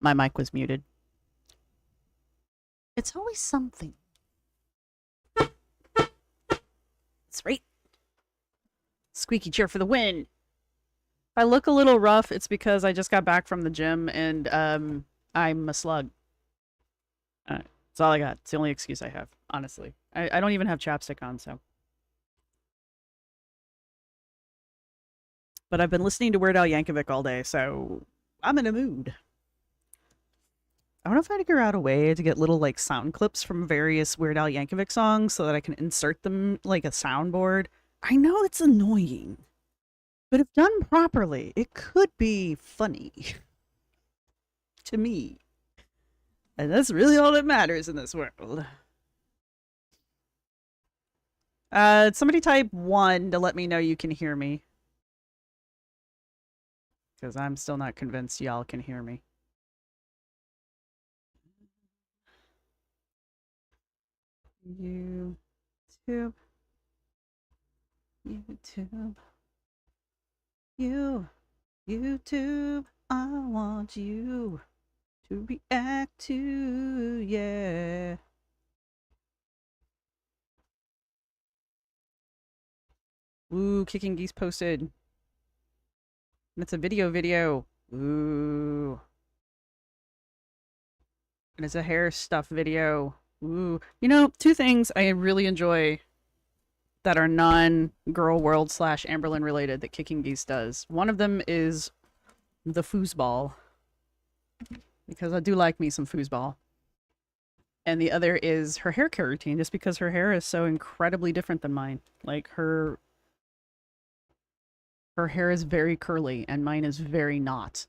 My mic was muted. It's always something. That's right. Squeaky chair for the win. If I look a little rough, it's because I just got back from the gym and I'm a slug. That's all I got. It's the only excuse I have, honestly. I don't even have chapstick on, so. But I've been listening to Weird Al Yankovic all day, so I'm in a mood. I wonder if I could figure out a way to get little like sound clips from various Weird Al Yankovic songs so that I can insert them like a soundboard. I know it's annoying, but if done properly, it could be funny to me. And that's really all that matters in this world. Somebody type 1 to let me know you can hear me. Because I'm still not convinced y'all can hear me. YouTube. YouTube, I want you to react to, yeah. Ooh, Kicking Geese posted. And it's a video. Ooh. And it's a hair stuff video. Ooh. You know, 2 things I really enjoy that are non-Girl World / Amberlynn related that Kicking Geese does. One of them is the foosball. Because I do like me some foosball. And the other is her hair care routine, just because her hair is so incredibly different than mine. Like, her hair is very curly, and mine is very not.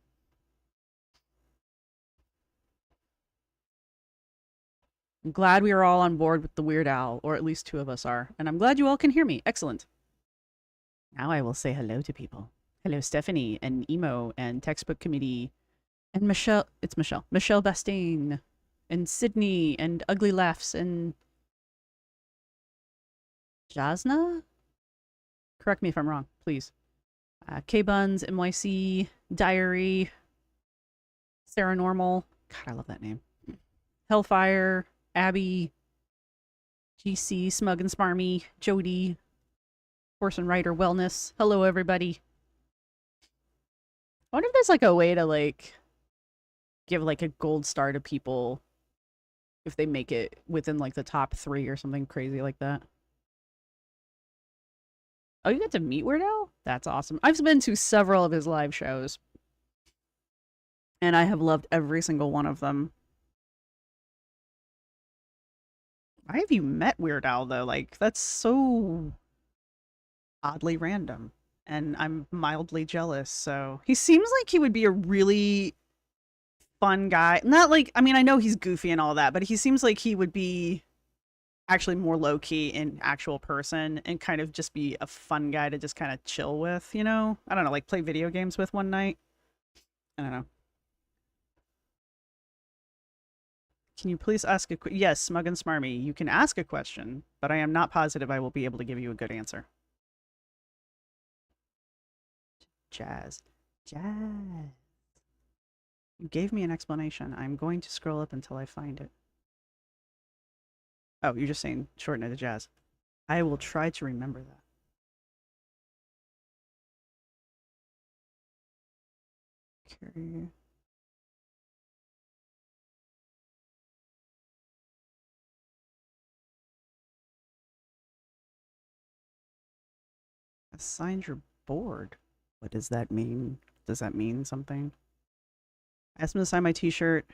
I'm glad we are all on board with the Weird Al, or at least 2 of us are. And I'm glad you all can hear me. Excellent. Now I will say hello to people. Hello, Stephanie, and Emo, and Textbook Committee, and Michelle. It's Michelle. Michelle Bastain, and Sydney, and Ugly Laughs, and Jasna? Correct me if I'm wrong, please. K-Buns, MYC, Diary, Sarah Normal. God, I love that name. Hellfire, Abby, GC, Smug and Smarmy, Jody, Horse and Rider Wellness. Hello, everybody. I wonder if there's like a way to like give like a gold star to people if they make it within like the top 3 or something crazy like that. Oh, you got to meet Weird Al? That's awesome. I've been to several of his live shows, and I have loved every single one of them. Why have you met Weird Al, though? Like, that's so oddly random, and I'm mildly jealous, so... He seems like he would be a really fun guy. Not like... I mean, I know he's goofy and all that, but he seems like he would be actually more low-key in actual person and kind of just be a fun guy to just kind of chill with, you know? I don't know, like play video games with one night. I don't know. Can you please ask a yes, Smug and Smarmy, you can ask a question, but I am not positive I will be able to give you a good answer. Jazz. Jazz. You gave me an explanation. I'm going to scroll up until I find it. Oh, you're just saying short night of jazz. I will try to remember that. Carry. Assigned your board. What does that mean? Does that mean something? I asked him to sign my t-shirt.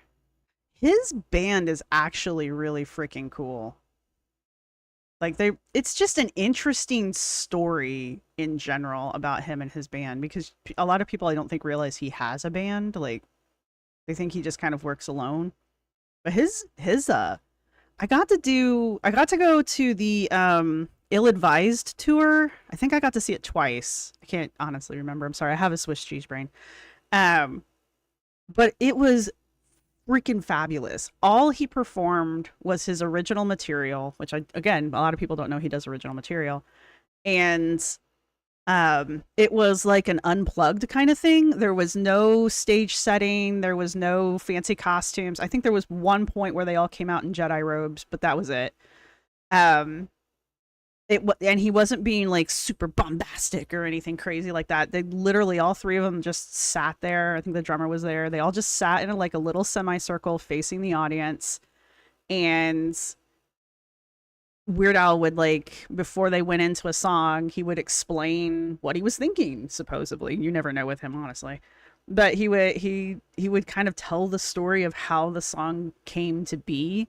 His band is actually really freaking cool. Like it's just an interesting story in general about him and his band, because a lot of people I don't think realize he has a band. Like they think he just kind of works alone. But his I got to go to the Ill-Advised tour. I think I got to see it twice. I can't honestly remember. I'm sorry. I have a Swiss cheese brain. But it was freaking fabulous. All he performed was his original material, which again, a lot of people don't know he does original material. And It was like an unplugged kind of thing. There was no stage setting, there was no fancy costumes. I think there was one point where they all came out in Jedi robes, but that was it. Um, and he wasn't being like super bombastic or anything crazy like that. They literally all three of them just sat there. I think the drummer was there. They all just sat in like a little semicircle facing the audience, and Weird Al would, like, before they went into a song, he would explain what he was thinking, supposedly. You never know with him, honestly. But he would kind of tell the story of how the song came to be,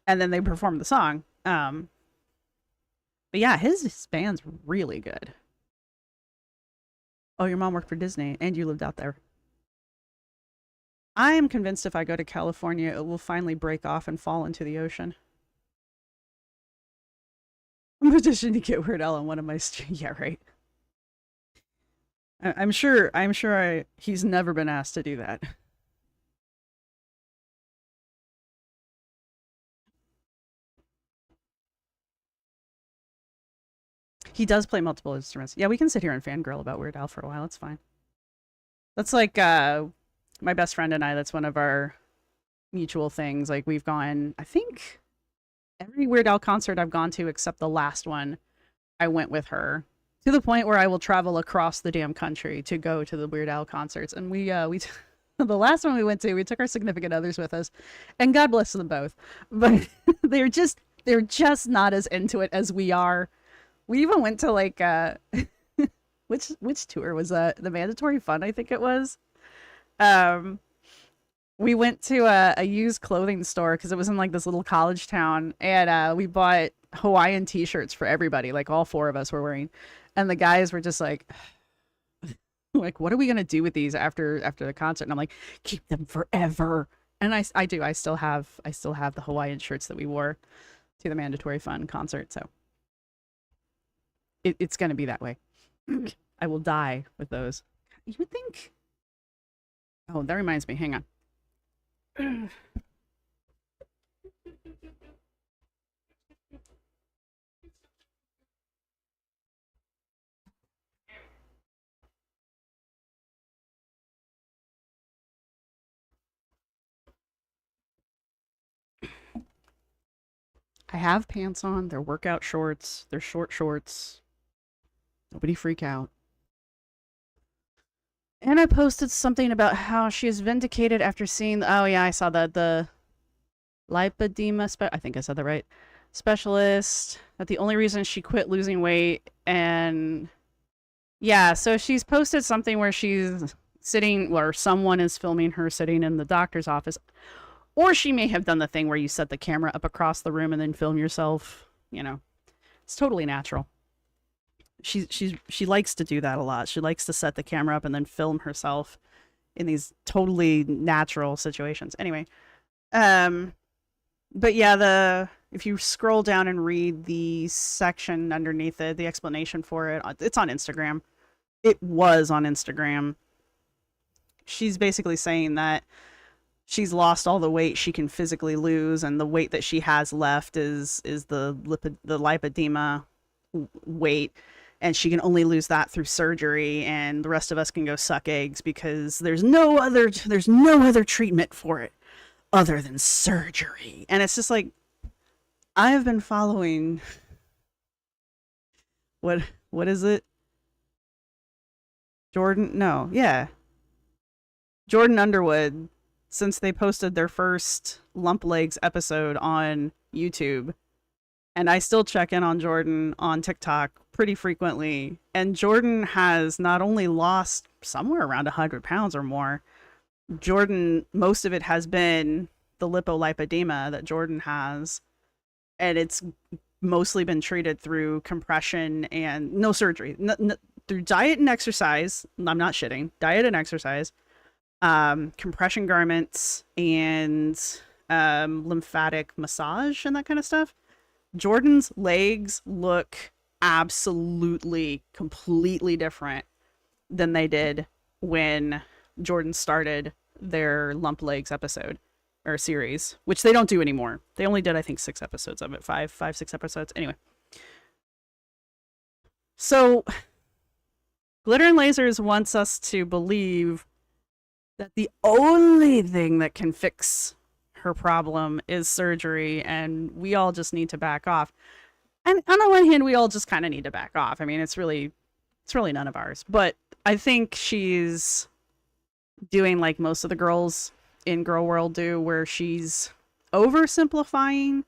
and then they performed the song. But yeah, his band's really good. Oh, your mom worked for Disney and you lived out there. I am convinced if I go to California, it will finally break off and fall into the ocean. I'm petitioning to get Weird Al on one of my streams. Yeah, right. I'm sure. He's never been asked to do that. He does play multiple instruments. Yeah, we can sit here and fangirl about Weird Al for a while. It's fine. That's like my best friend and I. That's one of our mutual things. Like, we've gone, I think, every Weird Al concert I've gone to except the last one. I went with her, to the point where I will travel across the damn country to go to the Weird Al concerts. And we the last one we went to, we took our significant others with us, and God bless them both. But they're just not as into it as we are. We even went to like which tour was that? The Mandatory Fun, I think it was. Um, we went to a used clothing store because it was in like this little college town, and we bought Hawaiian t-shirts for everybody. Like, all four of us were wearing, and the guys were just like, like, what are we gonna do with these after the concert? And I'm like, keep them forever. And I do. I still have the Hawaiian shirts that we wore to the Mandatory Fun concert. So it's gonna be that way. I will die with those. You would think. Oh, that reminds me. Hang on. I have pants on. They're workout shorts. They're short shorts. Nobody freak out. And I posted something about how she is vindicated after seeing. Oh yeah, I saw that, the lipedema. I think I said that right. Specialist. That the only reason she quit losing weight, and yeah, so she's posted something where she's sitting, or someone is filming her sitting in the doctor's office. Or she may have done the thing where you set the camera up across the room and then film yourself. You know, it's totally natural. She likes to do that a lot. She likes to set the camera up and then film herself in these totally natural situations. Anyway, but yeah, if you scroll down and read the section underneath it, the explanation for it, it's on Instagram. It was on Instagram. She's basically saying that she's lost all the weight she can physically lose, and the weight that she has left is the lipedema weight, and she can only lose that through surgery, and the rest of us can go suck eggs because there's no other treatment for it other than surgery. And it's just like, I have been following what is it? Jordan Underwood, since they posted their first Lump Legs episode on YouTube. And I still check in on Jordan on TikTok pretty frequently. And Jordan has not only lost somewhere around 100 pounds or more, Jordan, most of it has been the lipolipedema that Jordan has. And it's mostly been treated through compression and no surgery. Through diet and exercise. I'm not shitting. Diet and exercise. Compression garments, and lymphatic massage and that kind of stuff. Jordan's legs look absolutely completely different than they did when Jordan started their Lump Legs episode or series, which they don't do anymore. They only did, I think, 6 episodes of it. 6 episodes. Anyway. So Glitter and Lasers wants us to believe that the only thing that can fix her problem is surgery, and we all just need to back off. And on the one hand, we all just kind of need to back off. I mean, it's really none of ours. But I think she's doing like most of the girls in Girl World do, where she's oversimplifying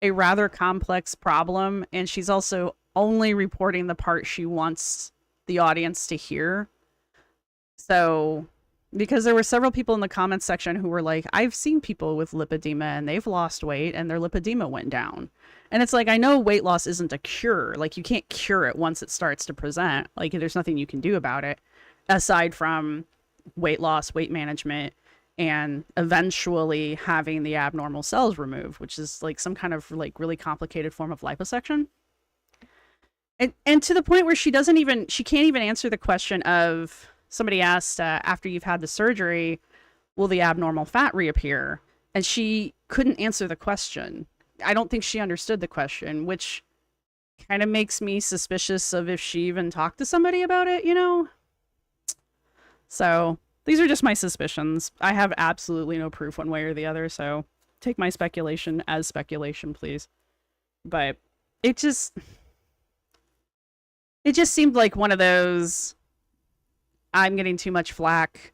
a rather complex problem, and she's also only reporting the part she wants the audience to hear. So, because there were several people in the comments section who were like, I've seen people with lipedema and they've lost weight and their lipedema went down. And it's like, I know weight loss isn't a cure. Like, you can't cure it once it starts to present. Like, there's nothing you can do about it aside from weight loss, weight management, and eventually having the abnormal cells removed, which is like some kind of like really complicated form of liposuction. And to the point where she can't even answer the question of, somebody asked, after you've had the surgery, will the abnormal fat reappear? And she couldn't answer the question. I don't think she understood the question, which kind of makes me suspicious of if she even talked to somebody about it, you know? So these are just my suspicions. I have absolutely no proof one way or the other, so take my speculation as speculation, please. But it just seemed like one of those, I'm getting too much flack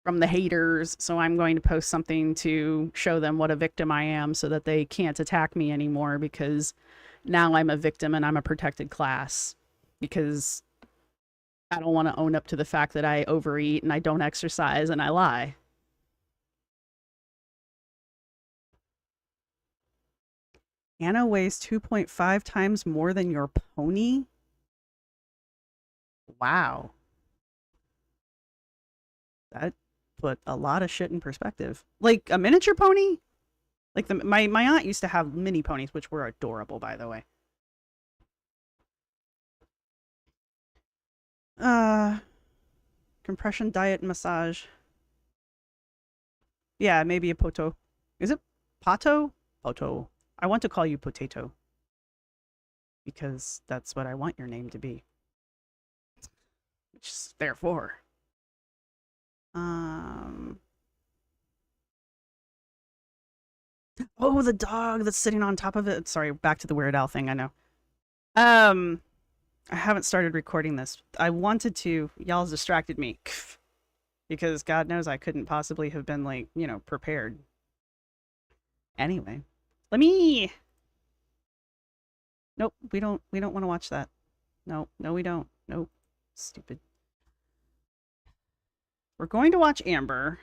from the haters, so I'm going to post something to show them what a victim I am so that they can't attack me anymore, because now I'm a victim and I'm a protected class, because I don't want to own up to the fact that I overeat and I don't exercise and I lie. Anna weighs 2.5 times more than your pony? Wow. That put a lot of shit in perspective. Like a miniature pony? Like my aunt used to have mini ponies, which were adorable, by the way. Compression diet massage. Yeah, maybe a poto. Is it pato? Poto. I want to call you potato. Because that's what I want your name to be. Which is therefore. Oh, the dog that's sitting on top of it. Sorry, back to the Weird Al thing, I know. I haven't started recording this. I wanted to. Y'all distracted me. Because God knows I couldn't possibly have been, like, you know, prepared. Anyway. Let me... Nope, we don't want to watch that. No, we don't. Nope. Stupid. We're going to watch Amber.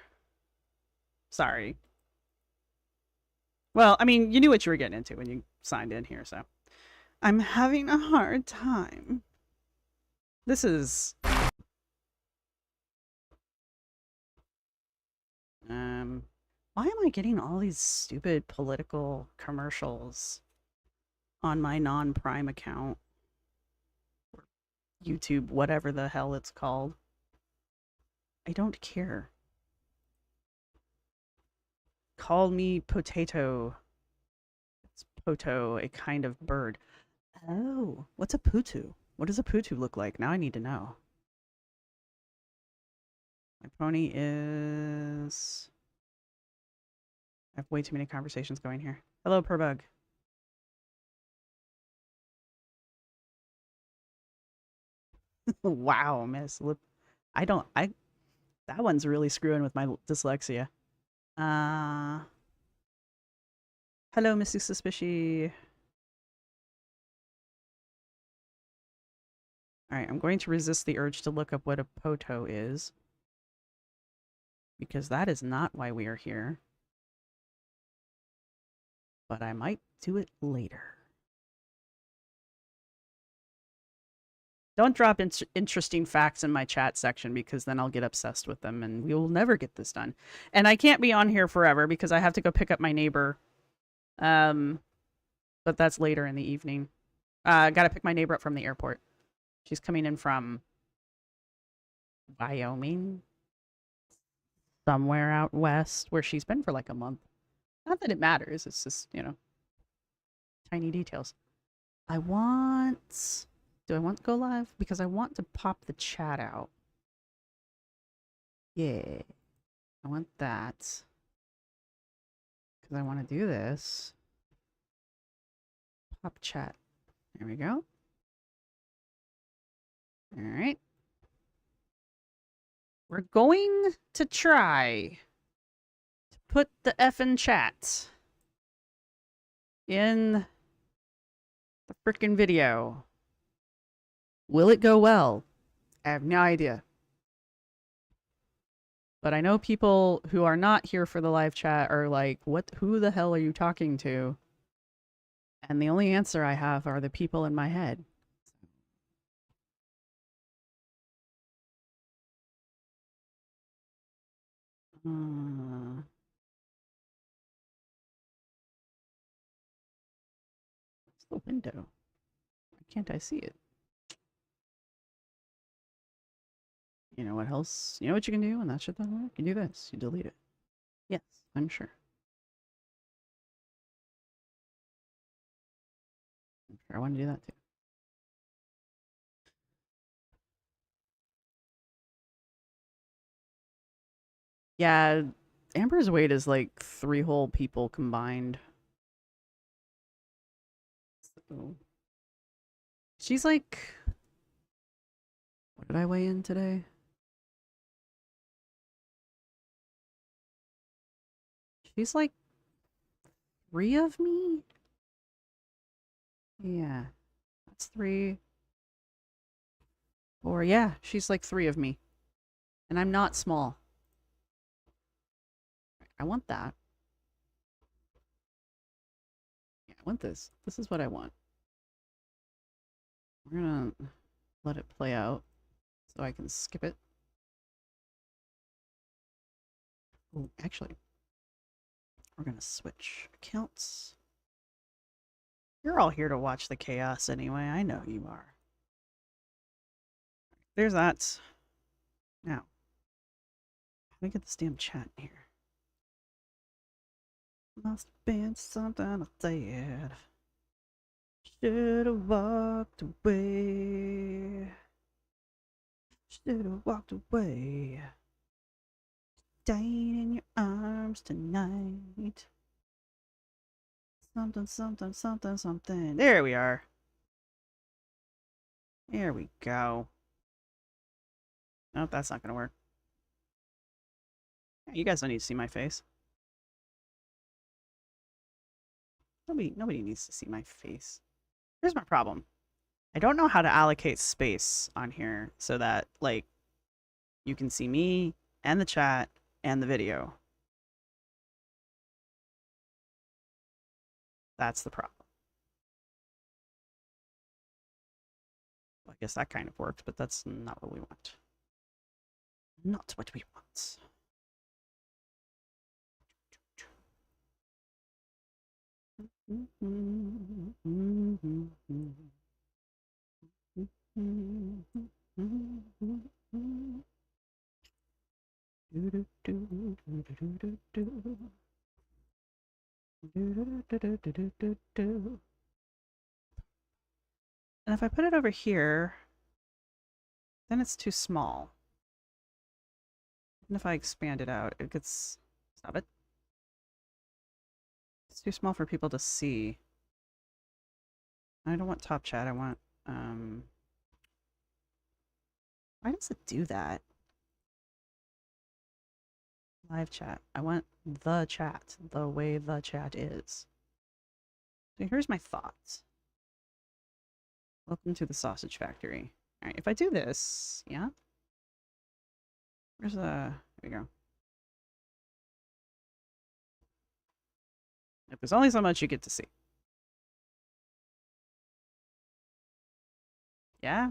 Sorry. Well, I mean, you knew what you were getting into when you signed in here, so. I'm having a hard time. This is... Why am I getting all these stupid political commercials on my non-Prime account? Or YouTube, whatever the hell it's called. I don't care. Call me potato. It's poto, a kind of bird. Oh, what's a putu? What does a putu look like? Now I need to know. My pony is... I have way too many conversations going here. Hello, Purbug. Wow, Miss Lip. That one's really screwing with my dyslexia. Hello, Missy Suspicious. Alright, I'm going to resist the urge to look up what a poto is. Because that is not why we are here. But I might do it later. Don't drop interesting facts in my chat section, because then I'll get obsessed with them and we will never get this done. And I can't be on here forever because I have to go pick up my neighbor. But that's later in the evening. Gotta pick my neighbor up from the airport. She's coming in from Wyoming. Somewhere out west, where she's been for like a month. Not that it matters, it's just, you know, tiny details. I want Do I want to go live? Because I want to pop the chat out. Yeah. I want that. Because I want to do this. Pop chat. There we go. All right. We're going to try to put the effing chat in the frickin' video. Will it go well? I have no idea. But I know people who are not here for the live chat are like, what, who the hell are you talking to? And the only answer I have are the people in my head. What's the window? Why can't I see it? You know what else? You know what you can do when that shit doesn't work? You do this. You delete it. Yes, I'm sure. I'm sure I want to do that too. Yeah, Amber's weight is like 3 whole people combined. So she's like, what did I weigh in today? She's like 3 of me? Yeah. That's 3. 4. Yeah, she's like 3 of me. And I'm not small. I want that. Yeah, I want this. This is what I want. We're gonna let it play out so I can skip it. Oh, actually, we're gonna switch accounts. You're all here to watch the chaos anyway. I know you are. There's that. Now, let me get this damn chat in here. Must have been something I did. Should have walked away. Should have walked away. Dying in your arms tonight. Something, something, something, something. There we are. There we go. Nope, that's not gonna work. You guys don't need to see my face. Nobody needs to see my face. Here's my problem. I don't know how to allocate space on here so that, like, you can see me and the chat and the video. That's the problem. Well, I guess that kind of worked, but that's not what we want. Not what we want. And if I put it over here, then it's too small. And if I expand it out, it gets... Stop it. It's too small for people to see. I don't want top chat, I want... Why does it do that? Live chat. I want the chat, the way the chat is. So here's my thoughts. Welcome to the sausage factory. All right, if I do this, yeah. Where's the? There we go. If there's only so much you get to see. Yeah.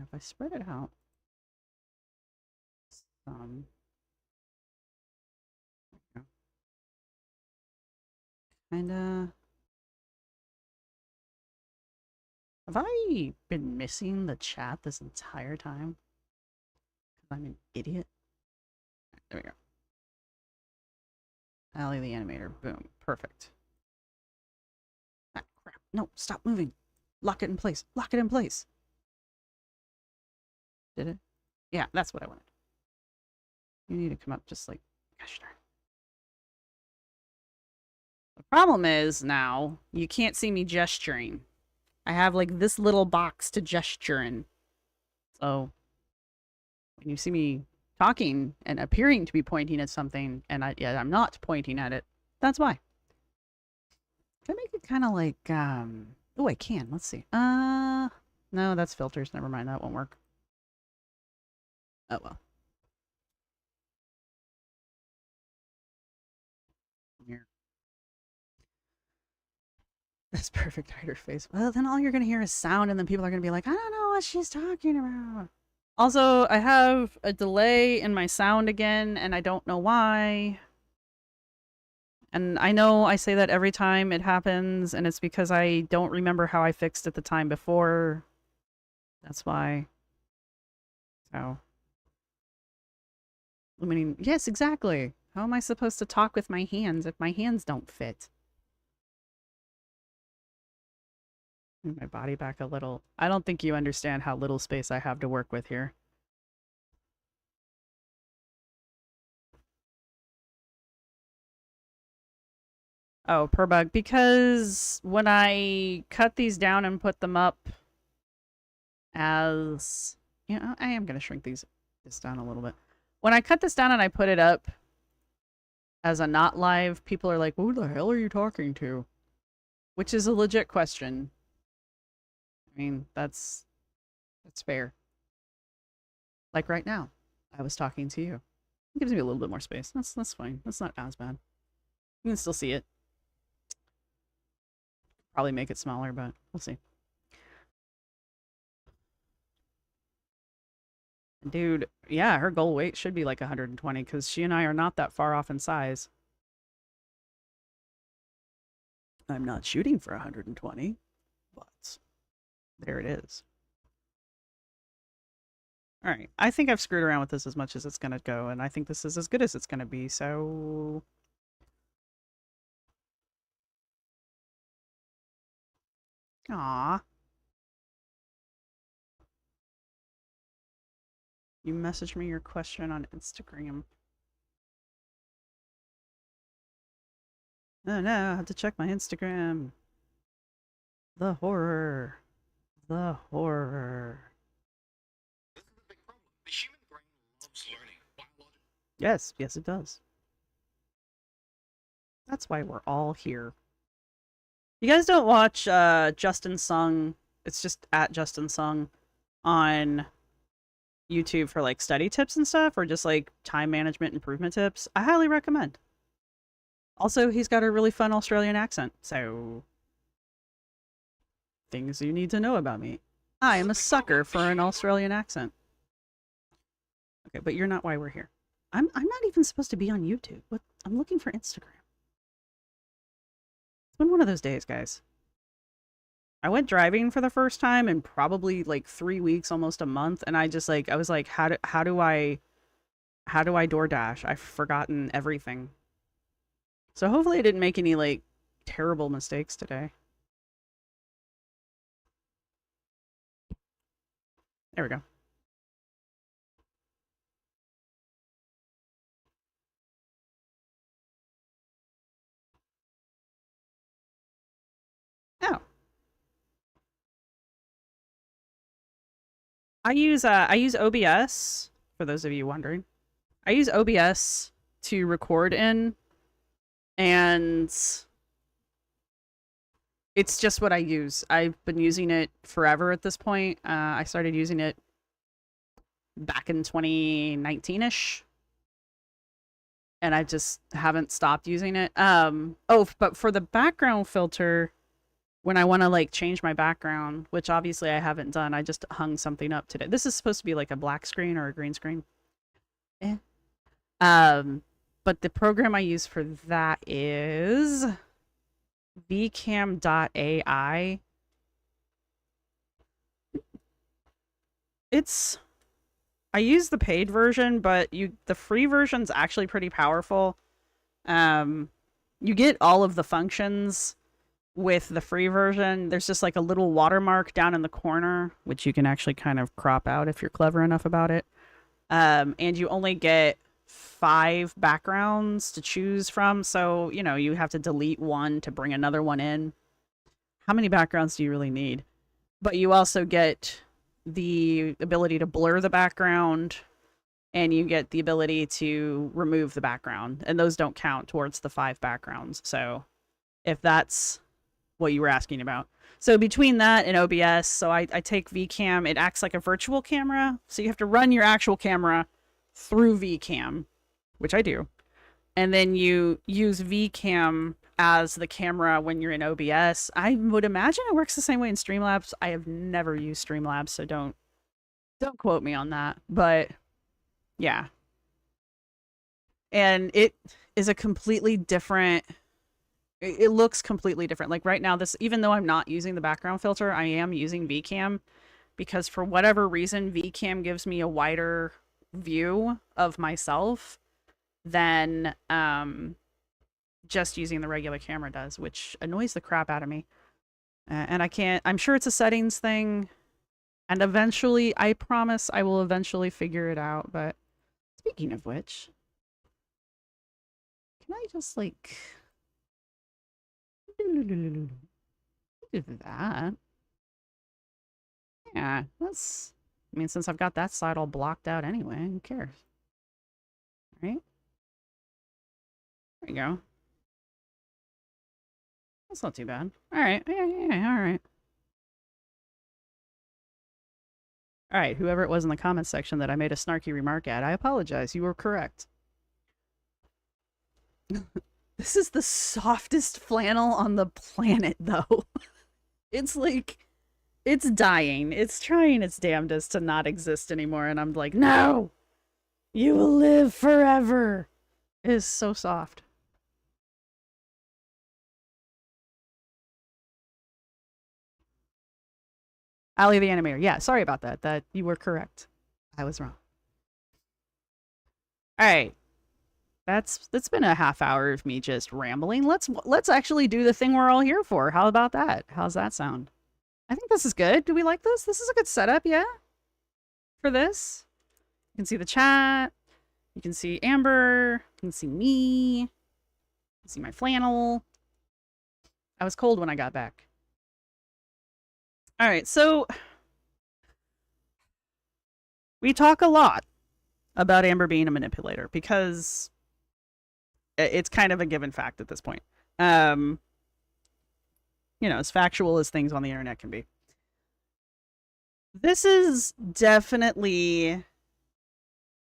If I spread it out, kinda. Have I been missing the chat this entire time? I'm an idiot. There we go. Ally the animator. Boom. Perfect. Ah, crap. No, stop moving. Lock it in place. Lock it in place. Did it? Yeah, that's what I wanted. You need to come up just like... Gosh darn. The problem is now you can't see me gesturing. I have like this little box to gesture in. So when you see me talking and appearing to be pointing at something and I'm not pointing at it, that's why. Can I make it kind of like oh, I can. Let's see. No, that's filters. Never mind, that won't work. Oh well. Here. That's perfect hider face. Well, then all you're gonna hear is sound, and then people are gonna be like, I don't know what she's talking about. Also, I have a delay in my sound again, and I don't know why. And I know I say that every time it happens, and it's because I don't remember how I fixed it the time before. That's why. So. I mean, yes, exactly. How am I supposed to talk with my hands if my hands don't fit? Move my body back a little. I don't think you understand how little space I have to work with here. Oh, per bug. Because when I cut these down and put them up as... You know, I am going to shrink this down a little bit. When I cut this down and I put it up as a not live, people are like, who the hell are you talking to? Which is a legit question. I mean, that's fair. Like right now, I was talking to you. It gives me a little bit more space. That's fine. That's not as bad. You can still see it. Probably make it smaller, but we'll see. Dude, yeah, her goal weight should be like 120 because she and I are not that far off in size. I'm not shooting for 120, but there it is. All right, I think I've screwed around with this as much as it's going to go, and I think this is as good as it's going to be, so... Aww. You messaged me your question on Instagram. Oh no, I have to check my Instagram. The horror. The horror. This is a big problem. The human brain loves learning. Yes, yes it does. That's why we're all here. You guys don't watch Justin Sung, it's just at Justin Sung on YouTube for like study tips and stuff, or just like time management improvement tips. I highly recommend. Also, he's got a really fun Australian accent, so things you need to know about me. I am a sucker for an Australian accent. Okay, but you're not why we're here. I'm not even supposed to be on YouTube. What? I'm looking for Instagram. It's been one of those days, guys. I went driving for the first time in probably like 3 weeks, almost a month, and I just like I was like, how do I DoorDash? I've forgotten everything. So hopefully I didn't make any like terrible mistakes today. There we go. Oh. I use OBS, for those of you wondering. I use OBS to record in, and it's just what I use. I've been using it forever at this point. I started using it back in 2019-ish. And I just haven't stopped using it. Oh, but for the background filter, when I want to like change my background, which obviously I haven't done, I just hung something up today. This is supposed to be like a black screen or a green screen. But the program I use for that is vcam.ai. I use the paid version, but the free version's actually pretty powerful. You get all of the functions with the free version. There's just like a little watermark down in the corner, which you can actually kind of crop out if you're clever enough about it. And you only get 5 backgrounds to choose from. So, you know, you have to delete one to bring another one in. How many backgrounds do you really need? But you also get the ability to blur the background, and you get the ability to remove the background. And those don't count towards the 5 backgrounds. So if that's what you were asking about. So between that and OBS, so I take VCam. It acts like a virtual camera. So you have to run your actual camera through VCam, which I do. And then you use VCam as the camera when you're in OBS. I would imagine it works the same way in Streamlabs. I have never used Streamlabs, so don't quote me on that. But yeah. And it is a completely different, it looks completely different. Like right now, this, even though I'm not using the background filter, I am using VCam because for whatever reason, VCam gives me a wider view of myself than just using the regular camera does, which annoys the crap out of me. And I can't, I'm sure it's a settings thing. And eventually, I promise I will eventually figure it out. But speaking of which, can I just like do that? Yeah, that's, I mean, since I've got that side all blocked out anyway, who cares? Right? There you go. That's not too bad. All right. Yeah, all right. All right, whoever it was in the comments section that I made a snarky remark at, I apologize. You were correct. This is the softest flannel on the planet, though. It's like, it's dying. It's trying its damnedest to not exist anymore, and I'm like, no! You will live forever! It is so soft. Ali the Animator. Yeah, sorry about that. That you were correct. I was wrong. All right. That's been a half hour of me just rambling. Let's actually do the thing we're all here for. How about that? How's that sound? I think this is good. Do we like this? This is a good setup, yeah? For this. You can see the chat. You can see Amber. You can see me. You can see my flannel. I was cold when I got back. All right, so we talk a lot about Amber being a manipulator because it's kind of a given fact at this point. You know, as factual as things on the internet can be. This is definitely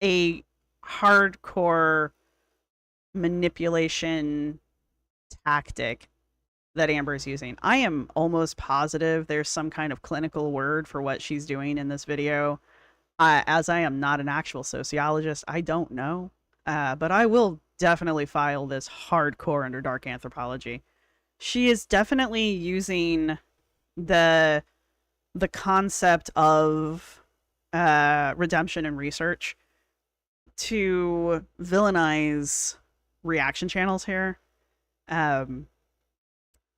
a hardcore manipulation tactic that Amber is using. I am almost positive there's some kind of clinical word for what she's doing in this video. As I am not an actual sociologist, I don't know. But I will definitely file this hardcore under dark anthropology. She is definitely using the concept of redemption and research to villainize reaction channels here.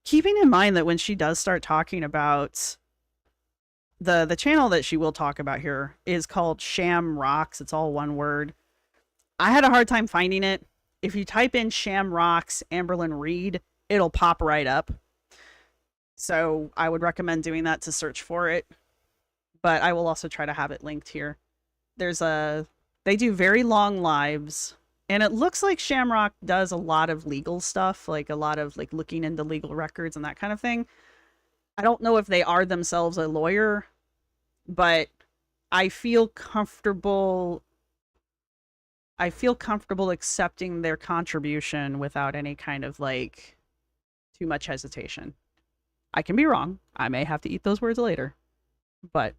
Keeping in mind that when she does start talking about the channel that she will talk about here is called Sham Rocks. It's all one word. I had a hard time finding it. If you type in Sham Rocks Amberlynn Reid, it'll pop right up. So I would recommend doing that to search for it. But I will also try to have it linked here. They do very long lives. And it looks like Shamrock does a lot of legal stuff, like a lot of like looking into legal records and that kind of thing. I don't know if they are themselves a lawyer, but I feel comfortable accepting their contribution without any kind of like too much hesitation. I can be wrong. I may have to eat those words later, but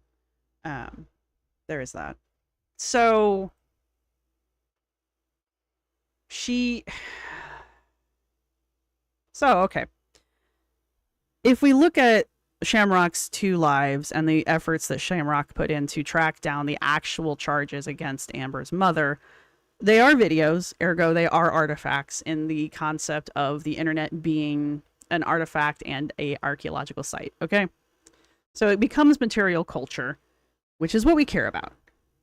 there is that. So okay. If we look at Shamrock's 2 lives and the efforts that Shamrock put in to track down the actual charges against Amber's mother, they are videos, ergo they are artifacts in the concept of the internet being an artifact and a archaeological site. Okay, so it becomes material culture, which is what we care about.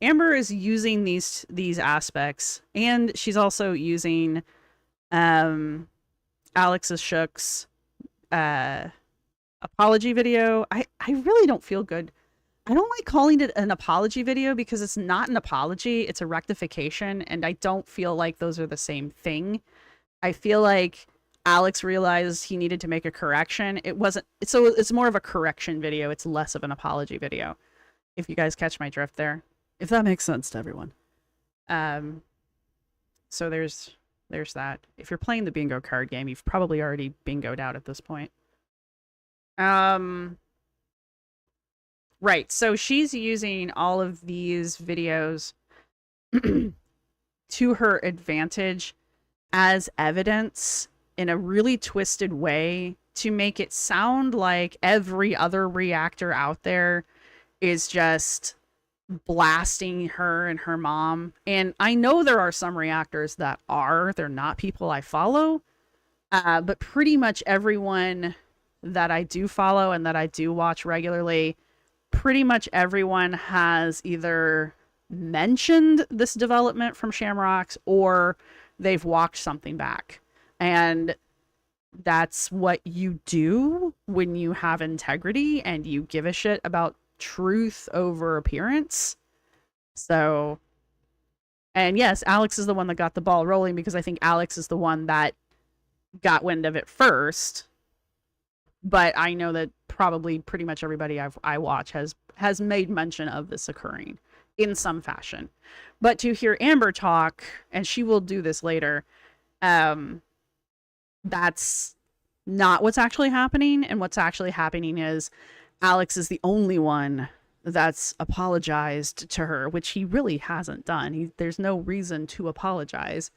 Amber is using these aspects, and she's also using Alex's Shook's apology video. I really don't feel good. I don't like calling it an apology video because it's not an apology, it's a rectification, and I don't feel like those are the same thing. I feel like Alex realized he needed to make a correction. It wasn't, so it's more of a correction video. It's less of an apology video. If you guys catch my drift there, if that makes sense to everyone. So there's that. If you're playing the bingo card game, you've probably already bingoed out at this point. Right. So she's using all of these videos to her advantage as evidence in a really twisted way to make it sound like every other reactor out there is just blasting her and her mom. And I know there are some reactors that are. They're not people I follow. But pretty much everyone that I do follow and that I do watch regularly, pretty much everyone has either mentioned this development from Shamrocks or they've walked something back. And that's what you do when you have integrity and you give a shit about truth over appearance. So, and yes, Alex is the one that got the ball rolling because I think Alex is the one that got wind of it first. But I know that probably pretty much everybody I watch has made mention of this occurring in some fashion. But to hear Amber talk, and she will do this later, that's not what's actually happening. And what's actually happening is Alex is the only one that's apologized to her, which he really hasn't done. There's no reason to apologize.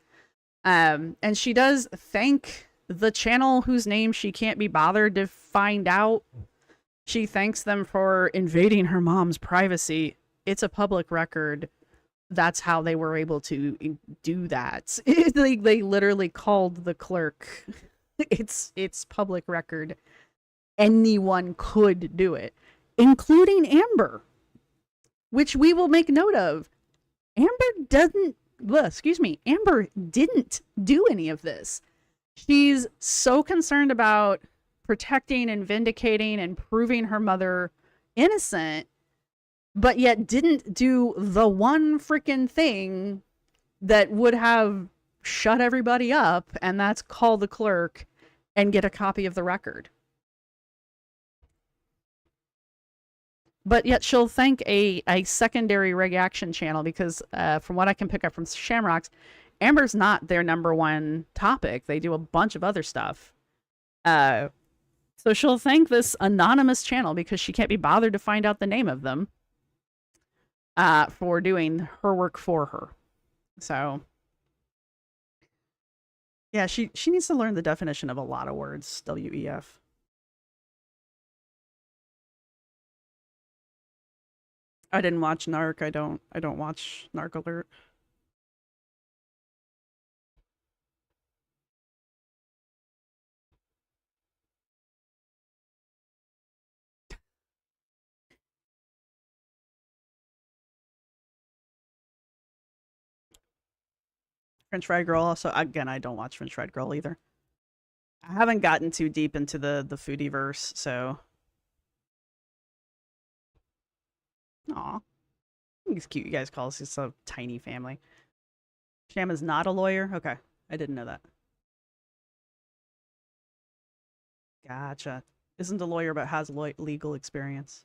And she does thank the channel whose name she can't be bothered to find out. She thanks them for invading her mom's privacy. It's a public record. That's how they were able to do that. They literally called the clerk. It's public record. Anyone could do it, including Amber, which we will make note of. Amber didn't do any of this. She's so concerned about protecting and vindicating and proving her mother innocent, but yet didn't do the one freaking thing that would have shut everybody up, and that's call the clerk and get a copy of the record. But yet she'll thank a secondary reaction channel because from what I can pick up from Shamrocks, Amber's not their number one topic. They do a bunch of other stuff. So she'll thank this anonymous channel because she can't be bothered to find out the name of them for doing her work for her. So yeah, she needs to learn the definition of a lot of words, WEF. I didn't watch Narc. I don't watch Narc Alert. French Fried Girl also. Again, I don't watch French Fried Girl either. I haven't gotten too deep into the foodie verse, so. Aw. It's cute you guys call us just a tiny family. Sham is not a lawyer? Okay. I didn't know that. Gotcha. Isn't a lawyer but has legal experience.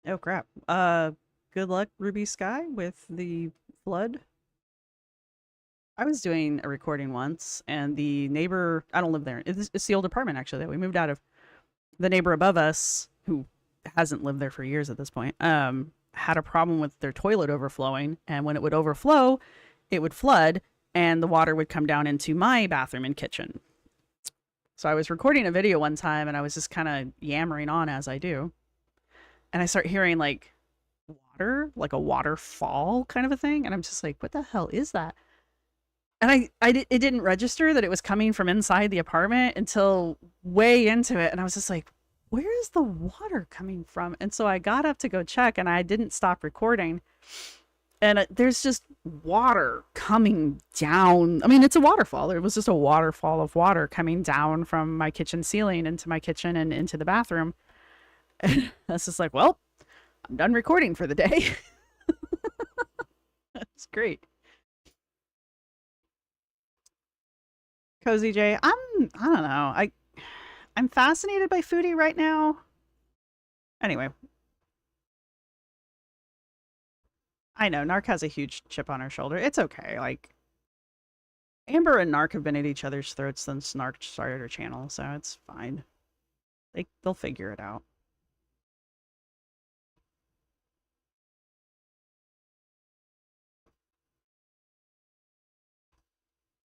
Oh crap. Good luck, Ruby Sky, with the flood. I was doing a recording once, and the neighbor, I don't live there. It's the old apartment, actually, that we moved out of. The neighbor above us, who hasn't lived there for years at this point, had a problem with their toilet overflowing. And when it would overflow, it would flood and the water would come down into my bathroom and kitchen. So I was recording a video one time and I was just kind of yammering on as I do. And I start hearing like water, like a waterfall kind of a thing. And I'm just like, what the hell is that? And it didn't register that it was coming from inside the apartment until way into it. And I was just like, where is the water coming from? And so I got up to go check and I didn't stop recording. And there's just water coming down. I mean, it's a waterfall. It was just a waterfall of water coming down from my kitchen ceiling into my kitchen and into the bathroom. And I was just like, well, I'm done recording for the day. That's great. Cozy J, I don't know. I'm fascinated by Foodie right now. Anyway. I know, Narc has a huge chip on her shoulder. It's okay. Like, Amber and Narc have been at each other's throats since Narc started her channel, so it's fine. They'll figure it out.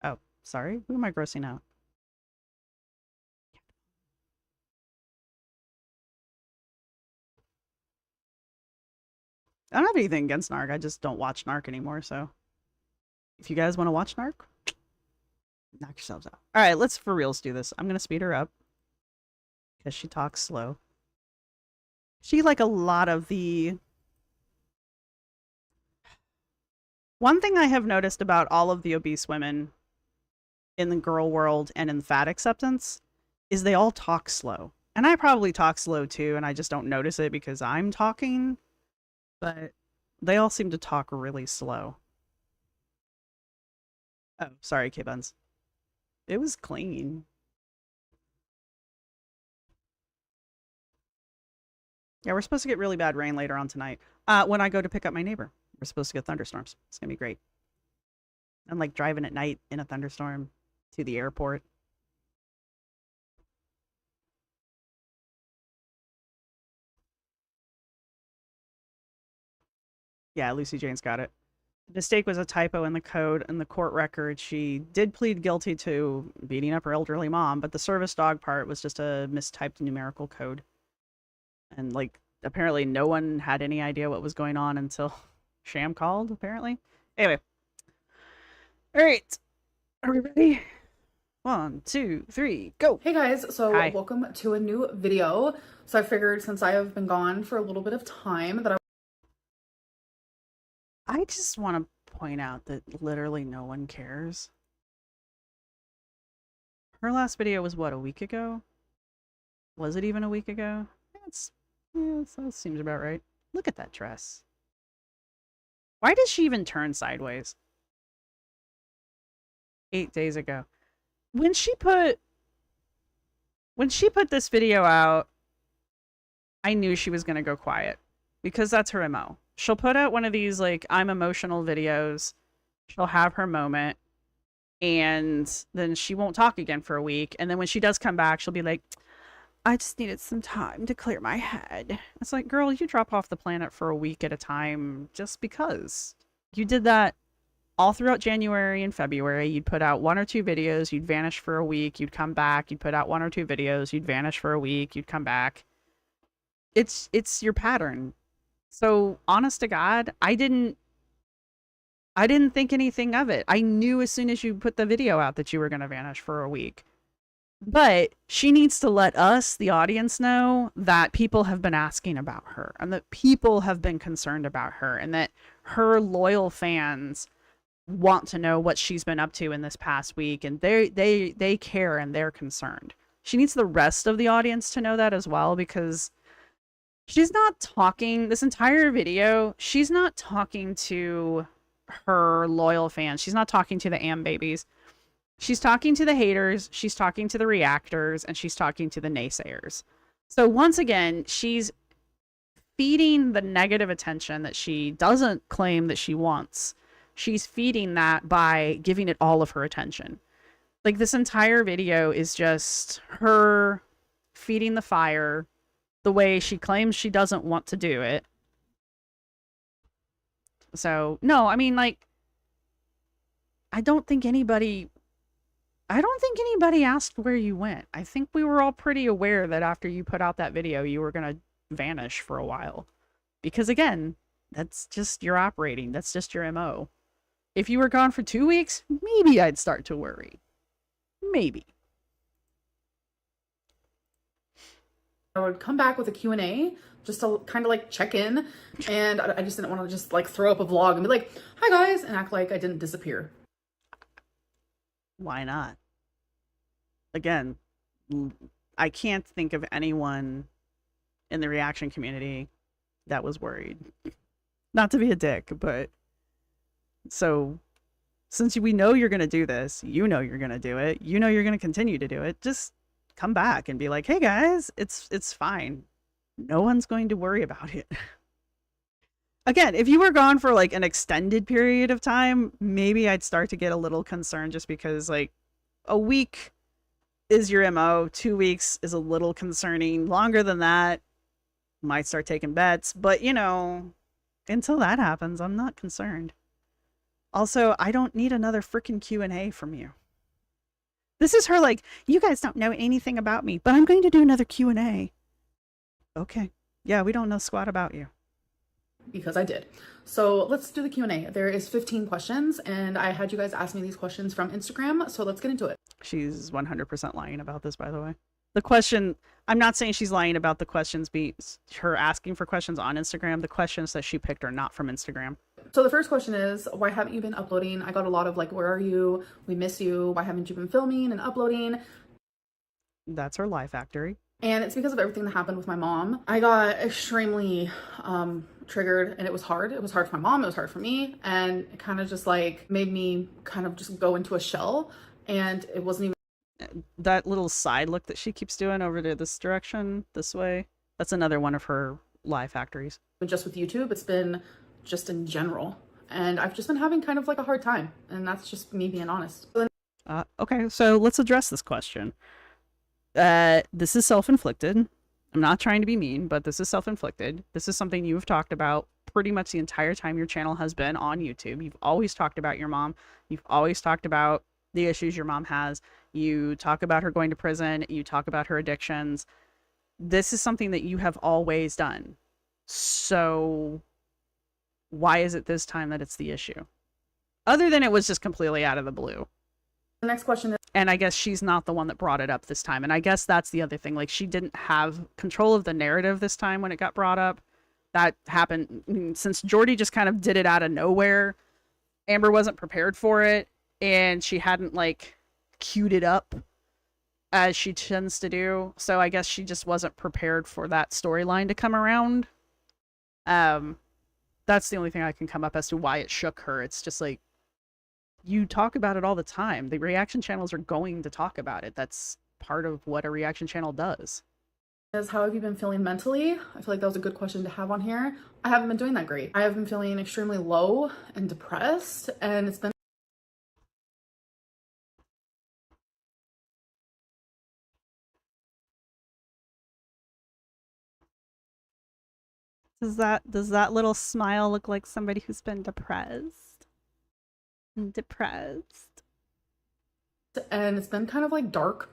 Oh, sorry. Who am I grossing out? I don't have anything against Narc. I just don't watch Narc anymore, so if you guys want to watch Narc, knock yourselves out. All right, let's for reals do this. I'm going to speed her up because she talks slow. She, like a lot of the... One thing I have noticed about all of the obese women in the girl world and in fat acceptance is they all talk slow. And I probably talk slow too, and I just don't notice it because I'm talking. But they all seem to talk really slow. Oh, sorry, K-Buns. It was clean. Yeah, we're supposed to get really bad rain later on tonight. When I go to pick up my neighbor, we're supposed to get thunderstorms. It's gonna be great. I'm like driving at night in a thunderstorm to the airport. Yeah, Lucy Jane's got it. The mistake was a typo in the code and the court record. She did plead guilty to beating up her elderly mom, but the service dog part was just a mistyped numerical code. And like apparently no one had any idea what was going on until Sham called, apparently. Anyway. All right. Are we ready? 1, 2, 3, go. Hey guys, so Hi. welcome to a new video. So I figured since I have been gone for a little bit of time that I just want to point out that literally no one cares. Her last video was what, a week ago? Was it even a week ago? Yeah, that seems about right. Look at that dress. Why does she even turn sideways? 8 days ago. When she put this video out, I knew she was going to go quiet because that's her MO. She'll put out one of these like I'm emotional videos. She'll have her moment and then she won't talk again for a week. And then when she does come back, she'll be like, I just needed some time to clear my head. It's like, girl, you drop off the planet for a week at a time just because. You did that all throughout January and February. You'd put out 1 or 2 videos, you'd vanish for a week, you'd come back, you'd put out 1 or 2 videos, you'd vanish for a week, you'd come back. It's your pattern. So honest to God, I didn't think anything of it. I knew as soon as you put the video out that you were going to vanish for a week. But she needs to let us, the audience, know that people have been asking about her and that people have been concerned about her and that her loyal fans want to know what she's been up to in this past week, and they care and they're concerned. She needs the rest of the audience to know that as well, because she's not talking this entire video. She's not talking to her loyal fans. She's not talking to the Am babies. She's talking to the haters, she's talking to the reactors, and she's talking to the naysayers. So once again, she's feeding the negative attention that she doesn't claim that she wants. She's feeding that by giving it all of her attention. Like, this entire video is just her feeding the fire the way she claims she doesn't want to do it. So, no, I mean, like, I don't think anybody asked where you went. I think we were all pretty aware that after you put out that video, you were going to vanish for a while. Because again, that's just your operating. That's just your MO. If you were gone for 2 weeks, maybe I'd start to worry. Maybe. I would come back with a Q&A just to kind of like check in, and I just didn't want to just like throw up a vlog and be like, hi guys, and act like I didn't disappear. Why not? Again, I can't think of anyone in the reaction community that was worried. Not to be a dick, but so since we know you're going to do this, you know you're going to do it, you know you're going to continue to do it, just come back and be like, hey guys, it's fine. No one's going to worry about it. Again, if you were gone for like an extended period of time, maybe I'd start to get a little concerned, just because like a week is your MO, 2 weeks is a little concerning. Longer than that, might start taking bets. But you know, until that happens, I'm not concerned. Also, I don't need another freaking Q&A from you. This is her like, you guys don't know anything about me, but I'm going to do another Q&A. Okay. Yeah, we don't know squat about you. Because I did. So let's do the Q&A. There is 15 questions, and I had you guys ask me these questions from Instagram, so let's get into it. She's 100% lying about this, by the way. The question, I'm not saying she's lying about the questions, her asking for questions on Instagram. The questions that she picked are not from Instagram. So the first question is, why haven't you been uploading? I got a lot of like, where are you? We miss you. Why haven't you been filming and uploading? That's her lie factory. And it's because of everything that happened with my mom. I got extremely triggered, and it was hard. It was hard for my mom. It was hard for me. And it kind of just like made me kind of just go into a shell. And it wasn't even... That little side look that she keeps doing over to this direction, this way, that's another one of her lie factories. Just with YouTube, it's been just in general. And I've just been having kind of like a hard time. And that's just me being honest. Okay, so let's address this question. This is self-inflicted. I'm not trying to be mean, but this is self-inflicted. This is something you've talked about pretty much the entire time your channel has been on YouTube. You've always talked about your mom. You've always talked about the issues your mom has. You talk about her going to prison. You talk about her addictions. This is something that you have always done. So why is it this time that it's the issue? Other than it was just completely out of the blue. The next question is... And I guess she's not the one that brought it up this time. And I guess that's the other thing. Like, she didn't have control of the narrative this time when it got brought up. That happened since Jordy just kind of did it out of nowhere. Amber wasn't prepared for it. And she hadn't, like, queued it up as she tends to do. So I guess she just wasn't prepared for that storyline to come around. That's the only thing I can come up as to why it shook her. It's just like, you talk about it all the time. The reaction channels are going to talk about it. That's part of what a reaction channel does. How have you been feeling mentally? I feel like that was a good question to have on here. I haven't been doing that great. I have been feeling extremely low and depressed, and it's been... Does that little smile look like somebody who's been depressed? Depressed. And it's been kind of like dark,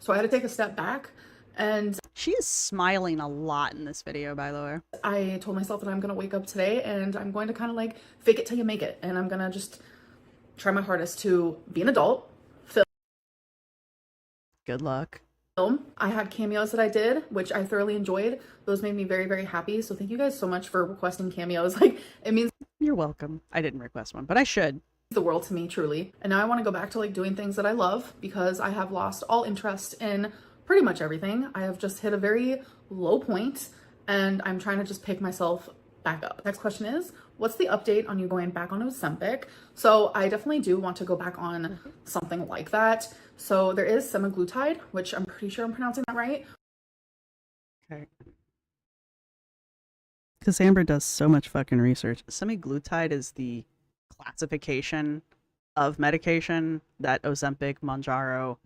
so I had to take a step back. And she is smiling a lot in this video, by the way. I told myself that I'm gonna wake up today and I'm going to kind of like fake it till you make it, and I'm gonna just try my hardest to be an adult, good luck. I had cameos that I did, which I thoroughly enjoyed. Those made me very, very happy. So thank you guys so much for requesting cameos. Like, it means... You're welcome. I didn't request one, but I should. The world to me, truly. And now I want to go back to like doing things that I love, because I have lost all interest in pretty much everything. I have just hit a very low point, and I'm trying to just pick myself back up. Next question is, what's the update on you going back on Ozempic? So I definitely do want to go back on something like that. So there is semaglutide, which I'm pretty sure I'm pronouncing that right. Okay. Because Amber does so much fucking research. Semaglutide is the classification of medication that Ozempic, Mounjaro,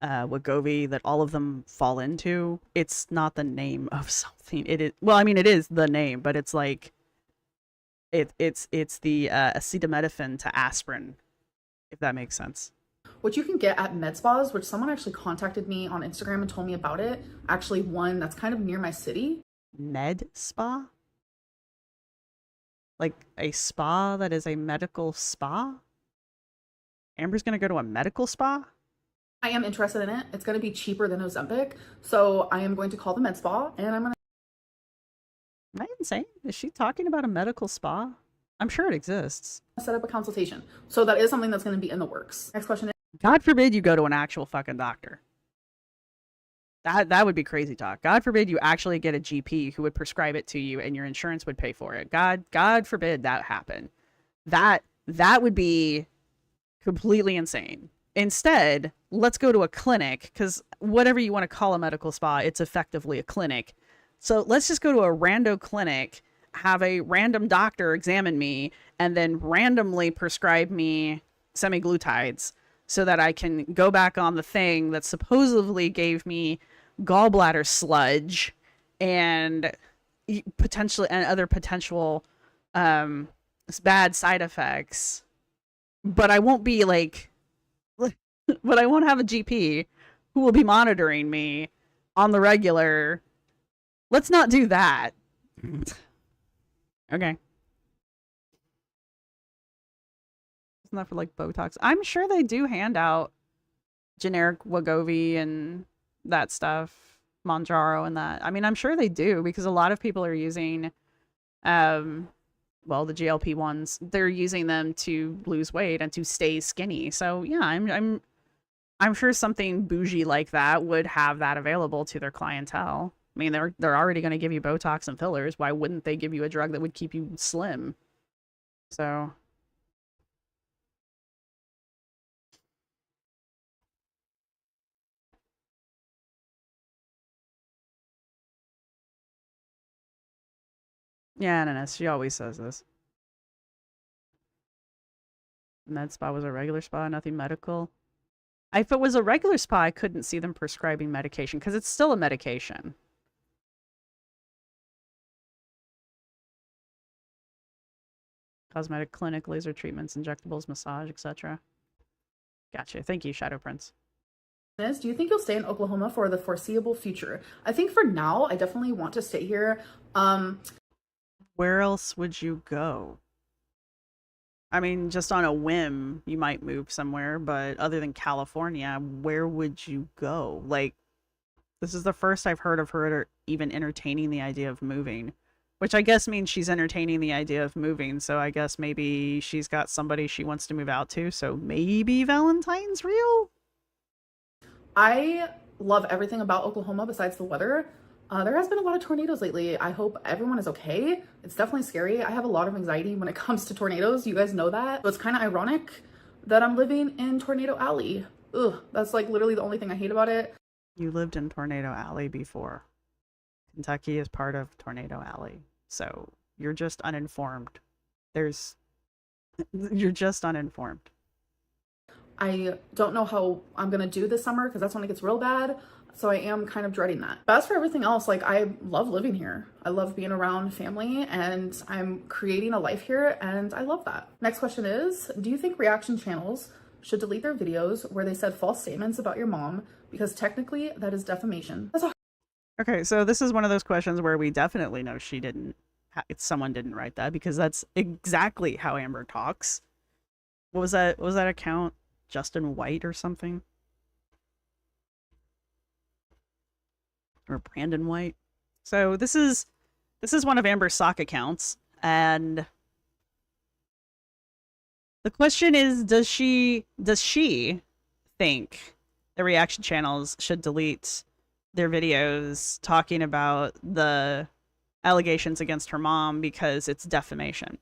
Wegovy that all of them fall into. It's not the name of something. It is, well, I mean, it is the name, but it's like it's the acetaminophen to aspirin, if that makes sense. What you can get at med spas, which someone actually contacted me on Instagram and told me about it. Actually, one that's kind of near my city. Med spa? Like a spa that is a medical spa? Amber's gonna go to a medical spa? I am interested in it. It's going to be cheaper than Ozempic. So I am going to call the med spa and I'm going Am I insane? Is she talking about a medical spa? I'm sure it exists. to set up a consultation. So that is something that's going to be in the works. Next question is, God forbid you go to an actual fucking doctor. That would be crazy talk. God forbid you actually get a GP who would prescribe it to you and your insurance would pay for it. God forbid that happen. That would be completely insane. Instead, let's go to a clinic, because whatever you want to call a medical spa, it's effectively a clinic. So let's just go to a rando clinic, have a random doctor examine me, and then randomly prescribe me semaglutides so that I can go back on the thing that supposedly gave me gallbladder sludge and potentially and other potential bad side effects. But I won't be like, but I won't have a GP who will be monitoring me on the regular. Let's not do that. Okay. Isn't that for like Botox? I'm sure they do hand out generic Wegovy and that stuff, Monjaro and that. I mean, I'm sure they do because a lot of people are using, well, the GLP ones. They're using them to lose weight and to stay skinny. So yeah, I'm sure something bougie like that would have that available to their clientele. I mean, they're already going to give you Botox and fillers. Why wouldn't they give you a drug that would keep you slim? So yeah, no, she always says this. Med spa was a regular spa, nothing medical. If it was a regular spa, I couldn't see them prescribing medication because it's still a medication. Cosmetic clinic, laser treatments, injectables, massage, etc. Gotcha. Thank you, Shadow Prince. do you think you'll stay in Oklahoma for the foreseeable future? I think for now, I definitely want to stay here. Where else would you go? I mean, just on a whim, you might move somewhere, but other than California, where would you go? Like, this is the first I've heard of her even entertaining the idea of moving, which I guess means she's entertaining the idea of moving. So I guess maybe she's got somebody she wants to move out to. So maybe Valentine's real? I love everything about Oklahoma besides the weather. There has been a lot of tornadoes lately. I hope everyone is okay. It's definitely scary. I have a lot of anxiety when it comes to tornadoes. You guys know that. So it's kind of ironic that I'm living in Tornado Alley. Ugh, that's like literally the only thing I hate about it. You lived in Tornado Alley before. Kentucky is part of Tornado Alley. So you're just uninformed. You're just uninformed. I don't know how I'm gonna do this summer because that's when it gets real bad. So I am kind of dreading that. But as for everything else, like I love living here. I love being around family and I'm creating a life here and I love that. Next question is, do you think reaction channels should delete their videos where they said false statements about your mom? Because technically that is defamation. Okay, so this is one of those questions where we definitely know she didn't, someone didn't write that because that's exactly how Amber talks. What was that? What was that account? Justin White or something? Or Brandon White. So this is one of Amber's sock accounts, and the question is, does she think the reaction channels should delete their videos talking about the allegations against her mom because it's defamation?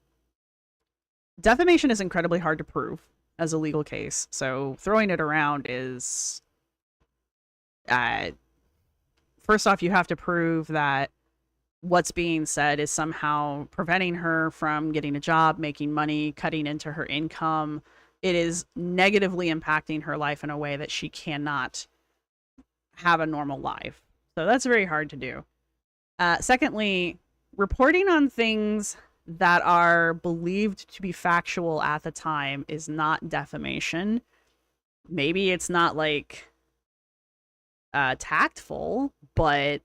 Defamation is incredibly hard to prove as a legal case, so throwing it around is first off, you have to prove that what's being said is somehow preventing her from getting a job, making money, cutting into her income. It is negatively impacting her life in a way that she cannot have a normal life. So that's very hard to do. Secondly, reporting on things that are believed to be factual at the time is not defamation. Maybe it's not like tactful, but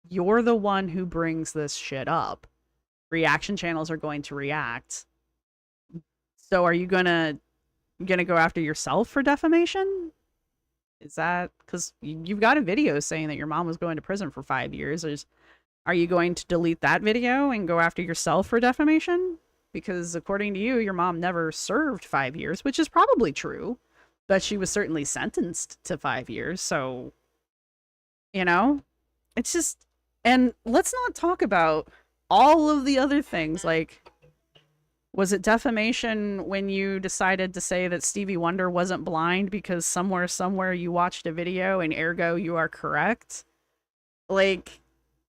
you're the one who brings this shit up. Reaction channels are going to react. So are you gonna go after yourself for defamation? Is that because you've got a video saying that your mom was going to prison for 5 years? Are you going to delete that video and go after yourself for defamation? Because according to you, your mom never served 5 years, which is probably true, but she was certainly sentenced to 5 years. So, you know, it's just, and let's not talk about all of the other things. Like, was it defamation when you decided to say that Stevie Wonder wasn't blind because somewhere you watched a video and ergo you are correct? Like,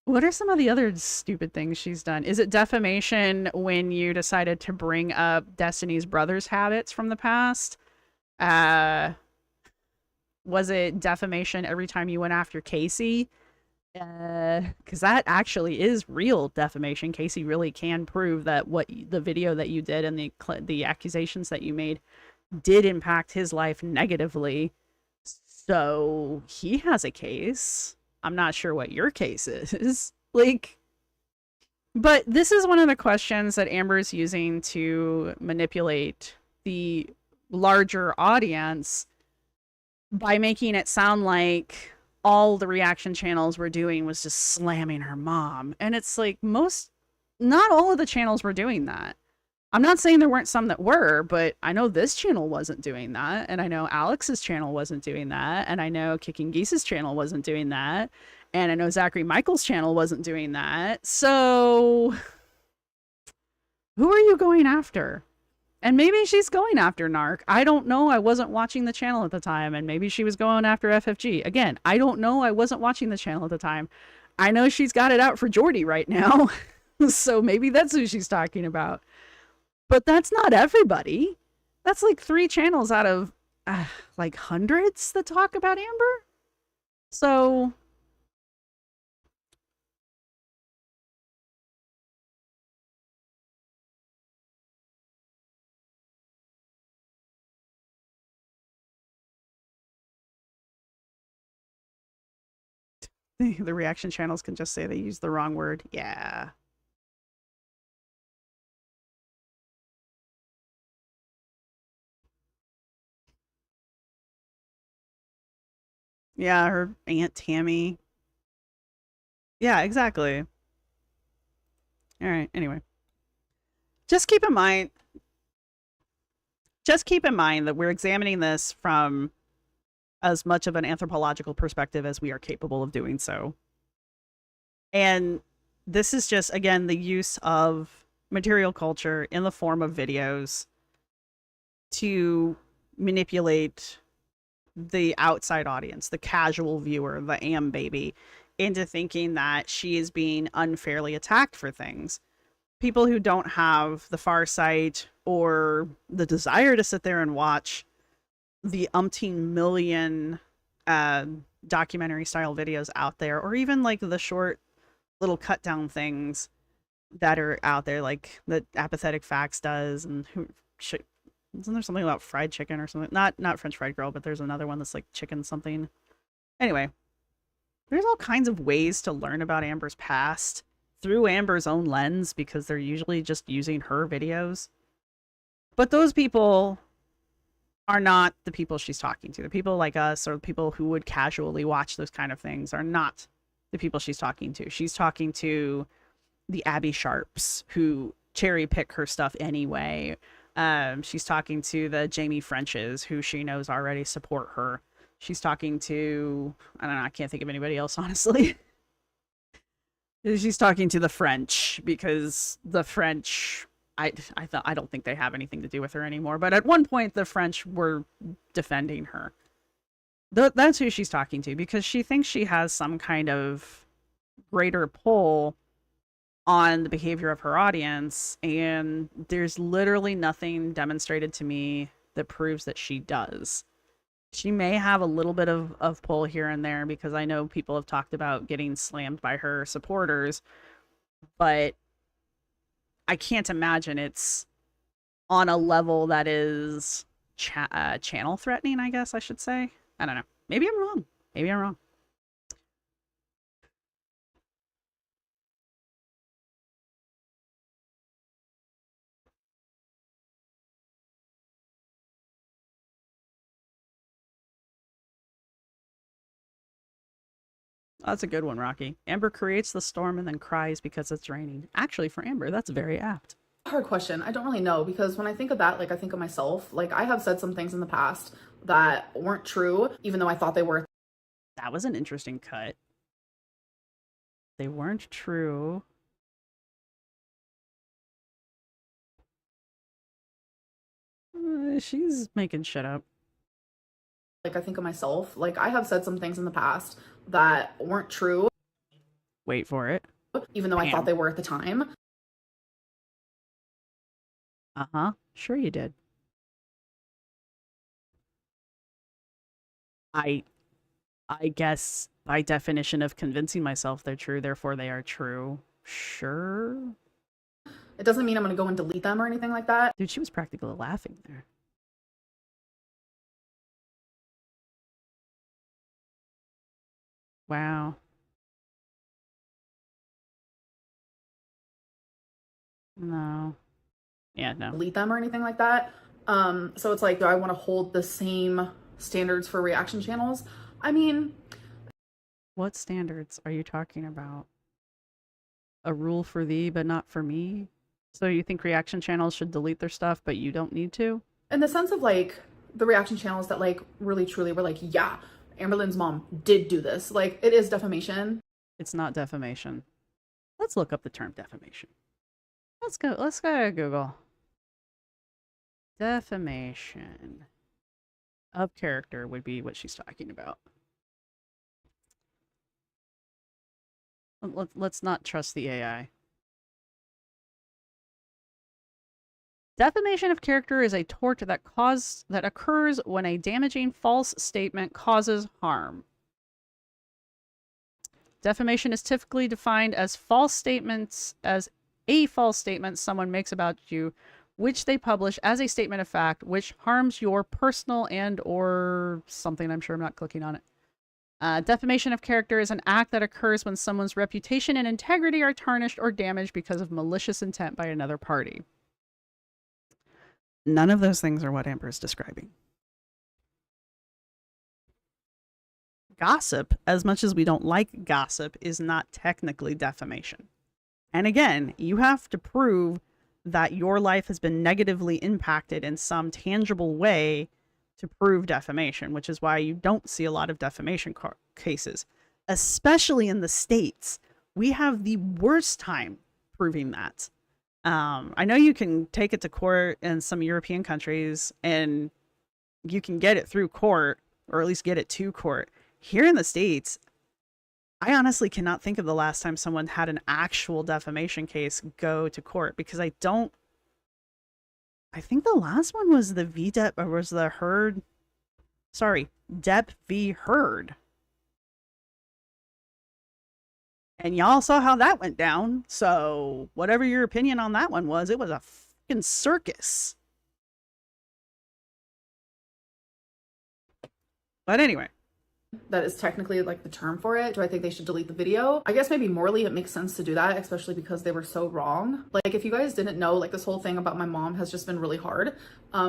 what are some of the other stupid things she's done? Is it defamation when you decided to bring up Destiny's Brothers habits from the past? Was it defamation every time you went after Casey? Because that actually is real defamation. Casey really can prove that what the video that you did and the accusations that you made did impact his life negatively. So he has a case. I'm not sure what your case is. Like, but this is one of the questions that Amber's using to manipulate the larger audience by making it sound like all the reaction channels were doing was just slamming her mom. And it's like not all of the channels were doing that. I'm not saying there weren't some that were, but I know this channel wasn't doing that. And I know Alex's channel wasn't doing that. And I know Kicking Geese's channel wasn't doing that. And I know Zachary Michael's channel wasn't doing that. So who are you going after? And maybe she's going after Narc. I don't know. I wasn't watching the channel at the time. And maybe she was going after FFG. Again, I don't know. I wasn't watching the channel at the time. I know she's got it out for Jordy right now. So maybe that's who she's talking about. But that's not everybody. That's like 3 channels out of like hundreds that talk about Amber. So the reaction channels can just say they used the wrong word. Yeah. Yeah, her Aunt Tammy. Yeah, exactly. All right, anyway. Just keep in mind that we're examining this from as much of an anthropological perspective as we are capable of doing so. And this is just, again, the use of material culture in the form of videos to manipulate the outside audience, the casual viewer, the Am baby, into thinking that she is being unfairly attacked for things. People who don't have the far sight or the desire to sit there and watch the umpteen million documentary style videos out there, or even like the short little cut down things that are out there, like that Apathetic Facts does, and isn't there something about fried chicken or something? Not French Fried Girl, but there's another one that's like chicken something. Anyway, there's all kinds of ways to learn about Amber's past through Amber's own lens, because they're usually just using her videos. But those people are not the people she's talking to. The people like us, or the people who would casually watch those kind of things, are not the people she's talking to. She's talking to the Abby Sharps, who cherry pick her stuff anyway. She's talking to the Jamie Frenches, who she knows already support her. She's talking to, I don't know, I can't think of anybody else, honestly. She's talking to the French, because the French, I don't think they have anything to do with her anymore. But at one point, the French were defending her. That's who she's talking to, because she thinks she has some kind of greater pull on the behavior of her audience, and there's literally nothing demonstrated to me that proves that she does. She may have a little bit of pull here and there because I know people have talked about getting slammed by her supporters, but I can't imagine it's on a level that is channel threatening, I guess I should say. I don't know. Maybe I'm wrong. Maybe I'm wrong. That's a good one, Rocky. Amber creates the storm and then cries because it's raining. Actually, for Amber, that's very apt. Hard question. I don't really know because when I think of that, like I think of myself. Like I have said some things in the past that weren't true, even though I thought they were. That was an interesting cut. They weren't true. She's making shit up. Like I think of myself. Like I have said some things in the past that weren't true. Wait for it. Even though I thought they were at the time. Uh-huh. Sure you did. I guess by definition of convincing myself they're true, therefore they are true. Sure. It doesn't mean I'm going to go and delete them or anything like that. Dude, she was practically laughing there. Wow. No. Yeah, no. Delete them or anything like that. So it's like, do I want to hold the same standards for reaction channels? I mean, what standards are you talking about? A rule for thee, but not for me? So you think reaction channels should delete their stuff, but you don't need to? In the sense of like the reaction channels that like really truly were like, yeah, Amberlynn's mom did do this. Like it is defamation. It's not defamation. Let's look up the term defamation. Let's go to Google. Defamation of character would be what she's talking about. Let's not trust the AI. Defamation of character is a tort that occurs when a damaging false statement causes harm. Defamation is typically defined as a false statement someone makes about you, which they publish as a statement of fact, which harms your personal and or something. I'm sure I'm not clicking on it. Defamation of character is an act that occurs when someone's reputation and integrity are tarnished or damaged because of malicious intent by another party. None of those things are what Amber is describing. Gossip, as much as we don't like gossip, is not technically defamation. And again, you have to prove that your life has been negatively impacted in some tangible way to prove defamation, which is why you don't see a lot of defamation cases, especially in the States. We have the worst time proving that. I know you can take it to court in some European countries and you can get it through court, or at least get it to court. Here in the States, I honestly cannot think of the last time someone had an actual defamation case go to court, because I think the last one was the VDEP, or was the Heard. Sorry, Depp v. Heard. And y'all saw how that went down. So whatever your opinion on that one was, it was a fucking circus. But anyway. That is technically like the term for it. Do I think they should delete the video? I guess maybe morally it makes sense to do that, especially because they were so wrong. Like if you guys didn't know, like this whole thing about my mom has just been really hard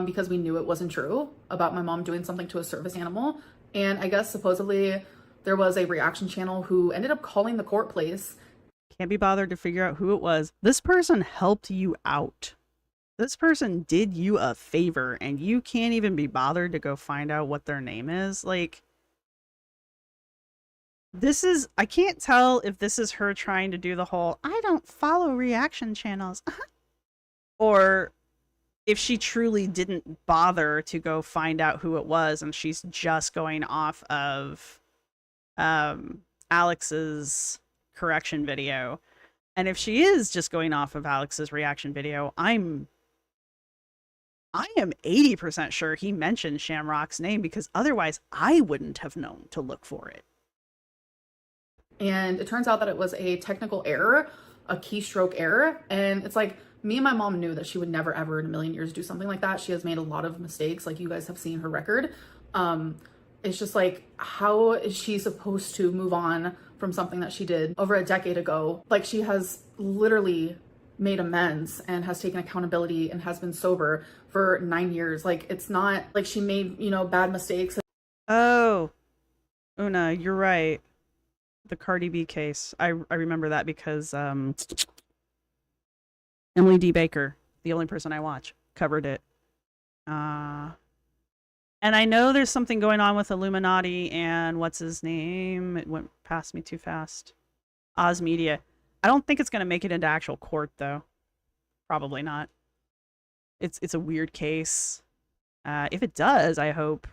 because we knew it wasn't true about my mom doing something to a service animal. And I guess supposedly there was a reaction channel who ended up calling the court place. Can't be bothered to figure out who it was. This person helped you out. This person did you a favor and you can't even be bothered to go find out what their name is. Like, this is, I can't tell if this is her trying to do the whole, I don't follow reaction channels. Or if she truly didn't bother to go find out who it was and she's just going off of Alex's correction video. And if she is just going off of Alex's reaction video, I'm I am 80% sure he mentioned Shamrock's name because otherwise I wouldn't have known to look for it. And it turns out that it was a technical error, a keystroke error. And it's like, me and my mom knew that she would never ever in a million years do something like that. She has made a lot of mistakes. Like, you guys have seen her record. It's just like, how is she supposed to move on from something that she did over a decade ago? Like, she has literally made amends and has taken accountability and has been sober for 9 years. Like, it's not like she made, you know, bad mistakes. Oh, Una, you're right. The Cardi B case. I remember that because Emily D. Baker, the only person I watch, covered it. And I know there's something going on with Illuminati and what's his name? It went past me too fast. Oz Media. I don't think it's going to make it into actual court, though. Probably not. It's a weird case. If it does, I hope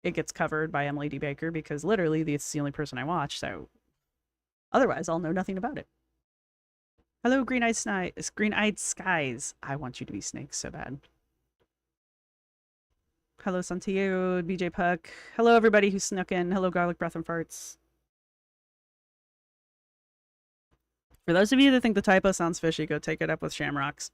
it gets covered by Emily D. Baker because literally it's the only person I watch, so otherwise I'll know nothing about it. Hello, Green-Eyed Skies. I want you to be snakes so bad. Hello, Santiago, BJ Puck. Hello, everybody who snuck in. Hello, Garlic Breath and Farts. For those of you that think the typo sounds fishy, go take it up with Shamrocks.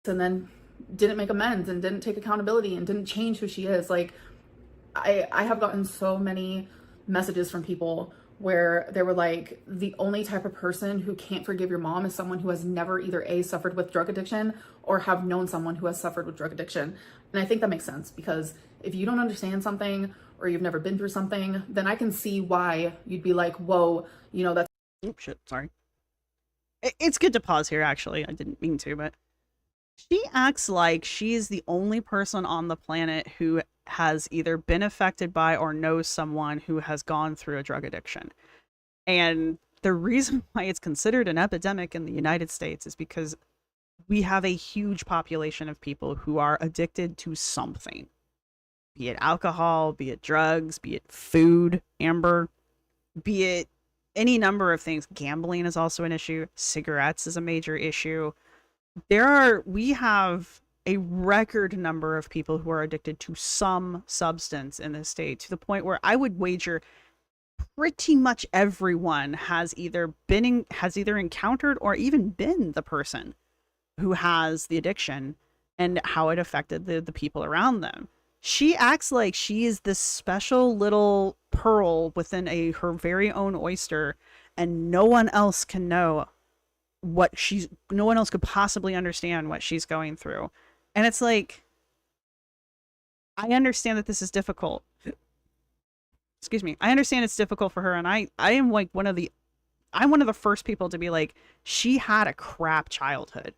And then didn't make amends and didn't take accountability and didn't change who she is. Like, I have gotten so many messages from people where they were like, the only type of person who can't forgive your mom is someone who has never either A, suffered with drug addiction or have known someone who has suffered with drug addiction. And I think that makes sense, because if you don't understand something or you've never been through something, then I can see why you'd be like, whoa, you know, that's... Oops, shit, sorry. It's good to pause here, actually. I didn't mean to, but she acts like she is the only person on the planet who has either been affected by or knows someone who has gone through a drug addiction. And the reason why it's considered an epidemic in the United States is because we have a huge population of people who are addicted to something. Be it alcohol, be it drugs, be it food, Amber, be it any number of things. Gambling is also an issue. Cigarettes is a major issue. We have a record number of people who are addicted to some substance in this state, to the point where I would wager pretty much everyone has either encountered or even been the person who has the addiction and how it affected the people around them. She acts like she is this special little pearl within her very own oyster, and no one else can know no one else could possibly understand what she's going through. And it's like, I understand that this is difficult. Excuse me. I understand it's difficult for her, and I am like I'm one of the first people to be like, she had a crap childhood.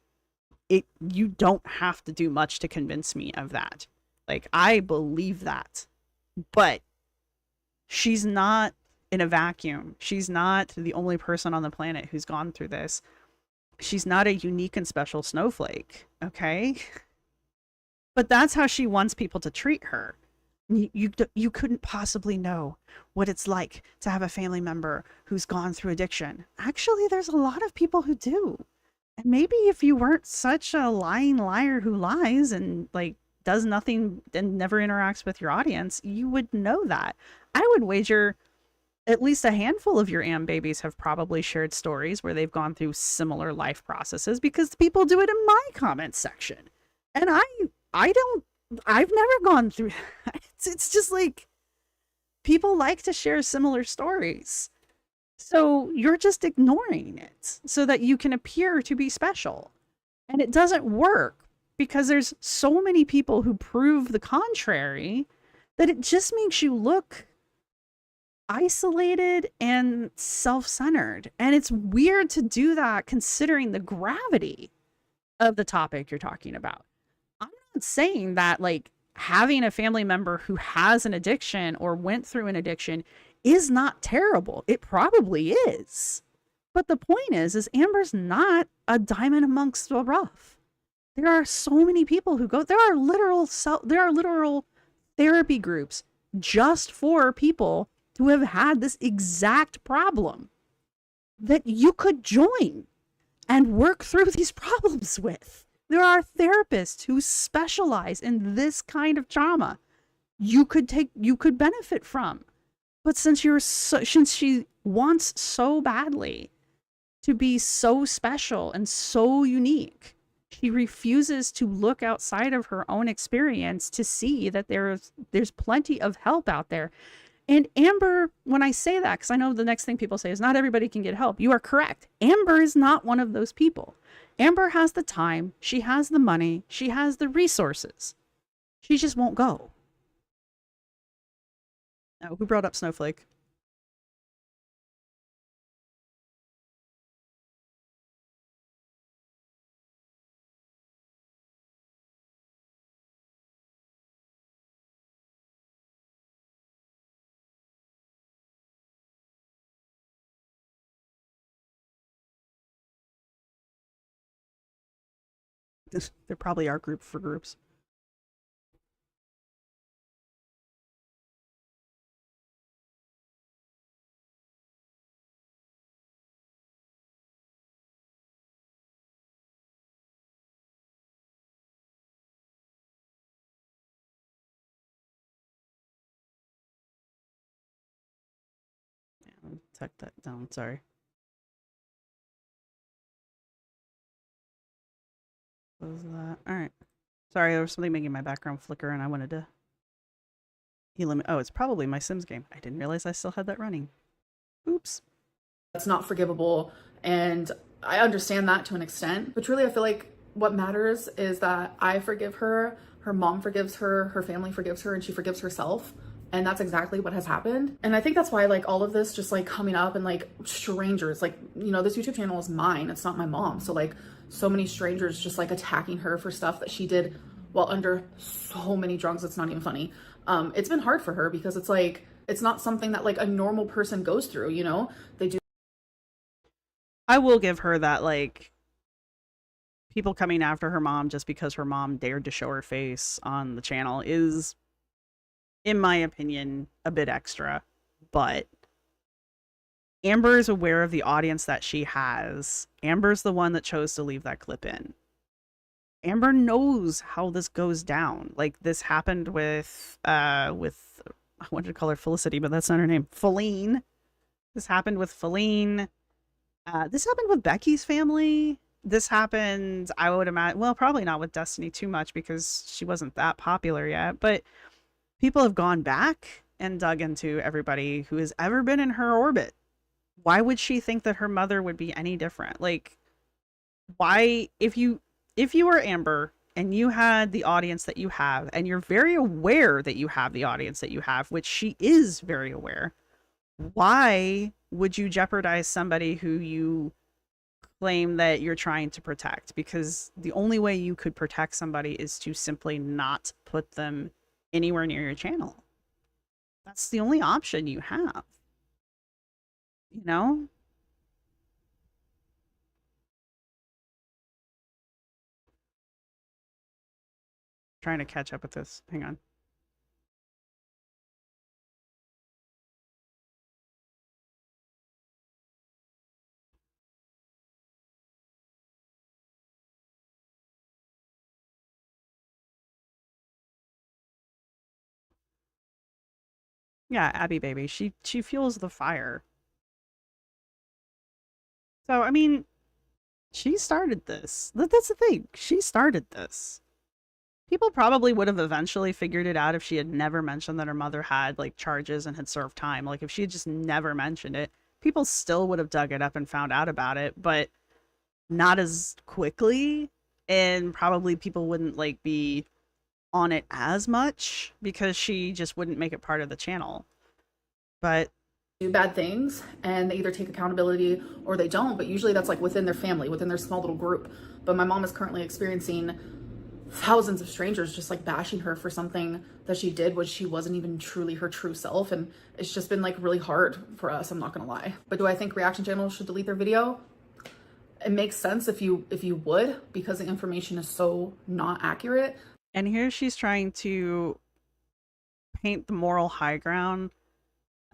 You don't have to do much to convince me of that. Like, I believe that. But she's not in a vacuum. She's not the only person on the planet who's gone through this. She's not a unique and special snowflake, okay? But that's how she wants people to treat her. You couldn't possibly know what it's like to have a family member who's gone through addiction. Actually, there's a lot of people who do. And maybe if you weren't such a lying liar who lies and like does nothing and never interacts with your audience, you would know that. I would wager at least a handful of your AM babies have probably shared stories where they've gone through similar life processes, because people do it in my comment section. And I've never gone through it's just like, people like to share similar stories. So you're just ignoring it so that you can appear to be special. And it doesn't work, because there's so many people who prove the contrary that it just makes you look isolated and self-centered. And it's weird to do that considering the gravity of the topic you're talking about. I'm not saying that like having a family member who has an addiction or went through an addiction is not terrible. It probably is. But the point is Amber's not a diamond amongst the rough. There are so many people who go. There are literal therapy groups just for people who have had this exact problem that you could join and work through these problems with. There are therapists who specialize in this kind of trauma you could benefit from. But since she wants so badly to be so special and so unique, she refuses to look outside of her own experience to see that there's plenty of help out there. And Amber, when I say that, because I know the next thing people say is not everybody can get help. You are correct. Amber is not one of those people. Amber has the time. She has the money. She has the resources. She just won't go. Oh, who brought up Snowflake? There probably are group for groups. Tuck that down, sorry. What was that? Alright. Sorry, there was something making my background flicker and I wanted to eliminate. Oh, it's probably my Sims game. I didn't realize I still had that running. Oops. That's not forgivable, and I understand that to an extent, but truly I feel like what matters is that I forgive her, her mom forgives her, her family forgives her, and she forgives herself. And that's exactly what has happened. And I think that's why like all of this just like coming up and like strangers, like, you know, this YouTube channel is mine, it's not my mom. So like so many strangers just like attacking her for stuff that she did while under so many drugs, it's not even funny. It's been hard for her because it's like, it's not something that like a normal person goes through, you know? They do. I will give her that, like, people coming after her mom just because her mom dared to show her face on the channel is, in my opinion, a bit extra. But Amber is aware of the audience that she has. Amber's the one that chose to leave that clip in. Amber knows how this goes down. Like, this happened with I wanted to call her Felicity, but that's not her name. Feline. This happened with Feline. This happened with Becky's family. This happened, I would imagine, well, probably not with Destiny too much because she wasn't that popular yet, but people have gone back and dug into everybody who has ever been in her orbit. Why would she think that her mother would be any different? Like, why, if you were Amber and you had the audience that you have, and you're very aware that you have the audience that you have, which she is very aware, why would you jeopardize somebody who you claim that you're trying to protect? Because the only way you could protect somebody is to simply not put them anywhere near your channel. That's the only option you have. You know? Trying to catch up with this. Hang on. Yeah, Abby baby. She fuels the fire. So, I mean, she started this. That's the thing. She started this. People probably would have eventually figured it out if she had never mentioned that her mother had, like, charges and had served time. Like, if she had just never mentioned it, people still would have dug it up and found out about it, but not as quickly. And probably people wouldn't, like, be on it as much because she just wouldn't make it part of the channel. But do bad things and they either take accountability or they don't, but usually that's like within their family, within their small little group. But my mom is currently experiencing thousands of strangers just like bashing her for something that she did which she wasn't even truly her true self, and it's just been like really hard for us, I'm not gonna lie. But do I think reaction channels should delete their video? it makes sense if you would, because the information is so not accurate. And here she's trying to paint the moral high ground,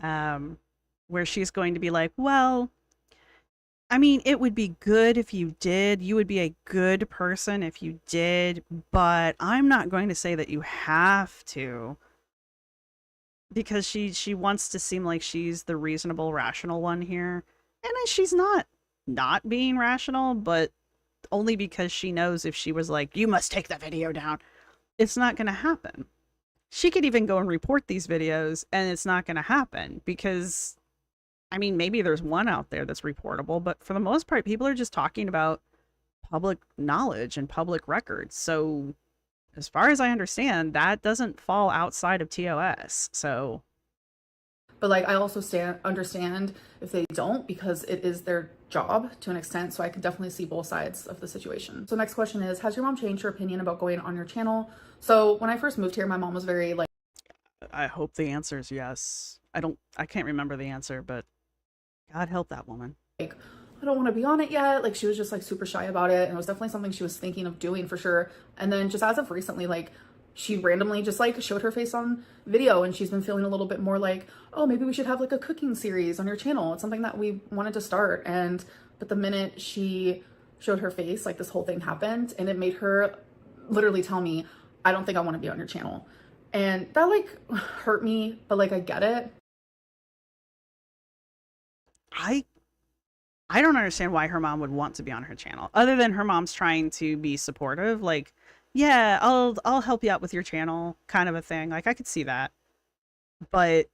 where she's going to be like, well, I mean, it would be good if you did. You would be a good person if you did, but I'm not going to say that you have to. Because she wants to seem like she's the reasonable, rational one here. And she's not being rational, but only because she knows if she was like, you must take that video down, it's not going to happen. She could even go and report these videos and it's not going to happen because, I mean, maybe there's one out there that's reportable, but for the most part, people are just talking about public knowledge and public records. So as far as I understand, that doesn't fall outside of TOS. So, but like, I also understand if they don't, because it is their job to an extent. So I can definitely see both sides of the situation. So next question is, has your mom changed her opinion about going on your channel? So when I first moved here, my mom was very like, I hope the answer is yes. I can't remember the answer, but God help that woman. Like, I don't want to be on it yet. Like, she was just like super shy about it. And it was definitely something she was thinking of doing for sure. And then just as of recently, like, she randomly just like showed her face on video, and she's been feeling a little bit more like, oh, maybe we should have like a cooking series on your channel. It's something that we wanted to start. But the minute she showed her face, like, this whole thing happened, and it made her literally tell me, I don't think I want to be on your channel. And that like hurt me, but like, I get it. I don't understand why her mom would want to be on her channel, other than her mom's trying to be supportive. Like, yeah, I'll help you out with your channel, kind of a thing. Like, I could see that. But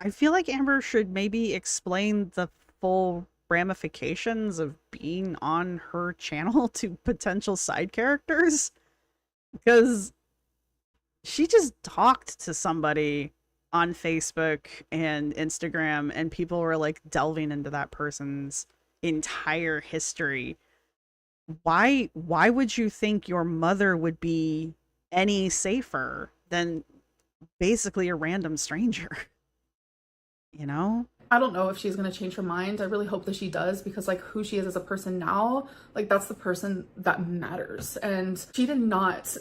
I feel like Amber should maybe explain the full ramifications of being on her channel to potential side characters. Because she just talked to somebody on Facebook and Instagram, and people were like delving into that person's entire history. Why would you think your mother would be any safer than basically a random stranger? You know? I don't know if she's going to change her mind. I really hope that she does, because like, who she is as a person now, like, that's the person that matters. And she did not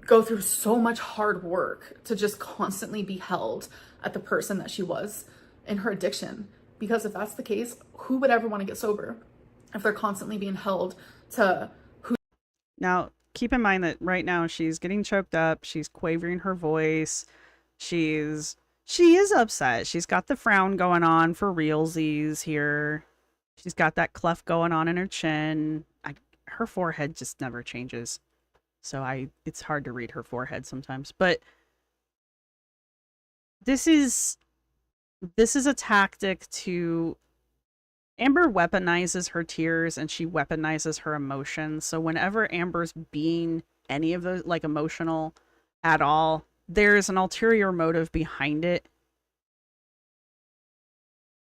go through so much hard work to just constantly be held at the person that she was in her addiction. Because if that's the case, who would ever want to get sober if they're constantly being held to who? Now, keep in mind that right now she's getting choked up. She's quavering her voice. She is upset. She's got the frown going on for realsies here. She's got that cleft going on in her chin. Her forehead just never changes. So it's hard to read her forehead sometimes. But this is a tactic to... Amber weaponizes her tears and she weaponizes her emotions. So whenever Amber's being any of those, like, emotional at all, there's an ulterior motive behind it.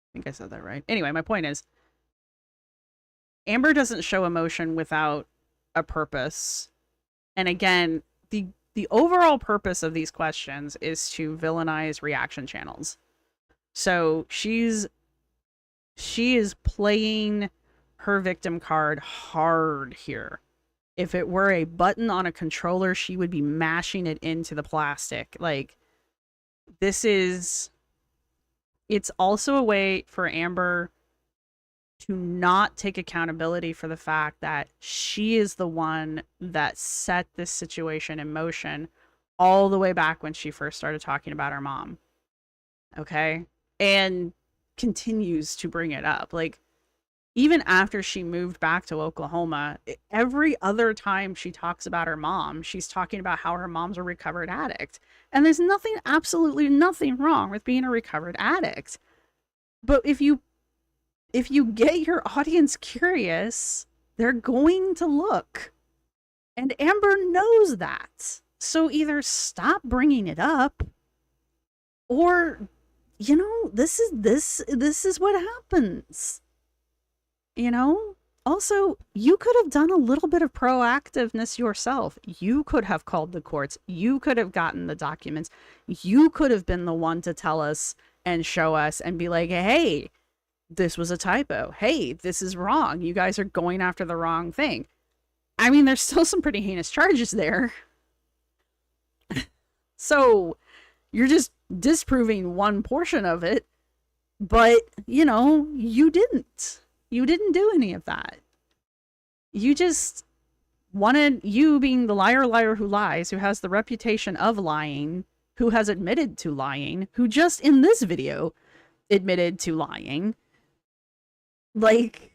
I think I said that right. Anyway, my point is, Amber doesn't show emotion without a purpose. And again, the overall purpose of these questions is to villainize reaction channels. So she is playing her victim card hard here. If it were a button on a controller, she would be mashing it into the plastic. Like, it's also a way for Amber to not take accountability for the fact that she is the one that set this situation in motion all the way back when she first started talking about her mom. Okay? And continues to bring it up. Like, even after she moved back to Oklahoma, every other time she talks about her mom, she's talking about how her mom's a recovered addict. And there's absolutely nothing wrong with being a recovered addict. But if you get your audience curious, they're going to look. And Amber knows that. So either stop bringing it up, or, you know, this is what happens. You know? Also, you could have done a little bit of proactiveness yourself. You could have called the courts. You could have gotten the documents. You could have been the one to tell us and show us and be like, hey, this was a typo. Hey, this is wrong. You guys are going after the wrong thing. I mean, there's still some pretty heinous charges there. So you're just disproving one portion of it, but, you know, you didn't. You didn't do any of that. You just wanted, you being the liar who lies, who has the reputation of lying, who has admitted to lying, who just in this video admitted to lying. Like,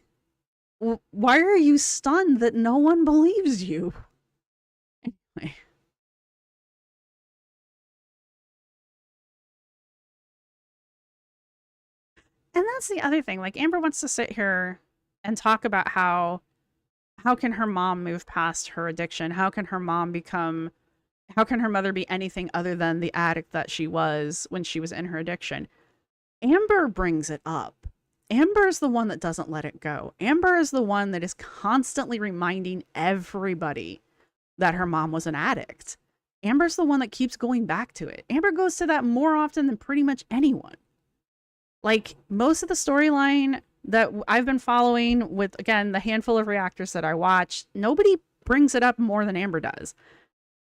why are you stunned that no one believes you? Anyway. And that's the other thing. Like, Amber wants to sit here and talk about how can her mom move past her addiction? How can her mom become, how can her mother be anything other than the addict that she was when she was in her addiction? Amber brings it up. Amber is the one that doesn't let it go. Amber is the one that is constantly reminding everybody that her mom was an addict. Amber's the one that keeps going back to it. Amber goes to that more often than pretty much anyone. Like, most of the storyline that I've been following with, again, the handful of reactors that I watch, nobody brings it up more than Amber does.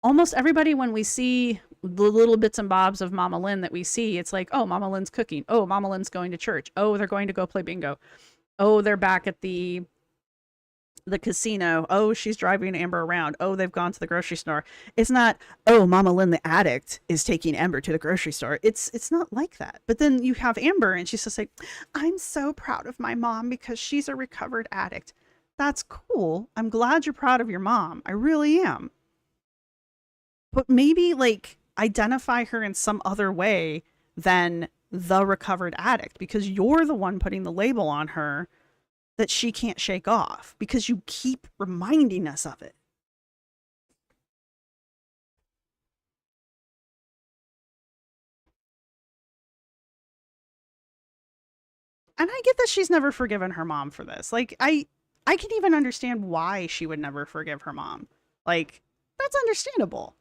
Almost everybody, when we see the little bits and bobs of Mama Lynn that we see, it's like, oh, Mama Lynn's cooking. Oh, Mama Lynn's going to church. Oh, they're going to go play bingo. Oh, they're back at the casino. Oh, she's driving Amber around. Oh, they've gone to the grocery store. It's not, oh, Mama Lynn the addict is taking Amber to the grocery store. It's not like that. But then you have Amber and she's just like, I'm so proud of my mom because she's a recovered addict. That's cool. I'm glad you're proud of your mom. I really am. But maybe, like, identify her in some other way than the recovered addict, because you're the one putting the label on her that she can't shake off because you keep reminding us of it. And I get that she's never forgiven her mom for this. Like, I can even understand why she would never forgive her mom. Like, that's understandable.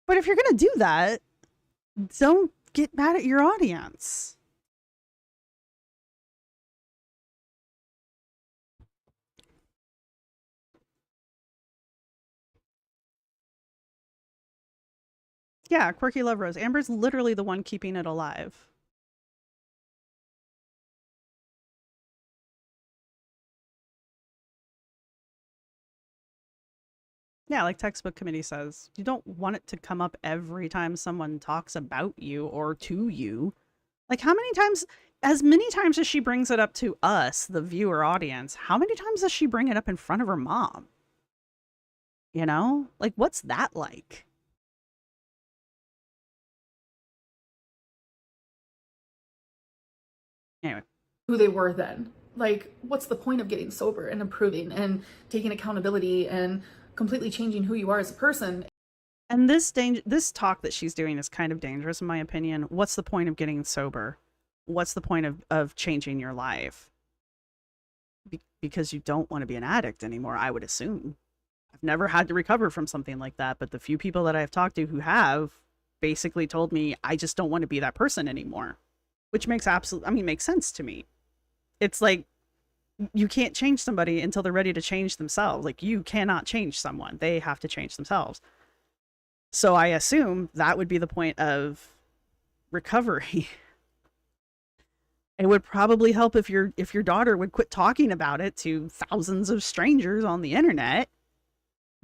But if you're going to do that, don't get mad at your audience. Yeah, Quirky Love Rose. Amber's literally the one keeping it alive. Yeah, like Textbook Committee says, you don't want it to come up every time someone talks about you or to you. Like, how many times, as many times as she brings it up to us, the viewer audience, how many times does she bring it up in front of her mom? You know? Like, what's that like? Anyway. Who they were then. Like, what's the point of getting sober and improving and taking accountability and completely changing who you are as a person? And this talk that she's doing is kind of dangerous, in my opinion. What's the point of getting sober? What's the point of changing your life? Because you don't want to be an addict anymore, I would assume. I've never had to recover from something like that, but the few people that I've talked to who have basically told me, I just don't want to be that person anymore. Which makes makes sense to me. It's like, you can't change somebody until they're ready to change themselves. Like, you cannot change someone. They have to change themselves. So I assume that would be the point of recovery. It would probably help if your daughter would quit talking about it to thousands of strangers on the internet.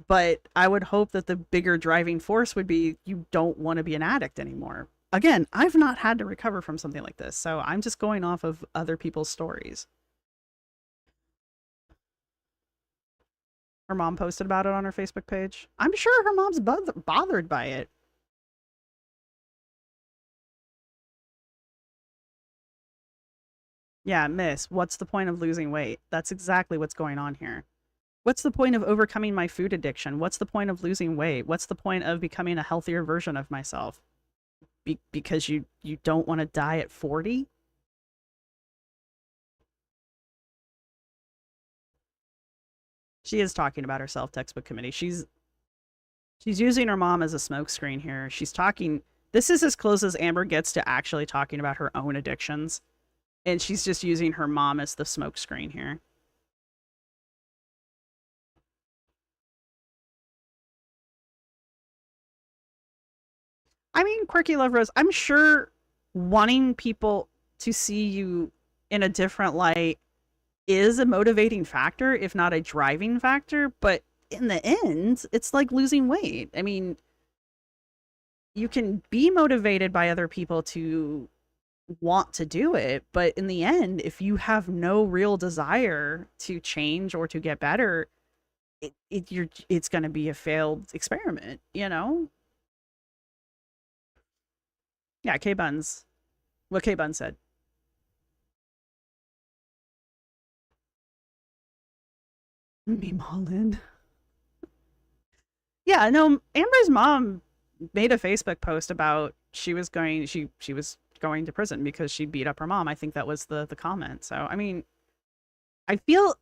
But I would hope that the bigger driving force would be, you don't want to be an addict anymore. Again, I've not had to recover from something like this, so I'm just going off of other people's stories. Her mom posted about it on her Facebook page. I'm sure her mom's bothered by it. Yeah, miss, what's the point of losing weight? That's exactly what's going on here. What's the point of overcoming my food addiction? What's the point of losing weight? What's the point of becoming a healthier version of myself? Because you don't want to die at 40? She is talking about herself, Textbook Committee. She's using her mom as a smokescreen here. She's talking, this is as close as Amber gets to actually talking about her own addictions And she's just using her mom as the smokescreen here. I mean, Quirky Love Rose, I'm sure wanting people to see you in a different light is a motivating factor, if not a driving factor. But in the end, it's like losing weight. I mean, you can be motivated by other people to want to do it, but in the end, if you have no real desire to change or to get better, it's going to be a failed experiment, you know? Yeah, K Buns. What K Bun said. Meme Holland. Yeah, no, Amber's mom made a Facebook post about she was going to prison because she beat up her mom. I think that was the comment. So, I mean, I feel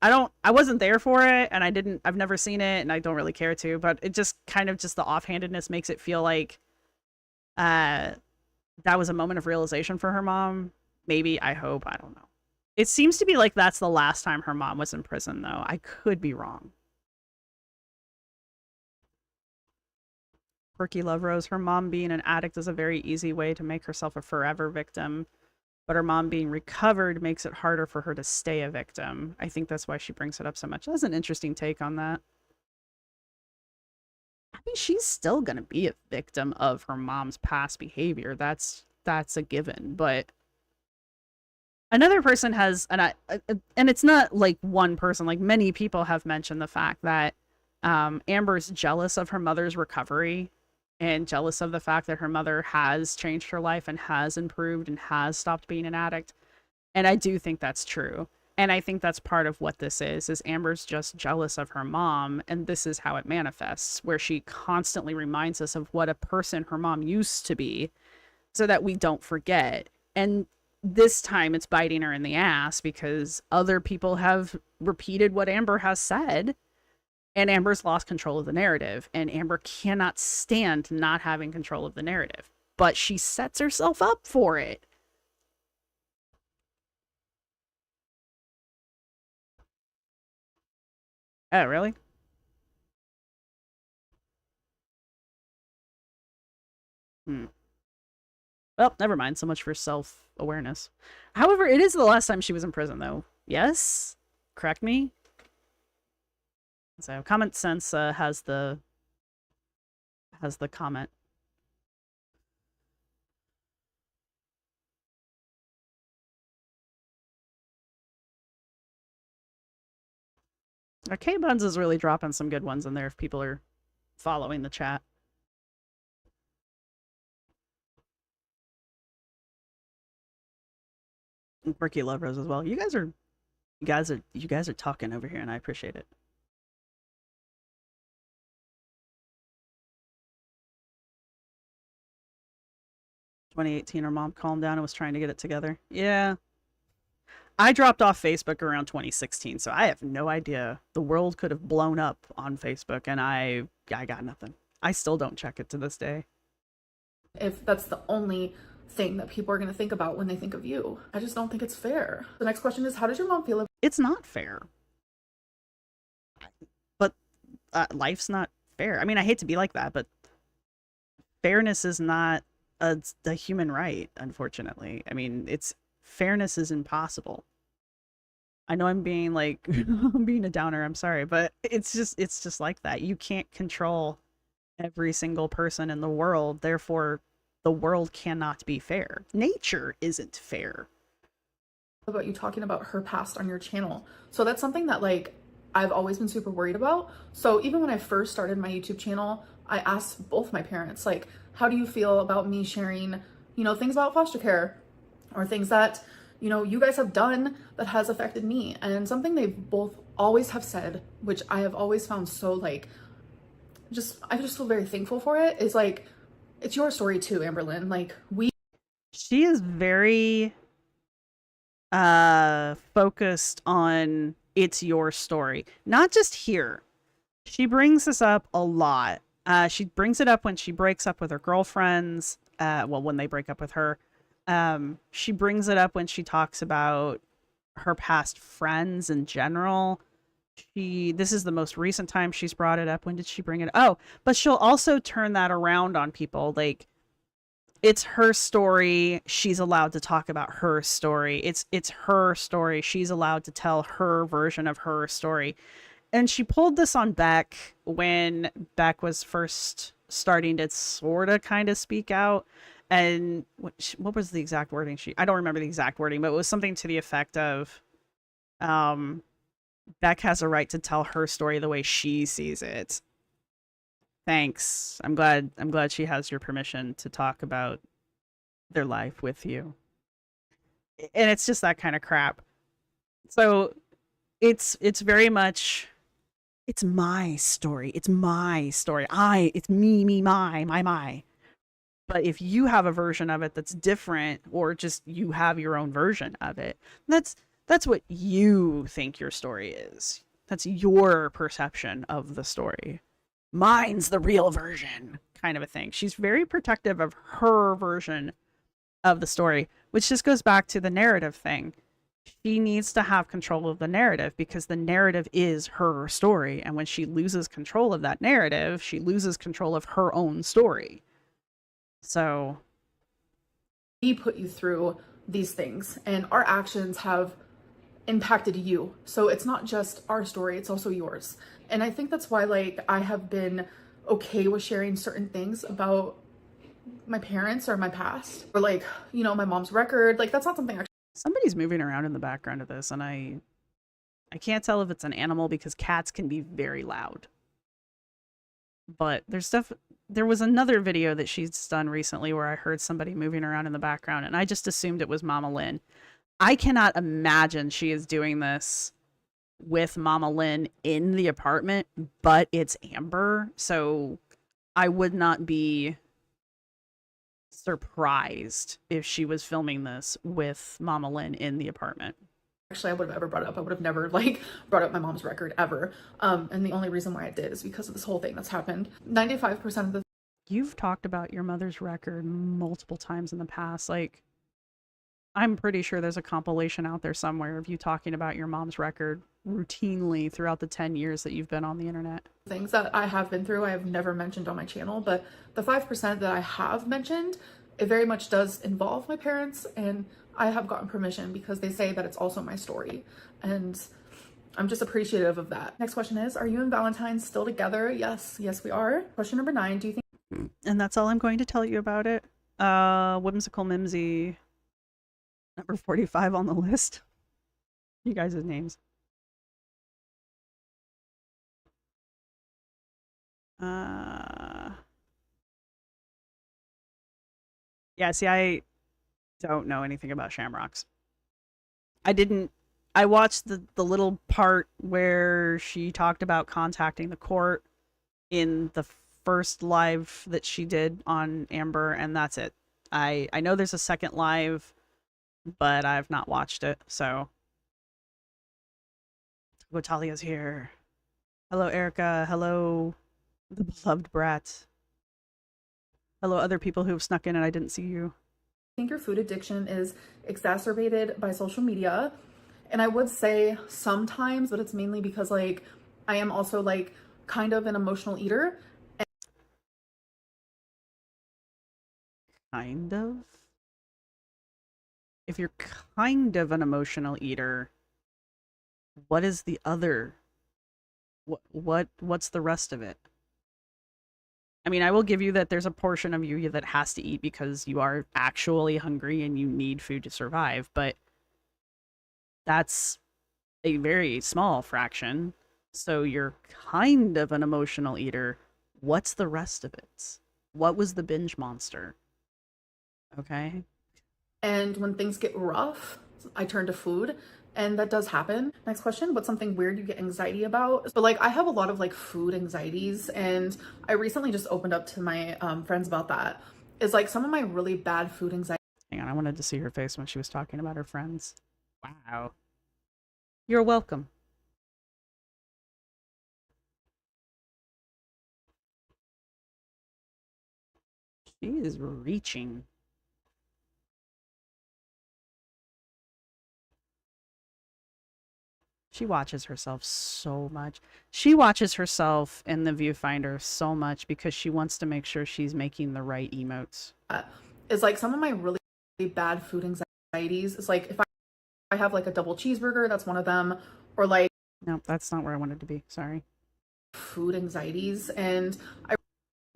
I wasn't there for it, and I've never seen it, and I don't really care to, but it just kind of just the offhandedness makes it feel like that was a moment of realization for her mom. Maybe, I hope, I don't know. It seems to be like that's the last time her mom was in prison, though. I could be wrong. Quirky Love Rose, her mom being an addict is a very easy way to make herself a forever victim, but her mom being recovered makes it harder for her to stay a victim. I think that's why she brings it up so much. That's an interesting take on that. I mean, she's still going to be a victim of her mom's past behavior. That's a given, but another person has, and it's not like one person, like many people have mentioned the fact that Amber's jealous of her mother's recovery and jealous of the fact that her mother has changed her life and has improved and has stopped being an addict. And I do think that's true. And I think that's part of what this is Amber's just jealous of her mom, and this is how it manifests, where she constantly reminds us of what a person her mom used to be so that we don't forget. And this time it's biting her in the ass because other people have repeated what Amber has said, and Amber's lost control of the narrative, and Amber cannot stand not having control of the narrative, but she sets herself up for it. Oh, really? Well, never mind. So much for self-awareness. However, it is the last time she was in prison, though. Yes? Correct me? So, Comment Sense has the comment. K Buns is really dropping some good ones in there if people are following the chat. And Quirky Love Rose as well. You guys are talking over here, and I appreciate it. "2018, her mom calmed down and was trying to get it together." Yeah. I dropped off Facebook around 2016, so I have no idea. The world could have blown up on Facebook, and I got nothing. I still don't check it to this day. If that's the only thing that people are going to think about when they think of you, I just don't think it's fair. The next question is, how does your mom feel? It's not fair. But life's not fair. I mean, I hate to be like that, but fairness is not a human right, unfortunately. I mean, fairness is impossible. I know I'm being like I'm being a downer, I'm sorry, but it's just like that. You can't control every single person in the world, therefore the world cannot be fair. Nature isn't fair. About you talking about her past on your channel. So that's something that like I've always been super worried about. So even when I first started my YouTube channel, I asked both my parents, like, how do you feel about me sharing, you know, things about foster care or things that, you know, you guys have done that has affected me? And something they've both always have said, which I have always found so like, I just feel very thankful for it, is like, it's your story too, Amberlynn. Like she is very focused on it's your story, not just here. She brings this up a lot. She brings it up when she breaks up with her girlfriends, well, when they break up with her. She brings it up when she talks about her past friends in general. This is the most recent time she's brought it up. When did she bring it? Oh, but she'll also turn that around on people. Like, it's her story. She's allowed to talk about her story. It's her story. She's allowed to tell her version of her story. And she pulled this on Beck when Beck was first starting to sort of kind of speak out. And what was the exact wording? I don't remember the exact wording, but it was something to the effect of, um, Beck has a right to tell her story the way she sees it. Thanks. I'm glad she has your permission to talk about their life with you. And it's just that kind of crap. So it's very much, it's my story. It's my story. It's me, my. But if you have a version of it that's different, or just you have your own version of it, that's what you think your story is. That's your perception of the story. Mine's the real version, kind of a thing. She's very protective of her version of the story, which just goes back to the narrative thing. She needs to have control of the narrative because the narrative is her story. And when she loses control of that narrative, she loses control of her own story. So We put you through these things, and our actions have impacted you. So it's not just our story, it's also yours. And I think that's why, like, I have been okay with sharing certain things about my parents or my past, or like, you know, my mom's record. Like, that's not something I somebody's moving around in the background of this, and I can't tell if it's an animal because cats can be very loud. But there was another video that she's done recently where I heard somebody moving around in the background, and I just assumed it was Mama Lynn. I cannot imagine she is doing this with Mama Lynn in the apartment, but it's Amber, so I would not be surprised if she was filming this with Mama Lynn in the apartment. would have ever brought up. I would have never like brought up my mom's record ever. And the only reason why I did is because of this whole thing that's happened. 95% of the You've talked about your mother's record multiple times in the past. Like, I'm pretty sure there's a compilation out there somewhere of you talking about your mom's record routinely throughout the 10 years that you've been on the internet. things that I have been through, I have never mentioned on my channel, but the 5% that I have mentioned, it very much does involve my parents, and I have gotten permission because they say that it's also my story. And I'm just appreciative of that. Next question is, are you and Valentine still together? Yes, we are. Question number 9, do you think... And that's all I'm going to tell you about it. Whimsical Mimsy, number 45 on the list. You guys' names. Yeah, see, I don't know anything about Shamrocks. I watched the little part where she talked about contacting the court in the first live that she did on Amber, and that's it. I know there's a second live, but I've not watched it, so. Talia's here. Hello, Erica. Hello, the beloved brat. Hello, other people who have snuck in and I didn't see you. I think your food addiction is exacerbated by social media. And I would say sometimes, but it's mainly because, like, I am also, like, kind of an emotional eater. Kind of? If you're kind of an emotional eater, what is the other? What's the rest of it? I mean, I will give you that there's a portion of you that has to eat because you are actually hungry and you need food to survive, but that's a very small fraction. So you're kind of an emotional eater. What's the rest of it? What was the binge monster? Okay. And when things get rough, I turn to food. And that does happen. Next question, what's something weird you get anxiety about? But like, I have a lot of like food anxieties, and I recently just opened up to my friends about that. It's like some of my really bad food anxiety. Hang on, I wanted to see her face when she was talking about her friends. Wow. You're welcome. She is reaching. She watches herself so much. She watches herself in the viewfinder so much because she wants to make sure she's making the right emotes. Is like some of my really bad food anxieties. It's like if I have like a double cheeseburger, that's one of them, or like No, that's not where I wanted to be. Sorry. food anxieties. And I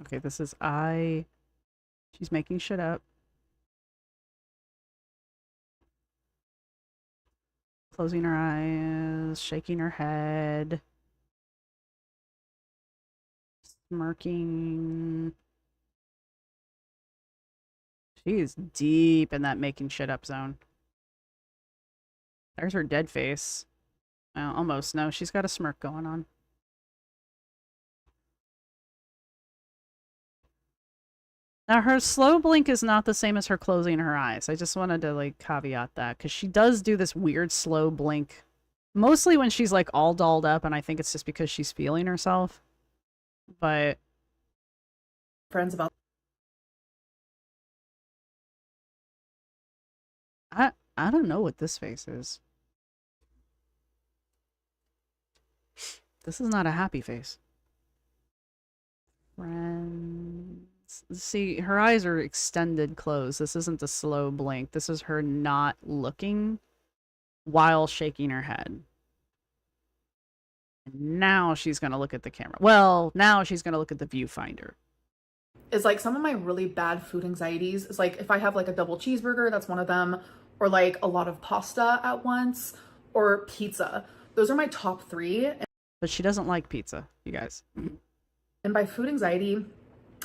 Okay, this is I. She's making shit up. Closing her eyes, shaking her head, smirking. She is deep in that making shit up zone. There's her dead face. Well, almost. No, she's got a smirk going on. Now, her slow blink is not the same as her closing her eyes. I just wanted to, like, caveat that, because she does do this weird slow blink. Mostly when she's, like, all dolled up, and I think it's just because she's feeling herself. But friends about I don't know what this face is. This is not a happy face. Friends. See, her eyes are extended closed. This isn't a slow blink. This is her not looking while shaking her head. And now she's going to look at the camera. Well, now she's going to look at the viewfinder. is like some of my really bad food anxieties. Is like if I have like a double cheeseburger, that's one of them, or like a lot of pasta at once, or pizza. Those are my top three. But she doesn't like pizza, you guys. And by food anxiety,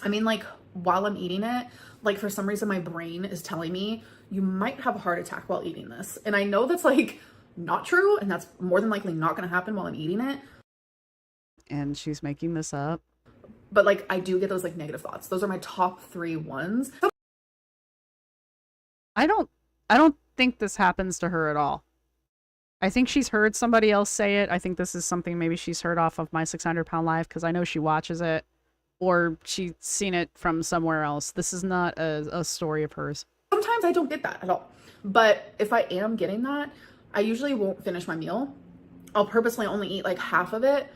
I mean like while I'm eating it, like for some reason my brain is telling me you might have a heart attack while eating this. And I know that's like not true, and that's more than likely not going to happen while I'm eating it. And she's making this up. But like I do get those like negative thoughts. Those are my top three ones. I don't think this happens to her at all. I think she's heard somebody else say it. I think this is something maybe she's heard off of my 600-pound life, because I know she watches it, or she's seen it from somewhere else. This is not a story of hers. Sometimes I don't get that at all. But if I am getting that, I usually won't finish my meal. I'll purposely only eat like half of it.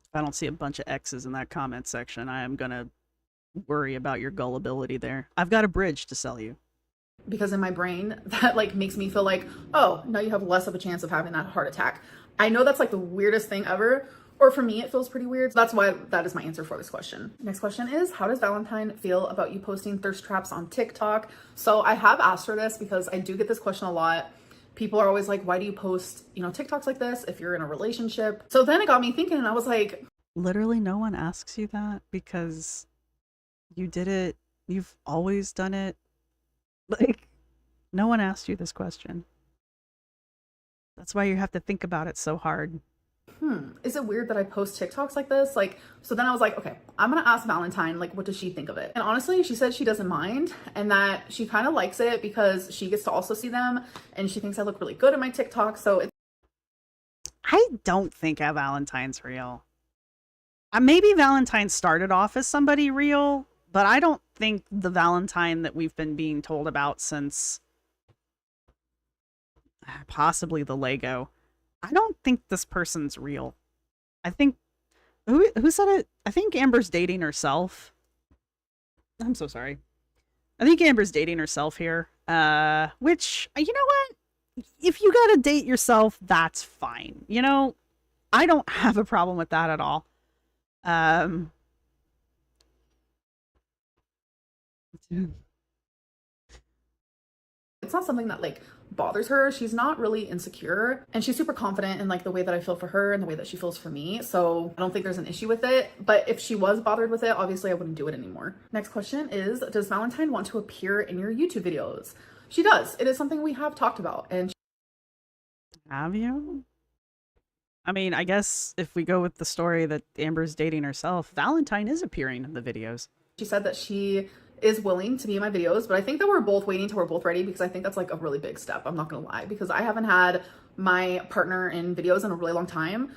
If I don't see a bunch of X's in that comment section, I am going to worry about your gullibility there. I've got a bridge to sell you. Because in my brain, that like makes me feel like, oh, now you have less of a chance of having that heart attack. I know that's like the weirdest thing ever. Or for me, it feels pretty weird. So that's why that is my answer for this question. Next question is, how does Valentine feel about you posting thirst traps on TikTok? So I have asked her this because I do get this question a lot. People are always like, why do you post, TikToks like this if you're in a relationship? So then it got me thinking, and I was like, literally no one asks you that because you did it. You've always done it. Like, no one asked you this question. That's why you have to think about it so hard. Is it weird that I post TikToks like this? So then I was like, okay, I'm gonna ask Valentine, like, what does she think of it? And honestly, she said she doesn't mind and that she kind of likes it because she gets to also see them and she thinks I look really good in my TikTok. So I don't think a Valentine's real. Maybe Valentine started off as somebody real, but I don't think the Valentine that we've been being told about since possibly the Lego. I don't think this person's real. I think who said it? I think Amber's dating herself. I'm so sorry. I think Amber's dating herself here. Which, you know what? If you gotta date yourself, that's fine. I don't have a problem with that at all. it's not something that like bothers her. She's not really insecure and she's super confident in like the way that I feel for her and the way that she feels for me. So I don't think there's an issue with it. But if she was bothered with it, obviously I wouldn't do it anymore. Next question is, does Valentine want to appear in your YouTube videos? She does. It is something we have talked about. And have you? I mean, I guess if we go with the story that Amber's dating herself, Valentine is appearing in the videos. She said that she is willing to be in my videos, but I think that we're both waiting till we're both ready because I think that's like a really big step. I'm not gonna lie, because I haven't had my partner in videos in a really long time.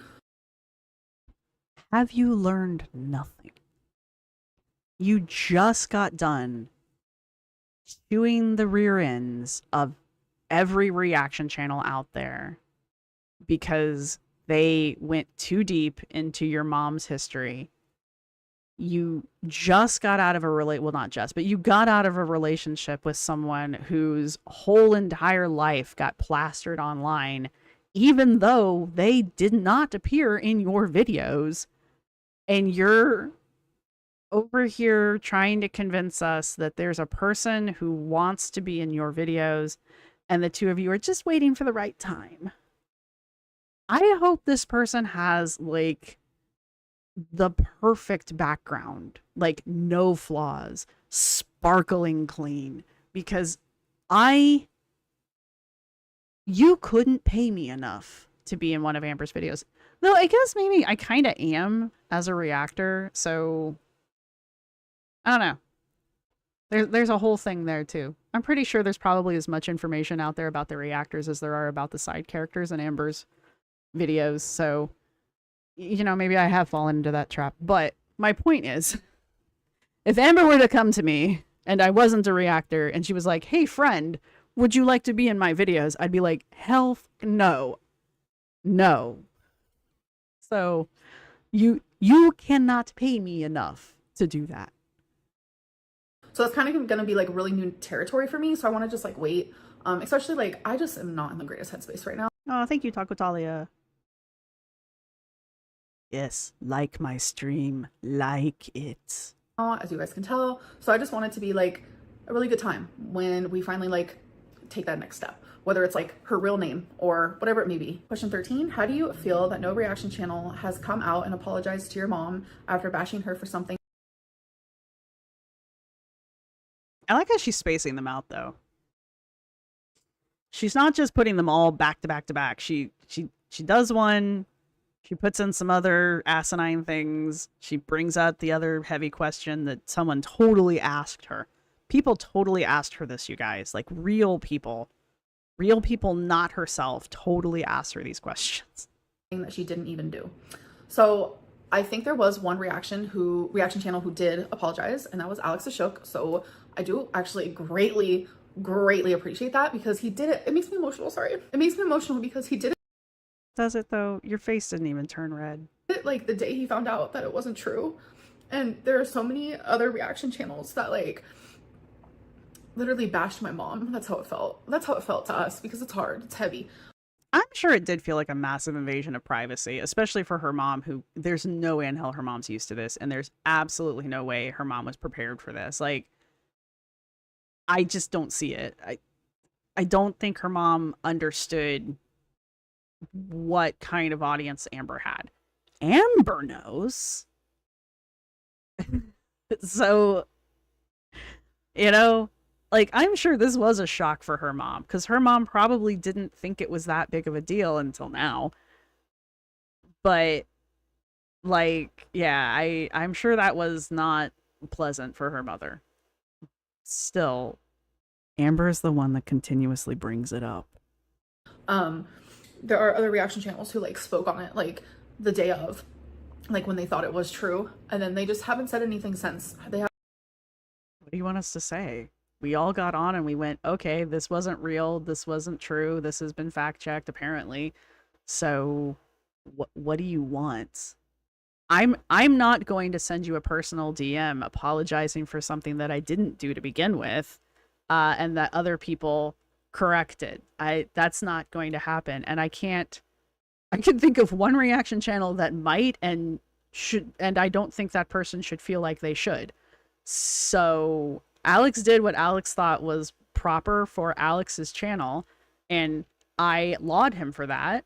Have you learned nothing? You just got done chewing the rear ends of every reaction channel out there because they went too deep into your mom's history. You just got out of you got out of a relationship with someone whose whole entire life got plastered online, even though they did not appear in your videos. And you're over here trying to convince us that there's a person who wants to be in your videos and the two of you are just waiting for the right time. I hope this person has like the perfect background, like no flaws, sparkling clean, because you couldn't pay me enough to be in one of Amber's videos. Though I guess maybe I kind of am as a reactor, so I don't know. There's a whole thing there too. I'm pretty sure there's probably as much information out there about the reactors as there are about the side characters in Amber's videos, so you know, maybe I have fallen into that trap. But my point is, if Amber were to come to me and I wasn't a reactor and she was like, hey friend, would you like to be in my videos? I'd be like, hell no. No. So you cannot pay me enough to do that. So it's kind of going to be like really new territory for me. So I want to just like wait. Especially like I just am not in the greatest headspace right now. Oh, thank you, Taco Talia. Yes, like my stream, like it. As you guys can tell. So I just want it to be like a really good time when we finally like take that next step, whether it's like her real name or whatever it may be. Question 13, how do you feel that no reaction channel has come out and apologized to your mom after bashing her for something? I like how she's spacing them out though. She's not just putting them all back to back to back. She does one. She puts in some other asinine things. She brings out the other heavy question that someone totally asked her. People totally asked her this, you guys. Like real people, not herself, totally asked her these questions. That she didn't even do. So I think there was one reaction channel who did apologize, and that was Alex the Shook. So I do actually greatly appreciate that because he did it. It makes me emotional. Sorry. It makes me emotional because he did it. Does it though? Your face didn't even turn red. Like the day he found out that it wasn't true. And there are so many other reaction channels that like literally bashed my mom. That's how it felt. That's how it felt to us because it's hard. It's heavy. I'm sure it did feel like a massive invasion of privacy, especially for her mom, who there's no way in hell her mom's used to this. And there's absolutely no way her mom was prepared for this. Like, I just don't see it. I don't think her mom understood what kind of audience Amber had. Amber knows. So, you know, like, I'm sure this was a shock for her mom, because her mom probably didn't think it was that big of a deal until now. But, like, yeah, I'm sure that was not pleasant for her mother. Still, Amber's the one that continuously brings it up. There are other reaction channels who like spoke on it like the day of, like when they thought it was true, and then they just haven't said anything since. What do you want us to say? We all got on and we went, okay, this wasn't real, this wasn't true, this has been fact-checked apparently. So what do you want? I'm not going to send you a personal DM apologizing for something that I didn't do to begin with, and that other people corrected. That's not going to happen. And I can think of one reaction channel that might and should, and I don't think that person should feel like they should. So Alex did what Alex thought was proper for Alex's channel, and I laud him for that.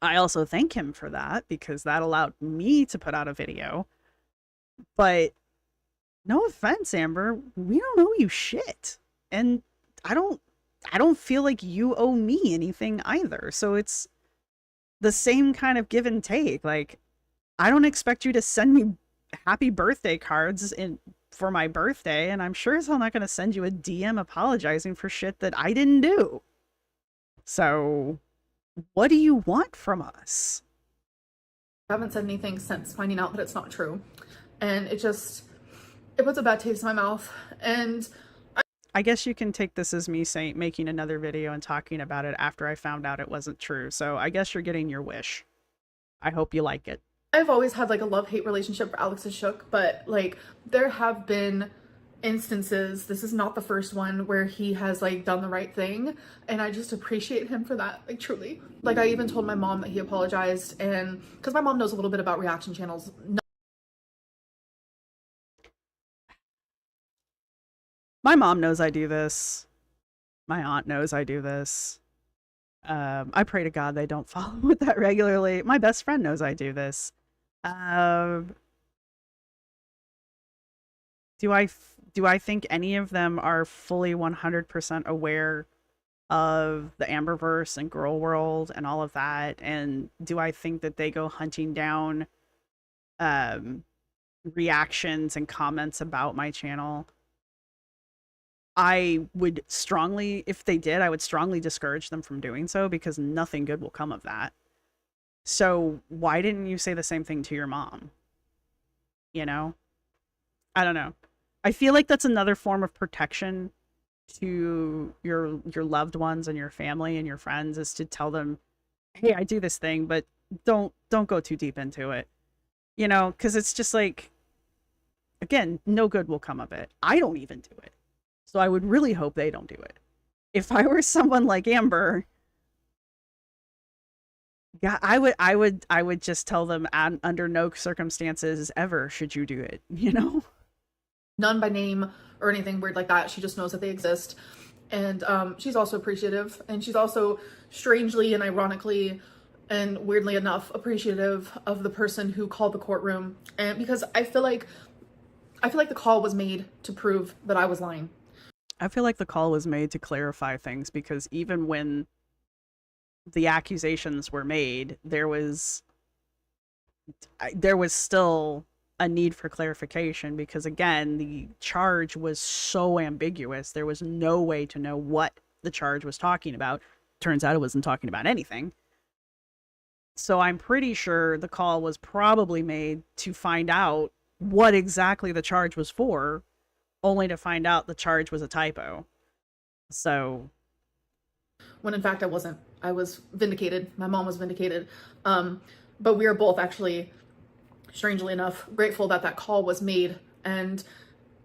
I also thank him for that because that allowed me to put out a video. But no offense, Amber, we don't owe you shit. And I don't feel like you owe me anything either. So it's the same kind of give and take. Like, I don't expect you to send me happy birthday cards for my birthday, and I'm sure as hell not going to send you a DM apologizing for shit that I didn't do. So what do you want from us? I haven't said anything since finding out that it's not true. And it puts a bad taste in my mouth. And I guess you can take this as me saying making another video and talking about it after I found out it wasn't true. So I guess you're getting your wish. I hope you like it. I've always had like a love-hate relationship for Alex and Shook, but like there have been instances, this is not the first one, where he has like done the right thing, and I just appreciate him for that, like truly. Like I even told my mom that he apologized, and because my mom knows a little bit about reaction channels. My mom knows I do this. My aunt knows I do this. I pray to God they don't follow with that regularly. My best friend knows I do this. Do I think any of them are fully 100% aware of the Amberverse and Girl World and all of that? And do I think that they go hunting down reactions and comments about my channel? I would strongly, if they did, I would strongly discourage them from doing so, because nothing good will come of that. So why didn't you say the same thing to your mom? You know? I don't know. I feel like that's another form of protection to your loved ones and your family and your friends, is to tell them, hey, I do this thing, but don't go too deep into it. You know, because it's just like, again, no good will come of it. I don't even do it. So I would really hope they don't do it. If I were someone like Amber, yeah, I would just tell them, under no circumstances ever should you do it, you know? None by name or anything weird like that. She just knows that they exist. And she's also appreciative. And she's also strangely and ironically and weirdly enough appreciative of the person who called the courtroom. And because I feel like the call was made to prove that I was lying. I feel like the call was made to clarify things, because even when the accusations were made, there was still a need for clarification, because again, the charge was so ambiguous. There was no way to know what the charge was talking about. Turns out it wasn't talking about anything. So I'm pretty sure the call was probably made to find out what exactly the charge was for, only to find out the charge was a typo. So, when in fact I wasn't. I was vindicated. My mom was vindicated. But we are both actually, strangely enough, grateful that that call was made. And,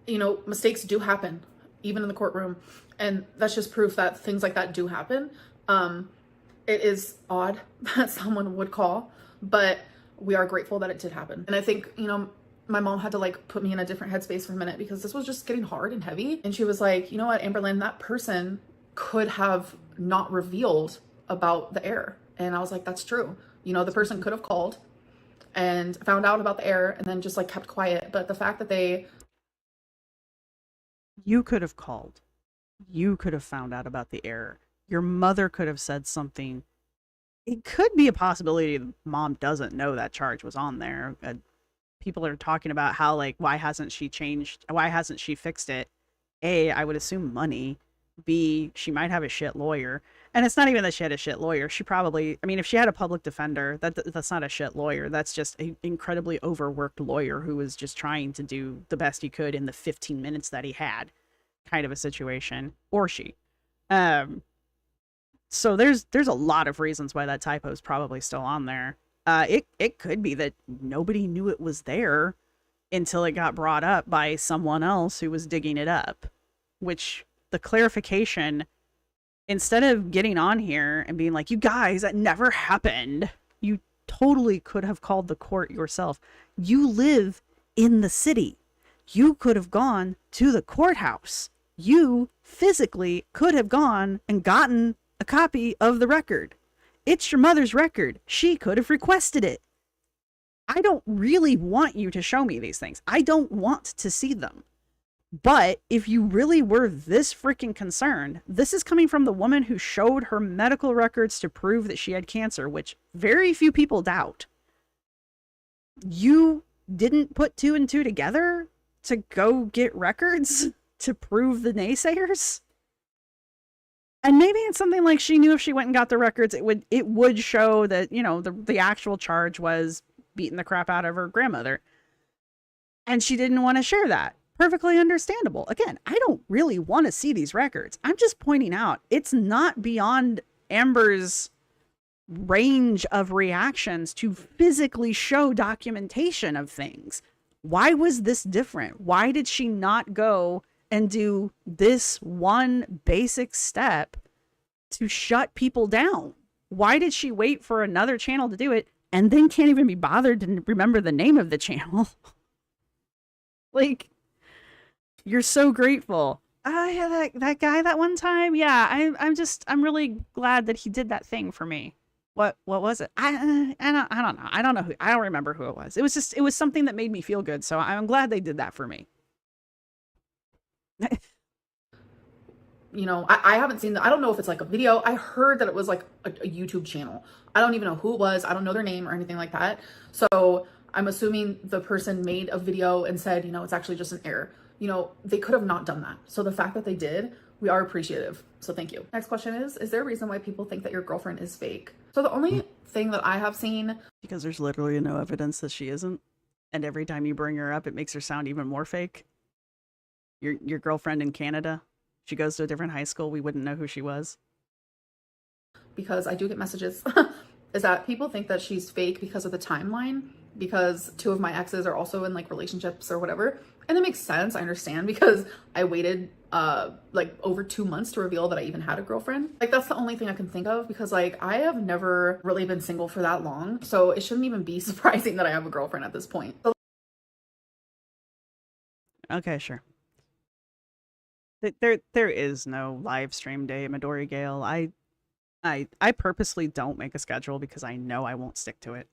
you know, mistakes do happen, even in the courtroom. And that's just proof that things like that do happen. It is odd that someone would call, but we are grateful that it did happen. And I think, you know, my mom had to like put me in a different headspace for a minute, because this was just getting hard and heavy. And she was like, you know what, Amberlynn, that person could have not revealed about the error. And I was like, that's true. You know, the person could have called and found out about the error and then just like kept quiet. But the fact that you could have called. You could have found out about the error. Your mother could have said something. It could be a possibility that mom doesn't know that charge was on there. People are talking about how, like, why hasn't she fixed it? A, I would assume money. B, she might have a shit lawyer. And it's not even that she had a shit lawyer. She probably, I mean, if she had a public defender, that's not a shit lawyer. That's just an incredibly overworked lawyer who was just trying to do the best he could in the 15 minutes that he had, kind of a situation. Or she. So there's a lot of reasons why that typo is probably still on there. It could be that nobody knew it was there until it got brought up by someone else who was digging it up, which the clarification, instead of getting on here and being like, you guys, that never happened, you totally could have called the court yourself. You live in the city. You could have gone to the courthouse. You physically could have gone and gotten a copy of the record. It's your mother's record. She could have requested it. I don't really want you to show me these things. I don't want to see them. But if you really were this freaking concerned, this is coming from the woman who showed her medical records to prove that she had cancer, which very few people doubt. You didn't put two and two together to go get records to prove the naysayers? And maybe it's something like she knew if she went and got the records, it would show that, you know, the actual charge was beating the crap out of her grandmother. And she didn't want to share that. Perfectly understandable. Again, I don't really want to see these records. I'm just pointing out it's not beyond Amber's range of reactions to physically show documentation of things. Why was this different? Why did she not go and do this one basic step to shut people down? Why did she wait for another channel to do it and then can't even be bothered to remember the name of the channel? Like, you're so grateful. Yeah, that guy that one time. Yeah, I'm really glad that he did that thing for me. What was it? I don't know. I don't remember who it was. It was something that made me feel good. So I'm glad they did that for me. You know, I haven't seen I don't know if it's like a video. I heard that it was like a YouTube channel. I don't even know who it was. I don't know their name or anything like that. So I'm assuming the person made a video and said, you know, it's actually just an error. You know, they could have not done that. So the fact that they did, we are appreciative. So thank you. Next question is there a reason why people think that your girlfriend is fake? So the only thing that I have seen... Because there's literally no evidence that she isn't. And every time you bring her up, it makes her sound even more fake. Your girlfriend in Canada, she goes to a different high school. We wouldn't know who she was. Because I do get messages, is that people think that she's fake because of the timeline. Because 2 of my exes are also in like relationships or whatever. And it makes sense. I understand because I waited like over 2 months to reveal that I even had a girlfriend. Like that's the only thing I can think of because like I have never really been single for that long. So it shouldn't even be surprising that I have a girlfriend at this point. So okay, sure. There is no live stream day, Midori Gale. I purposely don't make a schedule because I know I won't stick to it.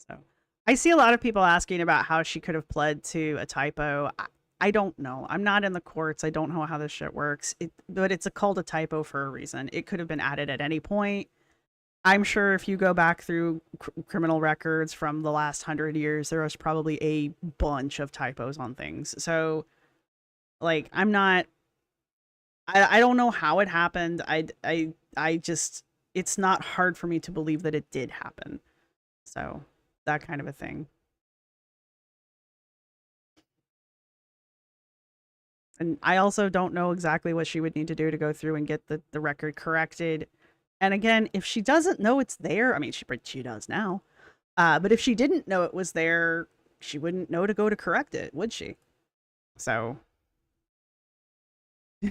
So I see a lot of people asking about how she could have pled to a typo. I don't know. I'm not in the courts. I don't know how this shit works. But it's called a typo for a reason. It could have been added at any point. I'm sure if you go back through criminal records from the last 100 years, there was probably a bunch of typos on things. So, like, I'm not... I don't know how it happened. I just... It's not hard for me to believe that it did happen. So... that kind of a thing. And I also don't know exactly what she would need to do to go through and get the record corrected. And again, if she doesn't know it's there, I mean, she does now. But if she didn't know it was there, she wouldn't know to go to correct it, would she? So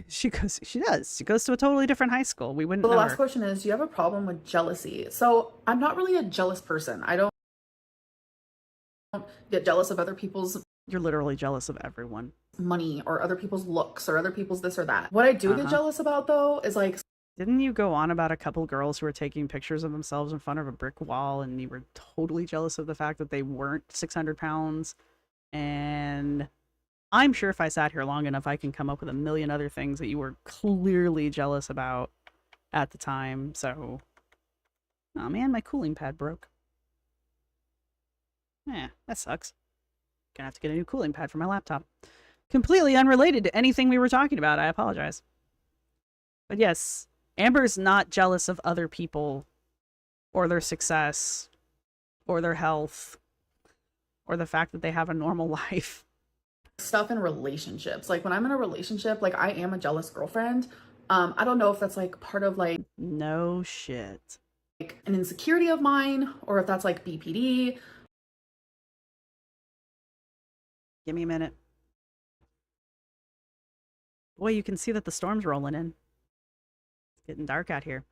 she does. She goes to a totally different high school. We wouldn't know the last her. question is, do you have a problem with jealousy? So I'm not really a jealous person. I don't get jealous of other people's... You're literally jealous of everyone. Money or other people's looks or other people's this or that. What I do get jealous about though is like... Didn't you go on about a couple girls who were taking pictures of themselves in front of a brick wall and you were totally jealous of the fact that they weren't 600 pounds? And I'm sure if I sat here long enough, I can come up with a million other things that you were clearly jealous about at the time. So, oh man, my cooling pad broke. Yeah, that sucks. Gonna have to get a new cooling pad for my laptop. Completely unrelated to anything we were talking about. I apologize. But yes, Amber's not jealous of other people or their success or their health or the fact that they have a normal life. Stuff in relationships. Like when I'm in a relationship, like I am a jealous girlfriend. I don't know if that's like part of like... No shit. Like an insecurity of mine or if that's like BPD. Give me a minute. Boy, you can see that the storm's rolling in. It's getting dark out here.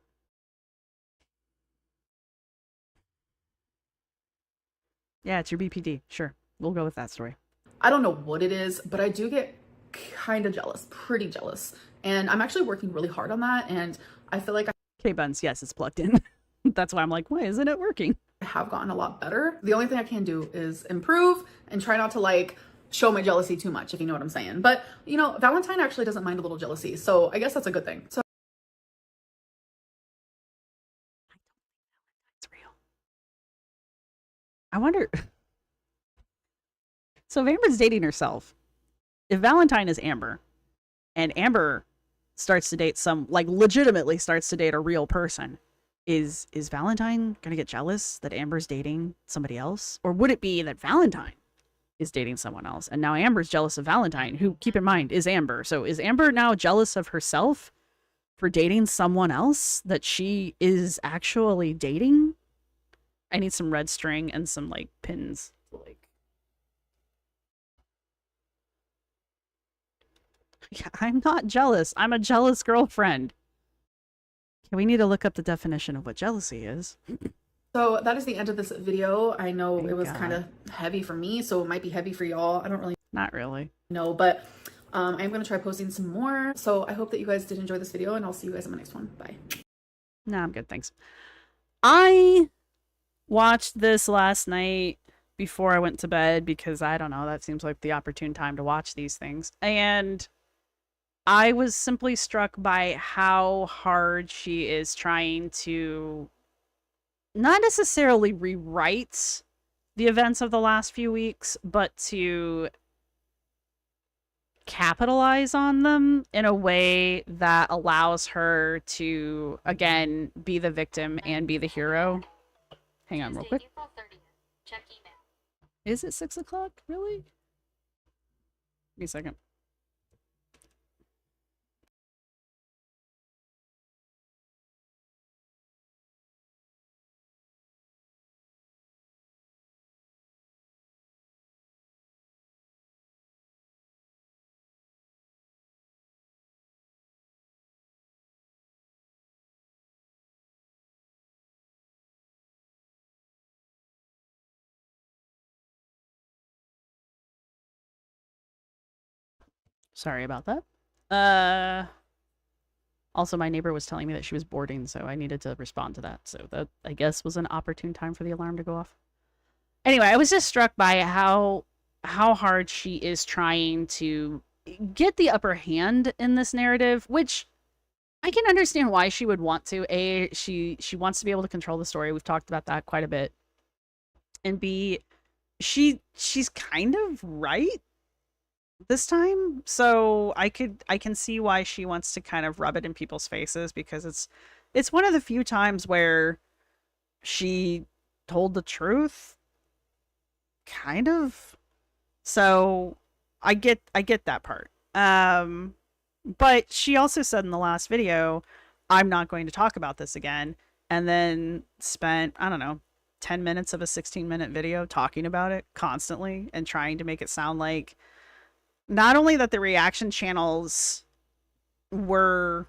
Yeah, it's your BPD. Sure. We'll go with that story. I don't know what it is, but I do get kind of jealous, pretty jealous. And I'm actually working really hard on that. And I feel like K-Buns, yes, it's plugged in. That's why I'm like, why isn't it working? I have gotten a lot better. The only thing I can do is improve and try not to like show my jealousy too much, if you know what I'm saying. But, you know, Valentine actually doesn't mind a little jealousy. So I guess that's a good thing. So It's real. I wonder... So if Amber's dating herself, if Valentine is Amber, and Amber starts to date legitimately starts to date a real person, is Valentine gonna get jealous that Amber's dating somebody else? Or would it be that Valentine is dating someone else. And now Amber's jealous of Valentine, who, keep in mind, is Amber. So is Amber now jealous of herself for dating someone else that she is actually dating? I need some red string and some, like, pins. Like, yeah, I'm not jealous. I'm a jealous girlfriend. Okay, we need to look up the definition of what jealousy is. So that is the end of this video. I know Thank it was God. kind of heavy for me, so it might be heavy for y'all. I don't really Not really. know, but I'm going to try posting some more. So I hope that you guys did enjoy this video, and I'll see you guys in my next one. Bye. No, I'm good, thanks. I watched this last night before I went to bed because, I don't know, that seems like the opportune time to watch these things. And I was simply struck by how hard she is trying to not necessarily rewrite the events of the last few weeks, but to capitalize on them in a way that allows her to, again, be the victim and be the hero. Hang on real quick. April 30th. Check email. Is it 6 o'clock? Really? Give me a second. Sorry about that. Also, my neighbor was telling me that she was boarding, so I needed to respond to that. So that, I guess, was an opportune time for the alarm to go off. Anyway, I was just struck by how hard she is trying to get the upper hand in this narrative, which I can understand why she would want to. A, she wants to be able to control the story. We've talked about that quite a bit. And B, she's kind of right this time, so I can see why she wants to kind of rub it in people's faces, because it's one of the few times where she told the truth, kind of. So I get that part. But she also said in the last video, I'm not going to talk about this again, and then spent, I don't know, 10 minutes of a 16-minute video talking about it constantly and trying to make it sound like not only that the reaction channels were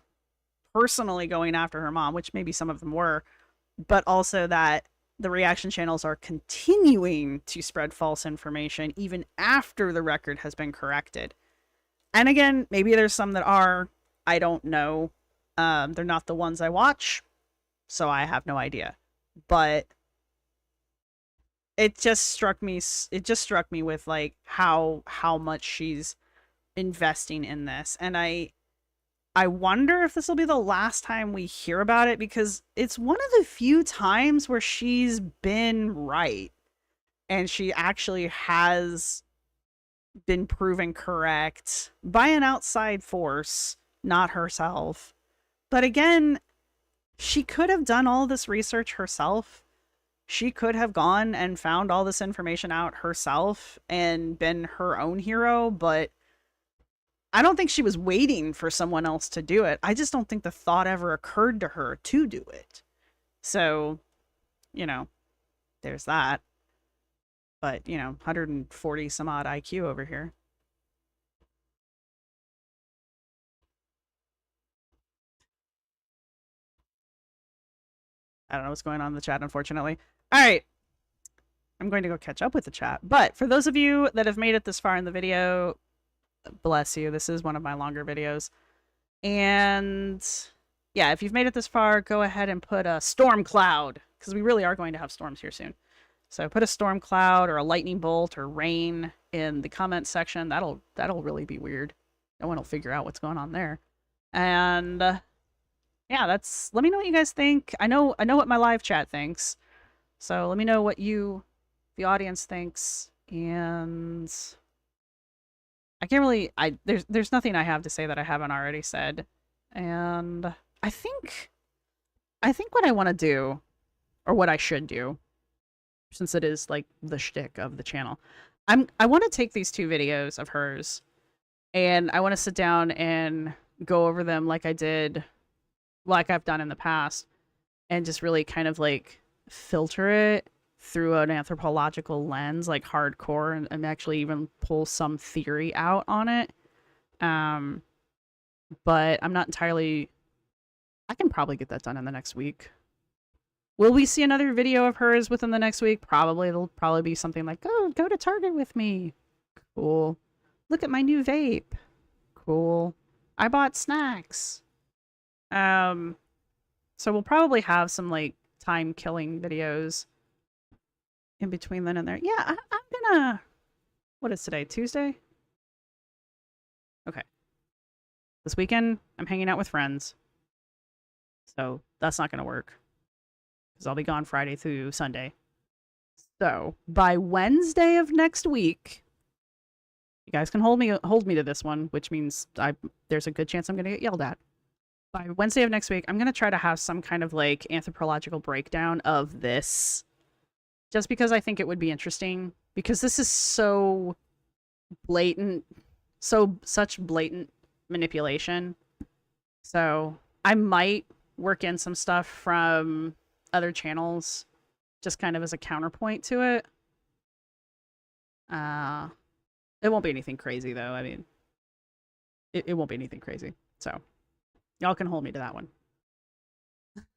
personally going after her mom, which maybe some of them were, but also that the reaction channels are continuing to spread false information even after the record has been corrected. And again, maybe there's some that are, I don't know. They're not the ones I watch, so I have no idea. But it just struck me with like how much she's investing in this. And I wonder if this will be the last time we hear about it, because it's one of the few times where she's been right and she actually has been proven correct by an outside force, not herself. But again, she could have done all this research herself. She could have gone and found all this information out herself and been her own hero, but I don't think she was waiting for someone else to do it. I just don't think the thought ever occurred to her to do it. So, you know, there's that. But, you know, 140 some odd IQ over here. I don't know what's going on in the chat, unfortunately. All right. I'm going to go catch up with the chat. But for those of you that have made it this far in the video, bless you. This is one of my longer videos. And yeah, if you've made it this far, go ahead and put a storm cloud, because we really are going to have storms here soon. So put a storm cloud or a lightning bolt or rain in the comment section. That'll really be weird. No one will figure out what's going on there. And yeah, let me know what you guys think. I know what my live chat thinks. So let me know what the audience thinks. And I can't really, there's nothing I have to say that I haven't already said. And I think what I want to do, or what I should do, since it is like the shtick of the channel, I want to take these 2 videos of hers and I want to sit down and go over them like I've done in the past, and just really kind of like filter it through an anthropological lens, like hardcore, and actually even pull some theory out on it. Um, but I'm not entirely. I can probably get that done in the next week. Will we see another video of hers within the next week? Probably. It'll probably be something like, "Oh, go to Target with me." Cool. Look at my new vape. Cool. I bought snacks. So we'll probably have some like time killing videos in between then and there. Yeah, I'm gonna. What is today? Tuesday? Okay. This weekend, I'm hanging out with friends. So that's not gonna work. Because I'll be gone Friday through Sunday. So by Wednesday of next week, you guys can hold me to this one, which means there's a good chance I'm gonna get yelled at. By Wednesday of next week, I'm gonna try to have some kind of like anthropological breakdown of this. Just because I think it would be interesting. Because this is so blatant, such blatant manipulation. So I might work in some stuff from other channels, just kind of as a counterpoint to it. It won't be anything crazy though. I mean, it won't be anything crazy. So y'all can hold me to that one.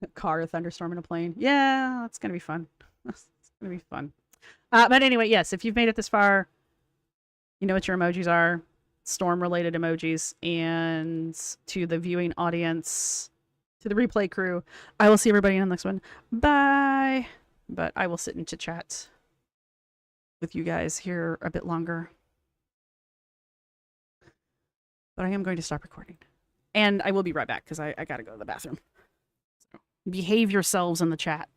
A car, a thunderstorm, and a plane. Yeah, that's gonna be fun. It's gonna be fun. But anyway, yes, if you've made it this far, you know what your emojis are. Storm-related emojis. And to the viewing audience, to the replay crew, I will see everybody in the next one. Bye! But I will sit and chit-chat with you guys here a bit longer. But I am going to stop recording. And I will be right back, because I gotta go to the bathroom. So, behave yourselves in the chat.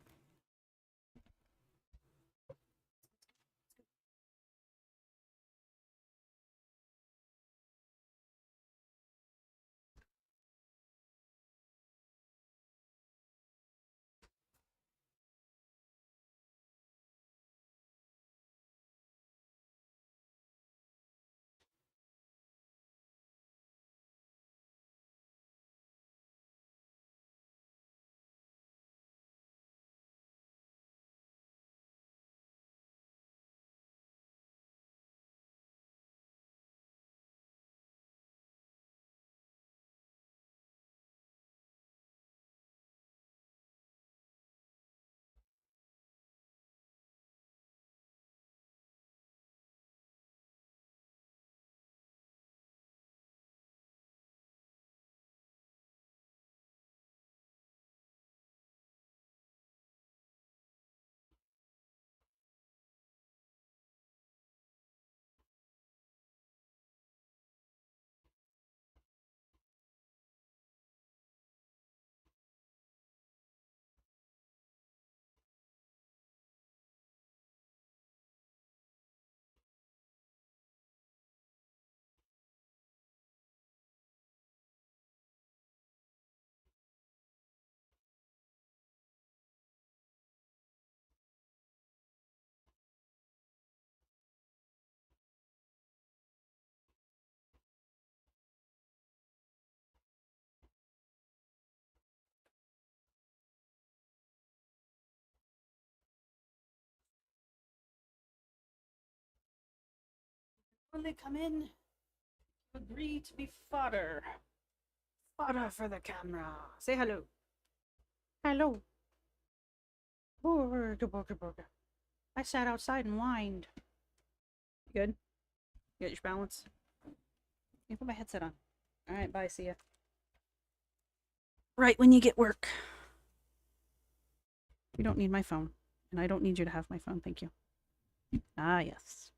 When they come in, agree to be fodder. Fodder for the camera. Say hello. Hello. Burger, burger, burger. I sat outside and whined. You good? You got your balance? You put my headset on. Alright, bye, see ya. Right when you get work. You don't need my phone. And I don't need you to have my phone, thank you. Ah, yes.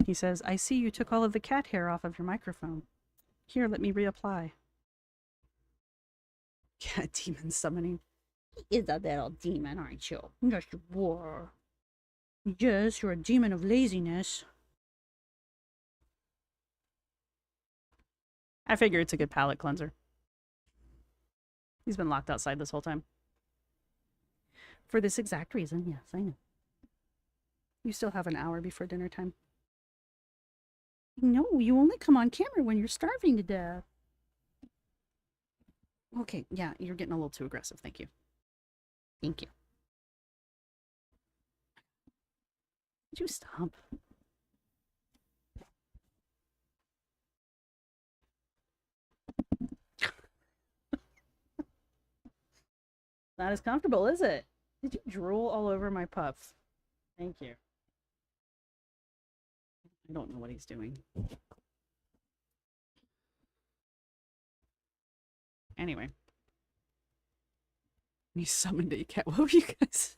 He says, I see you took all of the cat hair off of your microphone. Here, let me reapply. Cat demon summoning. He is a little demon, aren't you? Yes, you were. Yes, you're a demon of laziness. I figure it's a good palate cleanser. He's been locked outside this whole time. For this exact reason, yes, I know. You still have an hour before dinner time. No, you only come on camera when you're starving to death. Okay, yeah, you're getting a little too aggressive. Thank you. Thank you. Would you stop? Not as comfortable, is it? Did you drool all over my puffs? Thank you. I don't know what he's doing. Anyway. You summoned a cat. What were you guys?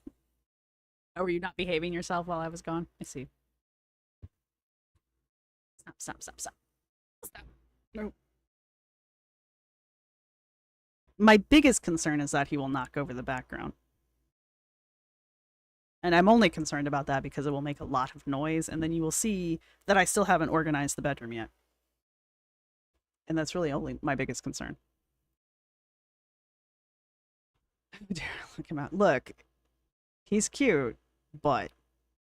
Oh, were you not behaving yourself while I was gone? I see. Stop, stop, stop, stop. Stop. No. My biggest concern is that he will knock over the background. And I'm only concerned about that because it will make a lot of noise, and then you will see that I still haven't organized the bedroom yet. And that's really only my biggest concern. Look him out. Look, he's cute, but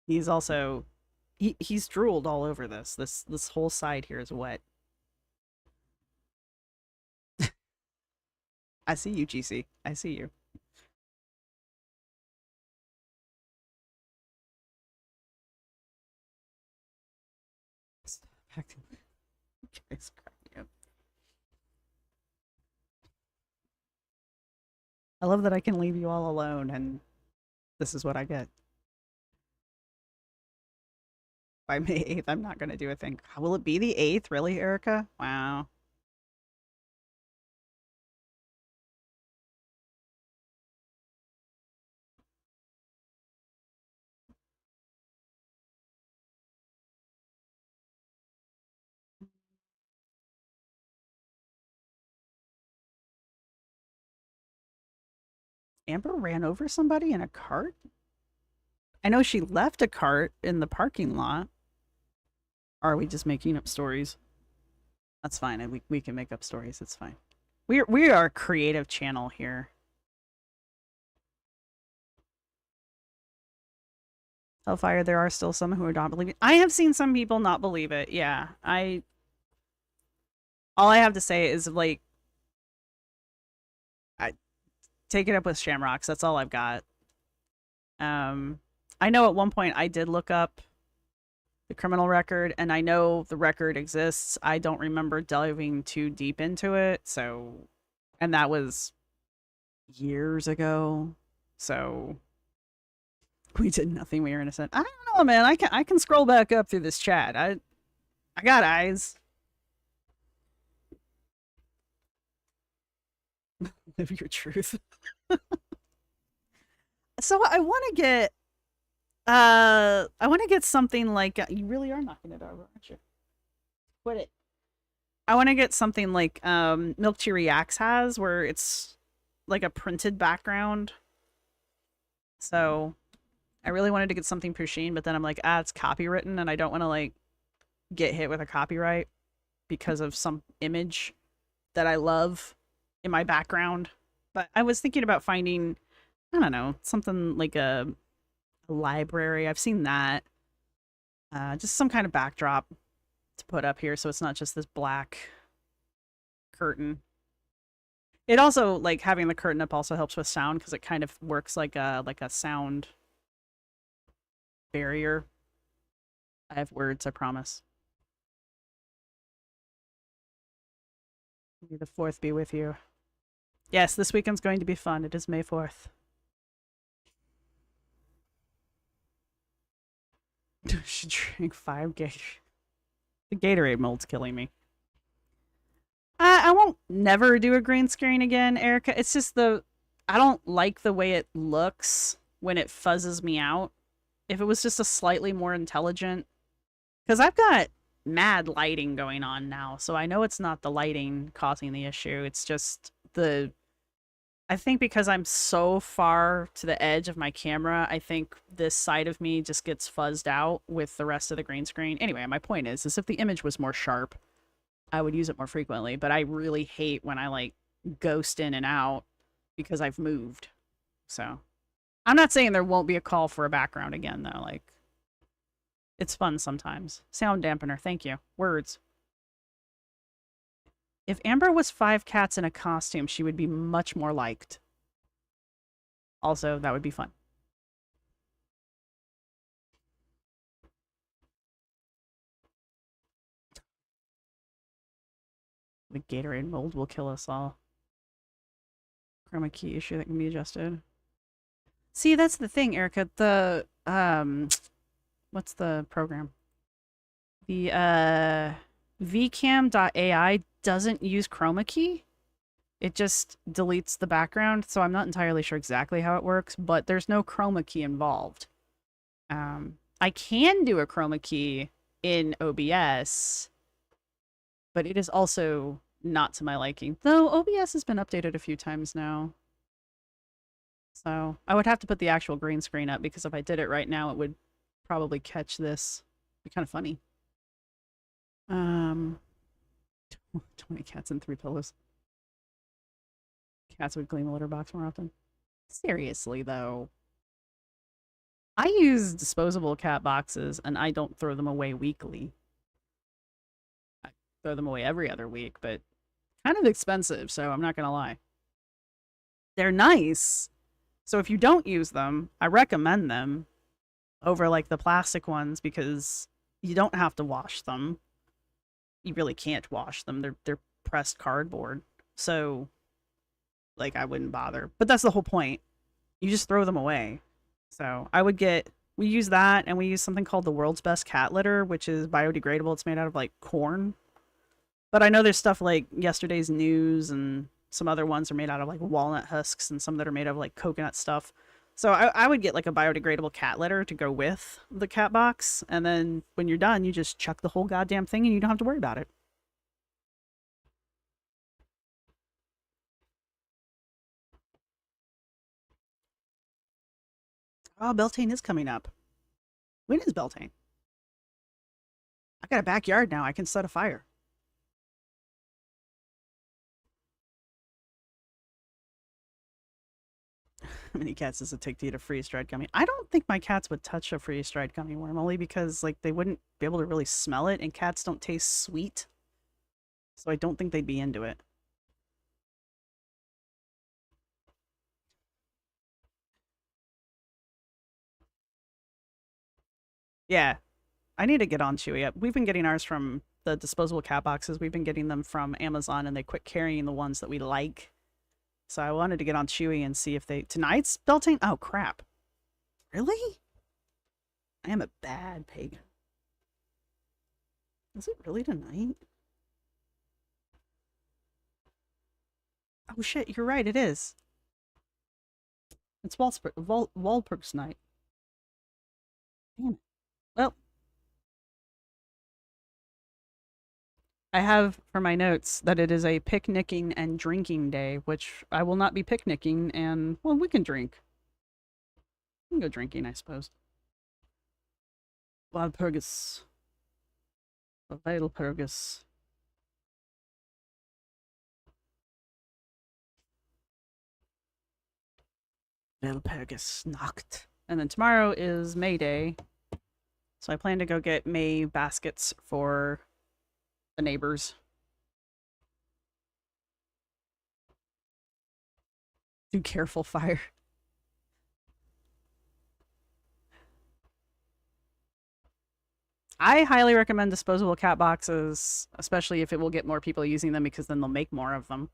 he's also he's drooled all over this. This whole side here is wet. I see you, GC. I see you. Stop acting. Guys, cracking up. I love that I can leave you all alone, and this is what I get. By May 8th, I'm not going to do a thing. Will it be the 8th? Really, Erica? Wow. Amber ran over somebody in a cart? I know she left a cart in the parking lot. Or are we just making up stories? That's fine. We can make up stories. It's fine. We are a creative channel here. Hellfire, there are still some who are not believing. I have seen some people not believe it. Yeah. All I have to say is, like, I take it up with Shamrocks. That's all I've got. I know at one point I did look up the criminal record, and I know the record exists. I don't remember delving too deep into it, so... And that was years ago, so... We did nothing. We were innocent. I don't know, man. I can scroll back up through this chat. I got eyes. Live your truth. So I want to get something like you really are knocking it over, aren't you? Quit it. I want to get something like Milk Tea Reacts has, where it's like a printed background. So I really wanted to get something Pusheen, but then I'm like, it's copywritten, and I don't want to like get hit with a copyright because of some image that I love in my background. But I was thinking about finding, I don't know, something like a library. I've seen that. Just some kind of backdrop to put up here so it's not just this black curtain. It also, like, having the curtain up also helps with sound because it kind of works like a sound barrier. I have words, I promise. May the 4th be with you. Yes, this weekend's going to be fun. It is May 4th. She drank 5 Gatorade. The Gatorade mold's killing me. I won't never do a green screen again, Erica. It's just I don't like the way it looks when it fuzzes me out. If it was just a slightly more intelligent... Because I've got mad lighting going on now, so I know it's not the lighting causing the issue. It's just I think because I'm so far to the edge of my camera, I think this side of me just gets fuzzed out with the rest of the green screen. Anyway, my point is if the image was more sharp, I would use it more frequently, but I really hate when I, like, ghost in and out because I've moved. So, I'm not saying there won't be a call for a background again, though. Like, It's fun sometimes. Sound dampener, thank you. Words. If Amber was 5 cats in a costume, she would be much more liked. Also, that would be fun. The Gatorade mold will kill us all. Chroma key issue that can be adjusted. See, that's the thing, Erica. The what's the program? The vcam.ai doesn't use chroma key. It just deletes the background, so I'm not entirely sure exactly how it works, but there's no chroma key involved. I can do a chroma key in OBS, but it is also not to my liking. Though OBS has been updated a few times now. So I would have to put the actual green screen up, because if I did it right now, it would probably catch this. It'd be kind of funny. 20 cats and 3 pillows. Cats would clean the litter box more often. Seriously, though. I use disposable cat boxes, and I don't throw them away weekly. I throw them away every other week, but kind of expensive, so I'm not gonna lie. They're nice, so if you don't use them, I recommend them over like the plastic ones, because you don't have to wash them. You really can't wash them. They're pressed cardboard, so like I wouldn't bother. But that's the whole point. You just throw them away. So I would get, we use that, and we use something called the world's best cat litter, which is biodegradable. It's made out of like corn. But I know there's stuff like Yesterday's News, and some other ones are made out of like walnut husks, and some that are made of like coconut stuff. So I would get like a biodegradable cat litter to go with the cat box, and then when you're done, you just chuck the whole goddamn thing and you don't have to worry about it. Oh, Beltane is coming up. When is Beltane? I got a backyard now. I can set a fire. How many cats does it take to eat a freeze-dried gummy? I don't think my cats would touch a freeze-dried gummy worm, only because like they wouldn't be able to really smell it, and cats don't taste sweet. So I don't think they'd be into it. Yeah, I need to get on Chewy. We've been getting ours from the disposable cat boxes. We've been getting them from Amazon, and they quit carrying the ones that we like. So I wanted to get on Chewy and see if they... Tonight's Beltane? Oh, crap. Really? I am a bad pagan. Is it really tonight? Oh, shit, you're right, it is. It's Walpurgis night. Damn it. Well, I have for my notes that it is a picnicking and drinking day, which I will not be picnicking, and, well, we can drink. We can go drinking, I suppose. Walpurgis. Walpurgis. Walpurgis Nacht. And then tomorrow is May Day. So I plan to go get May baskets for the neighbors. Do careful, fire. I highly recommend disposable cat boxes, especially if it will get more people using them, because then they'll make more of them.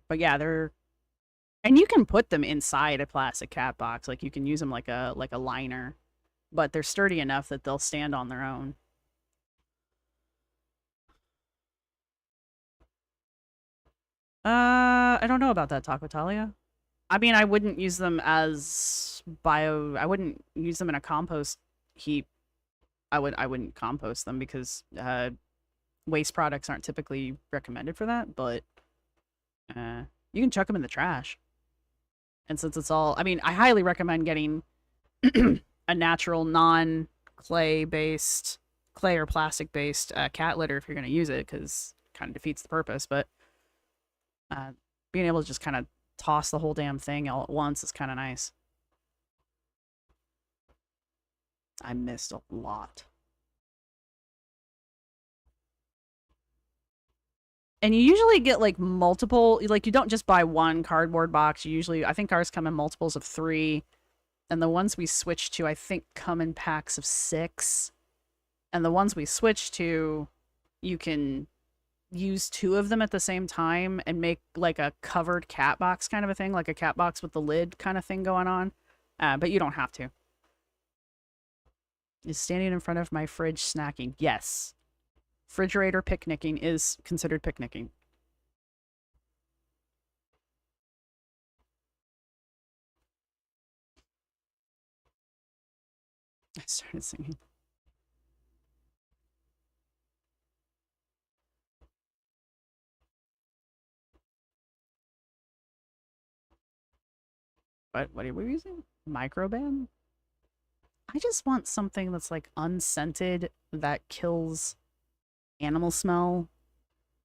But yeah, they're... And you can put them inside a plastic cat box. Like, you can use them like a liner. But they're sturdy enough that they'll stand on their own. I don't know about that, Taco Talia. I mean, I wouldn't use them as I wouldn't use them in a compost heap. I wouldn't compost them, because waste products aren't typically recommended for that, but you can chuck them in the trash. And since it's all... I mean, I highly recommend getting a natural, non-clay-based, clay or plastic-based cat litter if you're going to use it, because it kind of defeats the purpose, but being able to just kind of toss the whole damn thing all at once is kind of nice. I missed a lot. And you usually get like multiple, like you don't just buy one cardboard box. You usually, I think ours come in multiples of 3. And the ones we switch to, I think, come in packs of 6. And the ones we switch to, you can use 2 of them at the same time and make like a covered cat box kind of a thing, like a cat box with the lid kind of thing going on. But you don't have to. Is standing in front of my fridge snacking? Yes. Refrigerator picnicking is considered picnicking. I started singing. What are we using? Microban? I just want something that's like unscented that kills animal smell.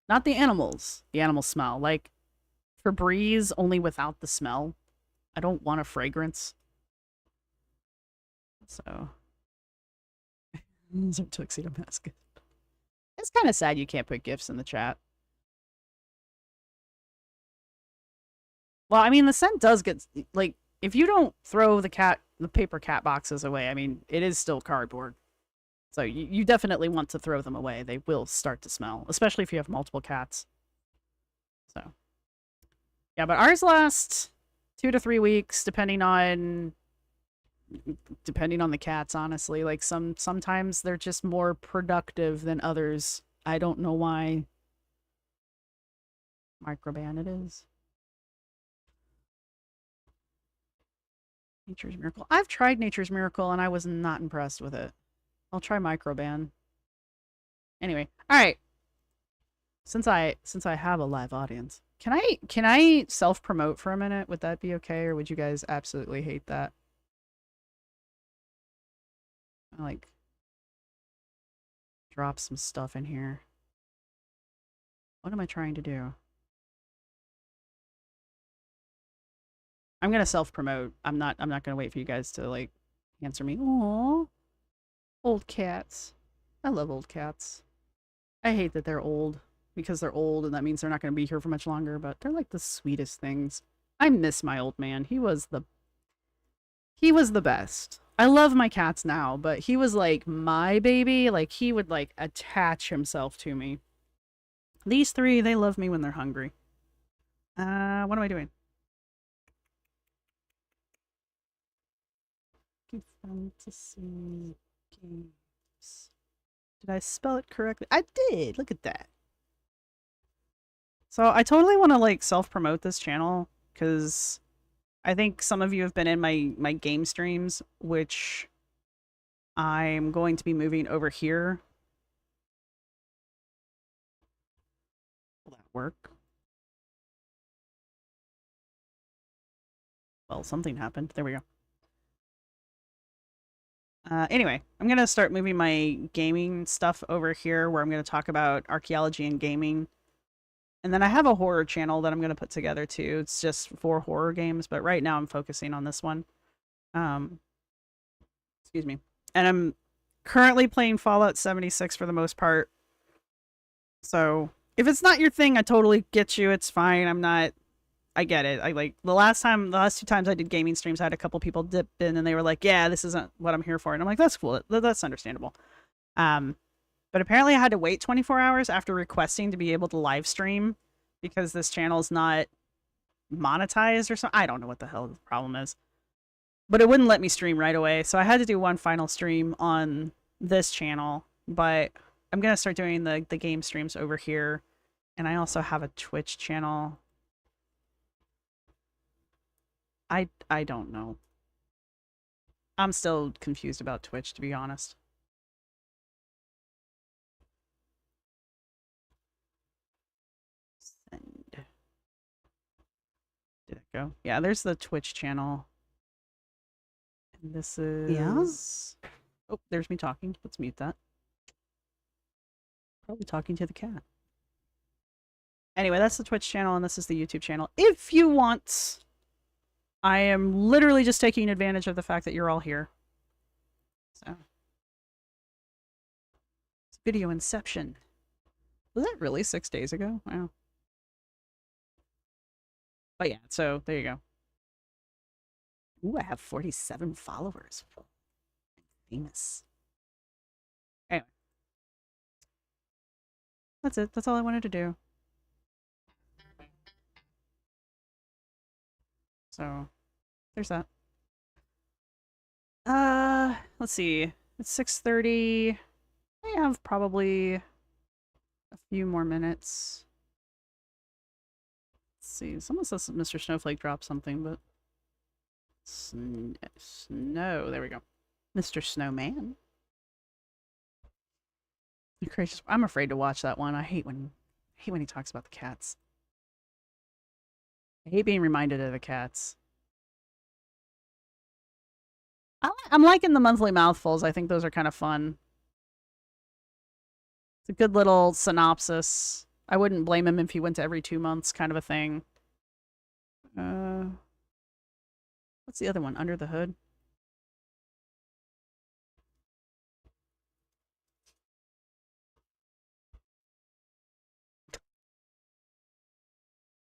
Not the animals. The animal smell. Like Febreze, only without the smell. I don't want a fragrance. So. These are tuxedo mask. It's kind of sad you can't put gifts in the chat. Well, I mean, the scent does get, like, if you don't throw the paper cat boxes away, I mean, it is still cardboard. So you definitely want to throw them away. They will start to smell, especially if you have multiple cats. So, yeah, but ours last 2 to 3 weeks, depending on the cats, honestly. Like, sometimes they're just more productive than others. I don't know why. Microban it is. Nature's Miracle. I've tried Nature's Miracle and I was not impressed with it. I'll try Microban. Anyway, all right. Since I have a live audience, can I self-promote for a minute? Would that be okay, or would you guys absolutely hate that? I like drop some stuff in here. What am I trying to do? I'm gonna self-promote. I'm not gonna wait for you guys to like answer me. Aww. Old cats. I love old cats. I hate that they're old because they're old and that means they're not gonna be here for much longer, but they're like the sweetest things. I miss my old man. He was the best. I love my cats now, but he was like my baby. Like he would like attach himself to me. These 3, they love me when they're hungry. What am I doing? Fantasy games. Did I spell it correctly? I did. Look at that. So I totally want to like self-promote this channel because I think some of you have been in my game streams, which I'm going to be moving over here. Will that work? Well, something happened. There we go. Anyway, I'm going to start moving my gaming stuff over here where I'm going to talk about archaeology and gaming. And then I have a horror channel that I'm going to put together too. It's just for horror games, but right now I'm focusing on this one. Excuse me. And I'm currently playing Fallout 76 for the most part. So if it's not your thing, I totally get you. It's fine. I get it. I like the last 2 times I did gaming streams, I had a couple people dip in and they were like, yeah, this isn't what I'm here for. And I'm like, that's cool. That's understandable. But apparently I had to wait 24 hours after requesting to be able to live stream because this channel is not monetized or something. I don't know what the hell the problem is. But it wouldn't let me stream right away. So I had to do one final stream on this channel. But I'm going to start doing the game streams over here. And I also have a Twitch channel. I don't know. I'm still confused about Twitch, to be honest. Send. Did it go? Yeah, there's the Twitch channel. And this is... Yeah? Oh, there's me talking. Let's mute that. Probably talking to the cat. Anyway, that's the Twitch channel, and this is the YouTube channel. If you want... I am literally just taking advantage of the fact that you're all here. So, Video Inception. Was that really 6 days ago? Wow. But yeah, so there you go. Ooh, I have 47 followers. Famous. Anyway. That's it. That's all I wanted to do. So, there's that. Let's see. It's 6:30. I have probably a few more minutes. Let's see. Someone says Mr. Snowflake dropped something, but snow. There we go. Mr. Snowman. Gracious. I'm afraid to watch that one. I hate when he talks about the cats. I hate being reminded of the cats. I'm liking the monthly mouthfuls. I think those are kind of fun. It's a good little synopsis. I wouldn't blame him if he went to every 2 months kind of a thing. What's the other one? Under the Hood?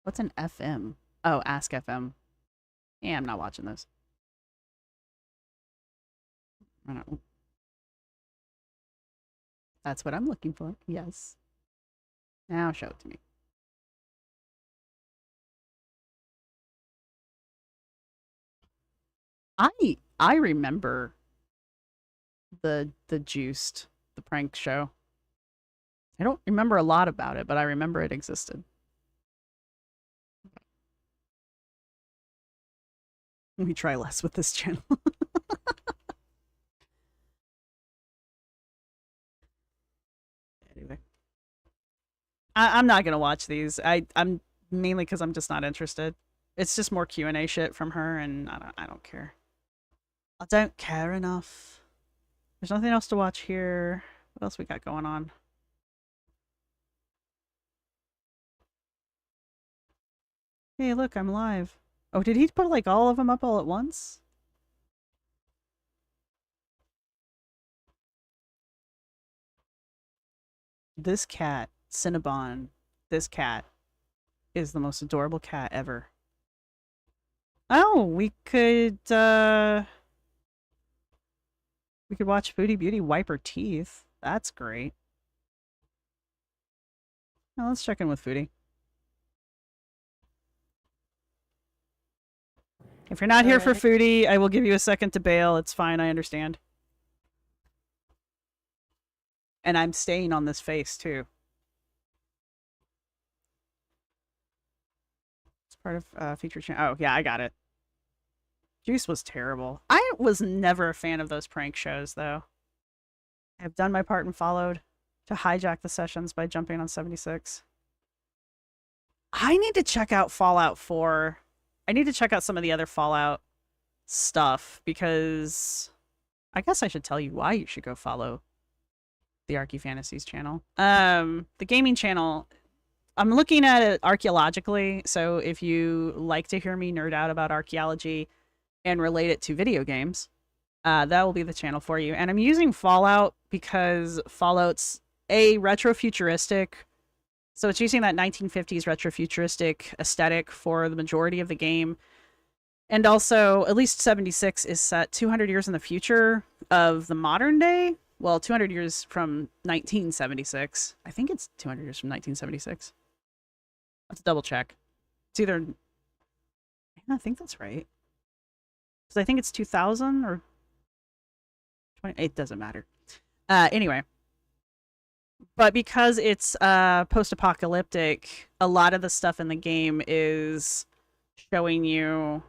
What's an FM? Oh, Ask FM. Yeah, I'm not watching this. I don't know. That's what I'm looking for. Yes. Now show it to me. I remember the Juiced, the prank show. I don't remember a lot about it, but I remember it existed. Let me try less with this channel. Anyway. I'm not gonna watch these. I'm mainly because I'm just not interested. It's just more Q&A shit from her, and I don't care. I don't care enough. There's nothing else to watch here. What else we got going on? Hey, look, I'm live. Oh, did he put like all of them up all at once? This cat, Cinnabon, this cat is the most adorable cat ever. Oh, we could watch Foodie Beauty wipe her teeth. That's great. Now let's check in with Foodie. If you're not here for Foodie, I will give you a second to bail. It's fine, I understand. And I'm staying on this face, too. It's part of feature channel. Oh, yeah, I got it. Juice was terrible. I was never a fan of those prank shows, though. I have done my part and followed to hijack the sessions by jumping on 76. I need to check out Fallout 4. I need to check out some of the other Fallout stuff, because I guess I should tell you why you should go follow the Archie Fantasies channel. The gaming channel, I'm looking at it archaeologically, so if you like to hear me nerd out about archaeology and relate it to video games, that will be the channel for you. And I'm using Fallout because Fallout's retrofuturistic, so it's using that 1950s retrofuturistic aesthetic for the majority of the game. And also, at least 76 is set 200 years in the future of the modern day. Well, 200 years from 1976. I think it's 200 years from 1976. Let's double check. It's either... I think that's right. Because I think it's 2000 or... 20... It doesn't matter. Anyway. But because it's post-apocalyptic, a lot of the stuff in the game is showing you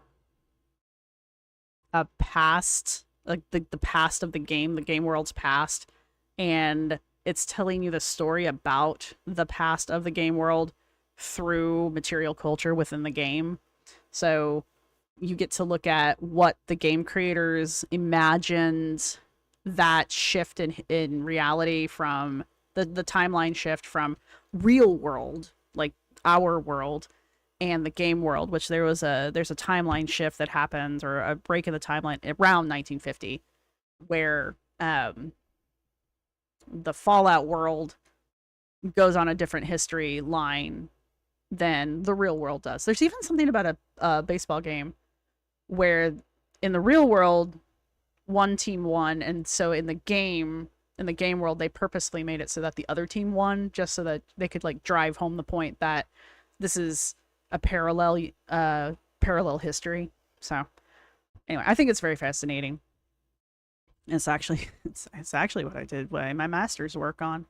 a past, like the past of the game world's past, and it's telling you the story about the past of the game world through material culture within the game. So you get to look at what the game creators imagined that shift in reality from the timeline shift from real world, like our world, and the game world, which there's a timeline shift that happens, or a break in the timeline around 1950, where the Fallout world goes on a different history line than the real world does. There's even something about a baseball game where in the real world, one team won, and so in the game world, they purposely made it so that the other team won, just so that they could like drive home the point that this is a parallel history. So anyway, I think it's very fascinating. It's actually it's actually what I did my master's work on.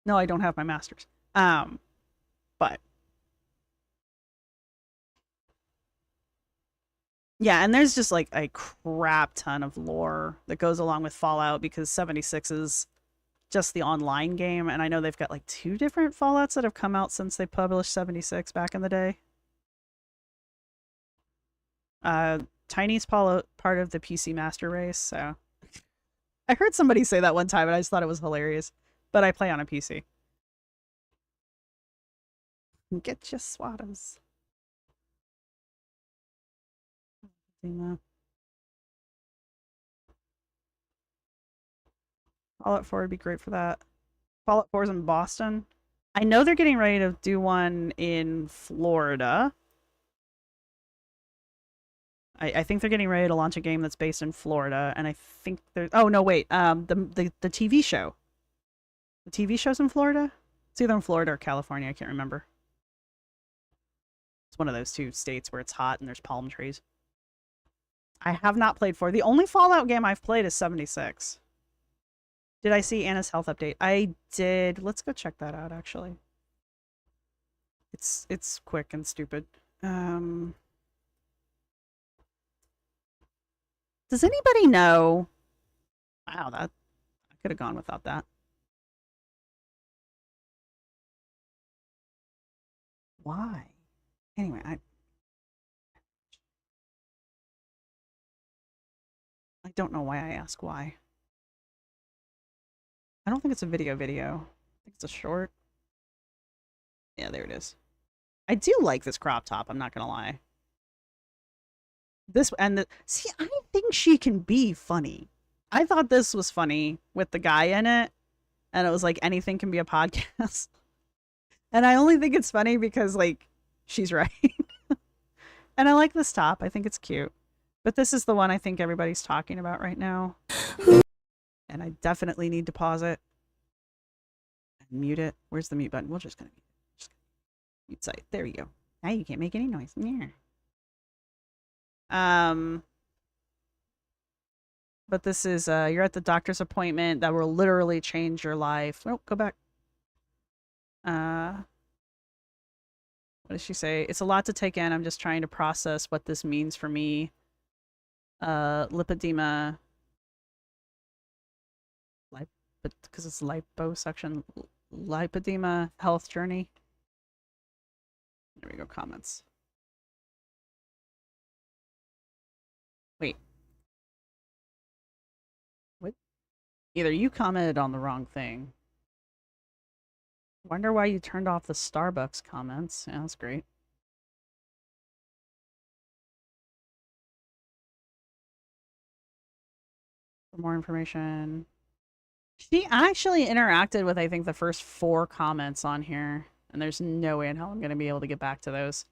No, I don't have my master's. But yeah, and there's just like a crap ton of lore that goes along with Fallout because 76 is just the online game, and I know they've got like 2 different Fallouts that have come out since they published 76 back in the day. Tiny's part of the PC Master Race, so I heard somebody say that one time, and I just thought it was hilarious. But I play on a PC. Get your swatters. Fallout 4 would be great for that. Fallout 4 is in Boston. I know they're getting ready to do one in Florida. I think they're getting ready to launch a game that's based in Florida, and I think there's... Oh, no, wait. The TV show. The TV show's in Florida? It's either in Florida or California. I can't remember. It's one of those 2 states where it's hot and there's palm trees. I have not played 4. The only Fallout game I've played is 76. Did I see Anna's health update? I did. Let's go check that out, actually. It's quick and stupid. Does anybody know? Wow, I could have gone without that. Why? Anyway, I don't know why I ask why. I don't think it's a video. I think it's a short. Yeah, there it is. I do like this crop top, I'm not gonna lie. See, I think she can be funny. I thought this was funny with the guy in it, and it was like anything can be a podcast. And I only think it's funny because like she's right. And I like this top. I think it's cute. But this is the one I think everybody's talking about right now. And I definitely need to pause it and mute it. Where's the mute button? We're just gonna mute site. There we go. Now you can't make any noise. Yeah. But this is you're at the doctor's appointment that will literally change your life. Oh, go back. What does she say? It's a lot to take in. I'm just trying to process what this means for me. Lipedema. Because it's liposuction. Lipedema health journey. There we go, comments. Wait. What? Either you commented on the wrong thing. Wonder why you turned off the Starbucks comments. Yeah, that's great. For more information. She actually interacted with, I think, the first 4 comments on here. And there's no way in hell I'm going to be able to get back to those.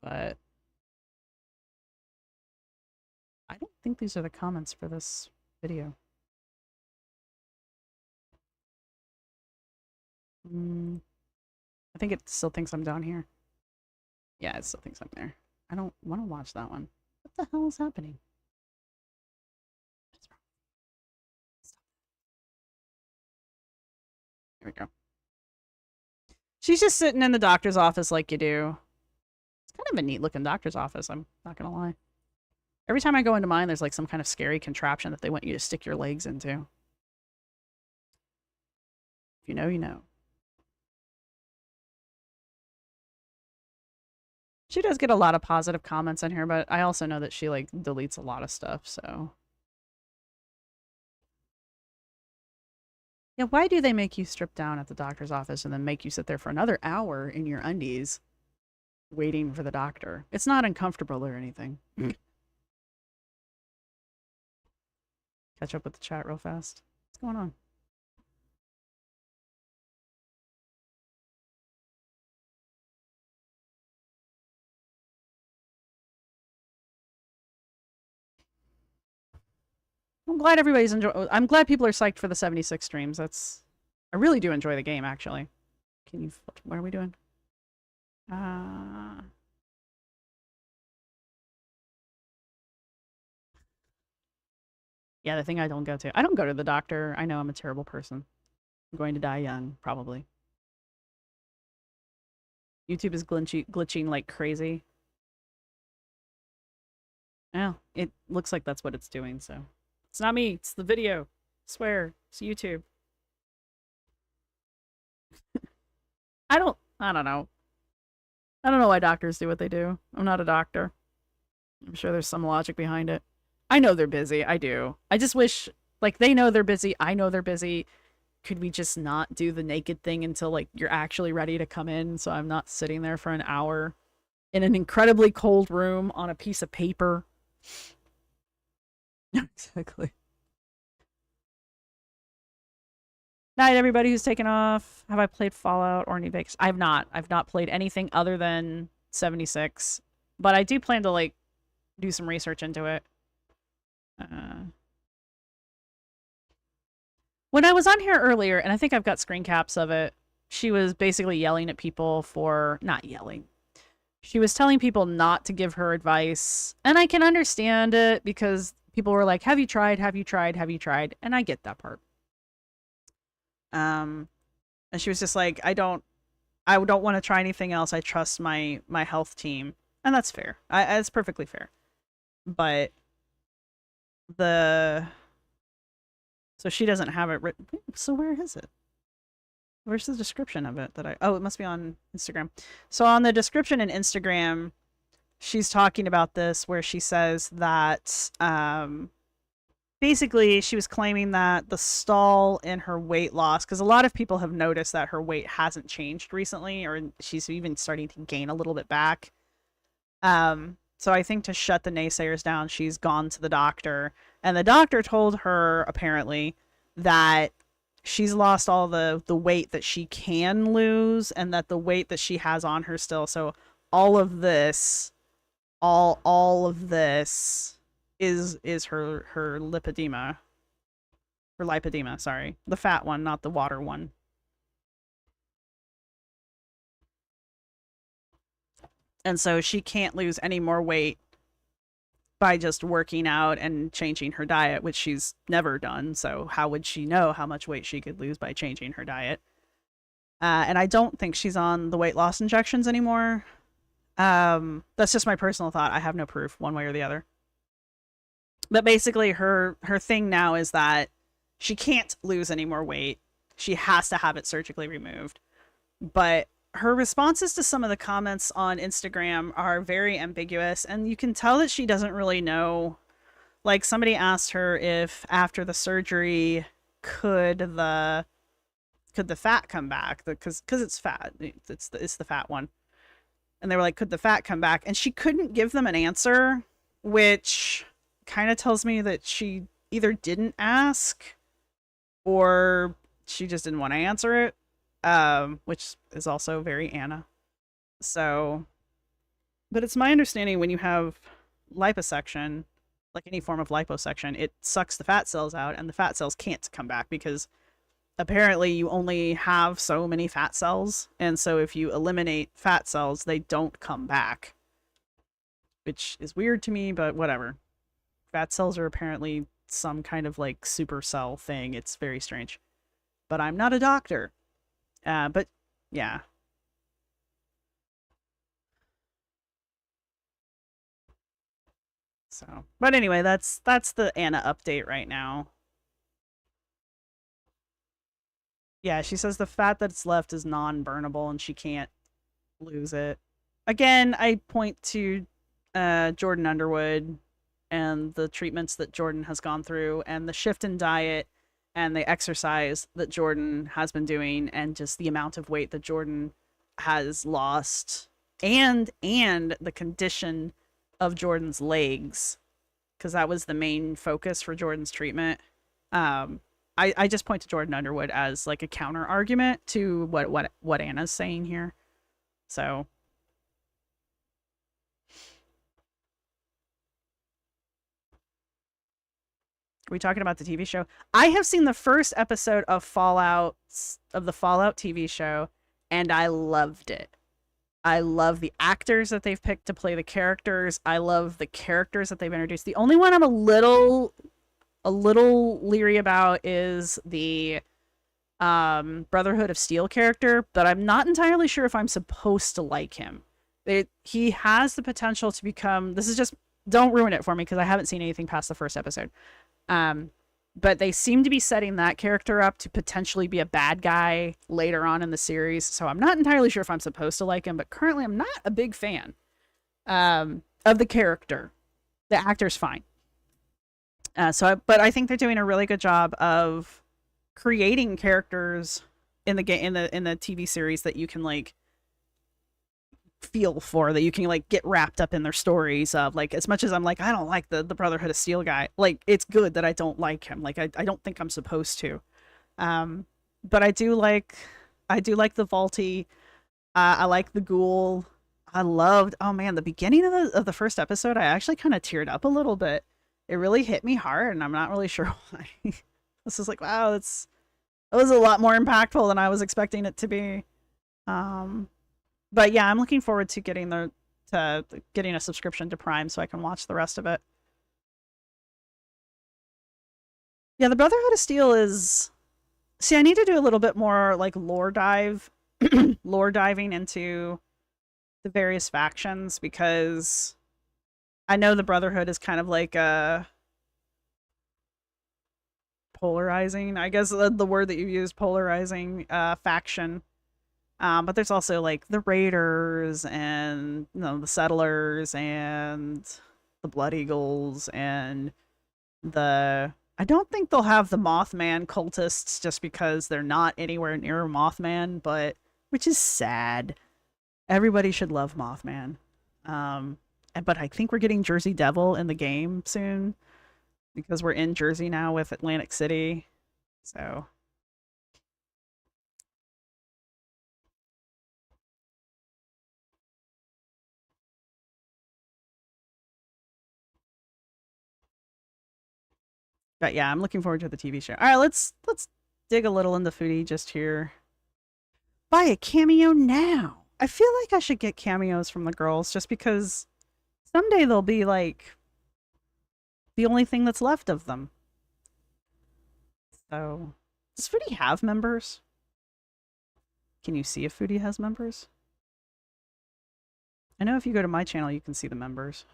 But I don't think these are the comments for this video. I think it still thinks I'm down here. Yeah, it still thinks I'm there. I don't want to watch that one. What the hell is happening? What's wrong? Stop. Here we go. She's just sitting in the doctor's office like you do. It's kind of a neat looking doctor's office, I'm not gonna lie. Every time I go into mine, there's like some kind of scary contraption that they want you to stick your legs into. If you know, you know. She does get a lot of positive comments on here, but I also know that she like deletes a lot of stuff, so. Yeah, why do they make you strip down at the doctor's office and then make you sit there for another hour in your undies waiting for the doctor? It's not uncomfortable or anything. Catch up with the chat real fast. What's going on? I'm glad everybody's I'm glad people are psyched for the 76 streams. I really do enjoy the game, actually. Can you... What are we doing? Yeah, the thing I don't go to. I don't go to the doctor. I know I'm a terrible person. I'm going to die young, probably. YouTube is glitching like crazy. Oh, it looks like that's what it's doing, so. It's not me, it's the video. I swear, it's YouTube. I don't know. I don't know why doctors do what they do. I'm not a doctor. I'm sure there's some logic behind it. I know they're busy. I do. I just wish, like, they know they're busy. I know they're busy. Could we just not do the naked thing until, like, you're actually ready to come in so I'm not sitting there for an hour in an incredibly cold room on a piece of paper? Exactly. Night, everybody who's taken off. Have I played Fallout or New Vegas? I have not. I've not played anything other than 76. But I do plan to, like, do some research into it. When I was on here earlier, and I think I've got screen caps of it, she was basically yelling at people for... Not yelling. She was telling people not to give her advice. And I can understand it because people were like, have you tried? Have you tried? Have you tried? And I get that part. And she was just like, I don't want to try anything else. I trust my health team. And that's fair. It's perfectly fair. But so she doesn't have it written. So where is it? Where's the description of it that oh, it must be on Instagram. So on the description in Instagram, she's talking about this where she says that basically she was claiming that the stall in her weight loss, because a lot of people have noticed that her weight hasn't changed recently, or she's even starting to gain a little bit back. So I think to shut the naysayers down, she's gone to the doctor, and the doctor told her apparently that she's lost all the weight that she can lose, and that the weight that she has on her still. So all of this is her lipedema. Her lipedema, sorry. The fat one, not the water one. And so she can't lose any more weight by just working out and changing her diet, which she's never done. So how would she know how much weight she could lose by changing her diet? And I don't think she's on the weight loss injections anymore. That's just my personal thought. I have no proof one way or the other. But basically her thing now is that she can't lose any more weight. She has to have it surgically removed. But her responses to some of the comments on Instagram are very ambiguous, and you can tell that she doesn't really know. Like, somebody asked her if after the surgery could the fat come back, because it's fat, it's the fat one, and they were like, could the fat come back? And she couldn't give them an answer, which kind of tells me that she either didn't ask or she just didn't want to answer it. Which is also very Anna. So, but it's my understanding when you have liposuction, like any form of liposuction, it sucks the fat cells out, and the fat cells can't come back because apparently you only have so many fat cells, and so if you eliminate fat cells, they don't come back. Which is weird to me, but whatever. Fat cells are apparently some kind of like supercell thing. It's very strange. But I'm not a doctor. But yeah. So, but anyway, that's the Anna update right now. Yeah, she says the fat that's left is non-burnable and she can't lose it. Again, I point to Jordan Underwood and the treatments that Jordan has gone through and the shift in diet and the exercise that Jordan has been doing and just the amount of weight that Jordan has lost and the condition of Jordan's legs, because that was the main focus for Jordan's treatment. I just point to Jordan Underwood as like a counter argument to what Anna's saying here. So we talking about the TV show? I have seen the first episode of the Fallout TV show, and I loved it. I love the actors that they've picked to play the characters. I love the characters that they've introduced. The only one I'm a little leery about is the Brotherhood of Steel character, but I'm not entirely sure if I'm supposed to like him. He has the potential to become, this is just, don't ruin it for me because I haven't seen anything past the first episode. But they seem to be setting that character up to potentially be a bad guy later on in the series. So I'm not entirely sure if I'm supposed to like him, but currently I'm not a big fan of the character. The actor's fine. But I think they're doing a really good job of creating characters in the game in the TV series that you can like feel for, that you can like get wrapped up in their stories of. Like, as much as I'm like, I don't like the Brotherhood of Steel guy, like it's good that I don't like him. Like I don't think I'm supposed to. But I do like the Vaulty. I like the Ghoul. I loved, oh man, the beginning of the first episode, I actually kind of teared up a little bit. It really hit me hard, and I'm not really sure why. This is like, wow, it was a lot more impactful than I was expecting it to be. But yeah, I'm looking forward to getting a subscription to Prime so I can watch the rest of it. Yeah, the Brotherhood of Steel is... See, I need to do a little bit more like lore diving into the various factions, because I know the Brotherhood is kind of like a polarizing, I guess the word that you used, polarizing faction. But there's also like the Raiders and the Settlers and the Blood Eagles and I don't think they'll have the Mothman cultists just because they're not anywhere near Mothman, which is sad. Everybody should love Mothman. But I think we're getting Jersey Devil in the game soon, because we're in Jersey now with Atlantic City. So but yeah, I'm looking forward to the TV show. All right, let's dig a little into foodie just here. Buy a cameo now. I feel like I should get cameos from the girls just because someday they'll be like the only thing that's left of them. So, does Foodie have members? Can you see if Foodie has members? I know if you go to my channel, you can see the members.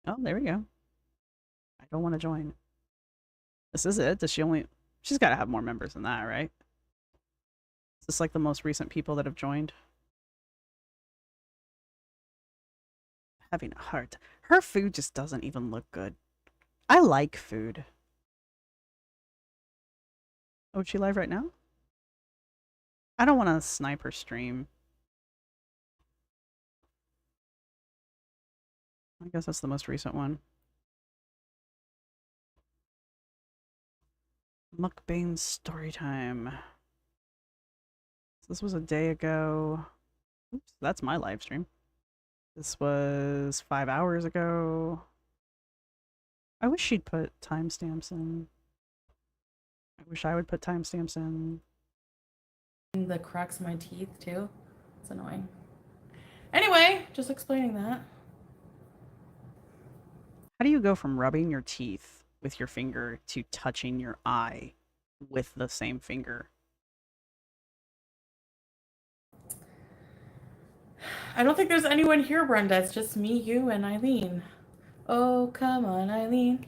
Oh, there we go. I don't want to join. This is it. She's got to have more members than that, right? Is this like the most recent people that have joined? Having a heart. Her food just doesn't even look good. I like food. Oh, is she live right now? I don't want to snipe her stream. I guess that's the most recent one. Mukbang story time. This was a day ago. Oops, that's my live stream. This was 5 hours ago. I wish she'd put timestamps in. I wish I would put timestamps in. The cracks in my teeth too. It's annoying. Anyway, just explaining that. How do you go from rubbing your teeth with your finger to touching your eye with the same finger? I don't think there's anyone here, Brenda. It's just me, you, and Eileen. Oh, come on, Eileen.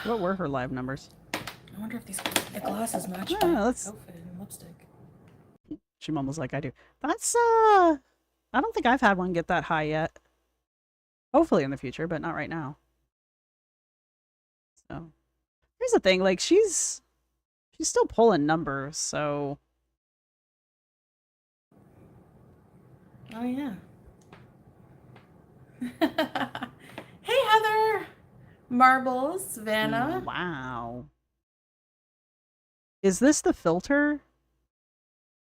What were her live numbers? I wonder if the glasses match Yeah, my let's... outfit and lipstick. She mumbles like I do. That's, I don't think I've had one get that high yet. Hopefully in the future, but not right now. So, here's the thing, like, she's still pulling numbers, so... Oh, yeah. Hey, Heather! Marbles, Vanna. Wow. Is this the filter?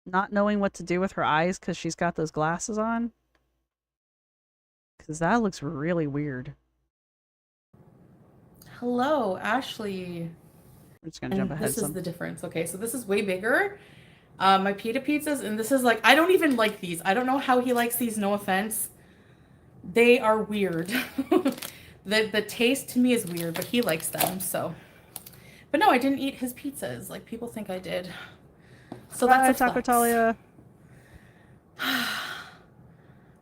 Not knowing what to do with her eyes because she's got those glasses on? Because that looks really weird. Hello, Ashley. We're just gonna jump And ahead this is some. the difference. Okay, so this is way bigger. My pita pizzas, and this is like, I don't even like these. I don't know how he likes these, no offense. They are weird. The taste to me is weird, but he likes them, so. But no, I didn't eat his pizzas like people think I did. So Bye, that's a Taco flex. Talia.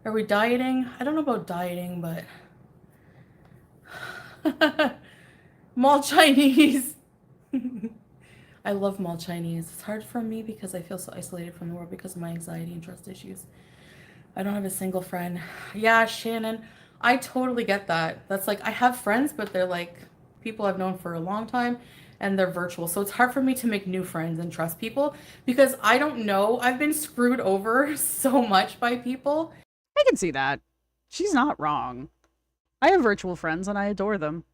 Are we dieting? I don't know about dieting, but mall Chinese. I love mall Chinese. It's hard for me because I feel so isolated from the world because of my anxiety and trust issues. I don't have a single friend. Yeah, Shannon, I totally get that. That's like, I have friends, but they're like people I've known for a long time and they're virtual. So it's hard for me to make new friends and trust people because I don't know. I've been screwed over so much by people. I can see that. She's not wrong. I have virtual friends and I adore them.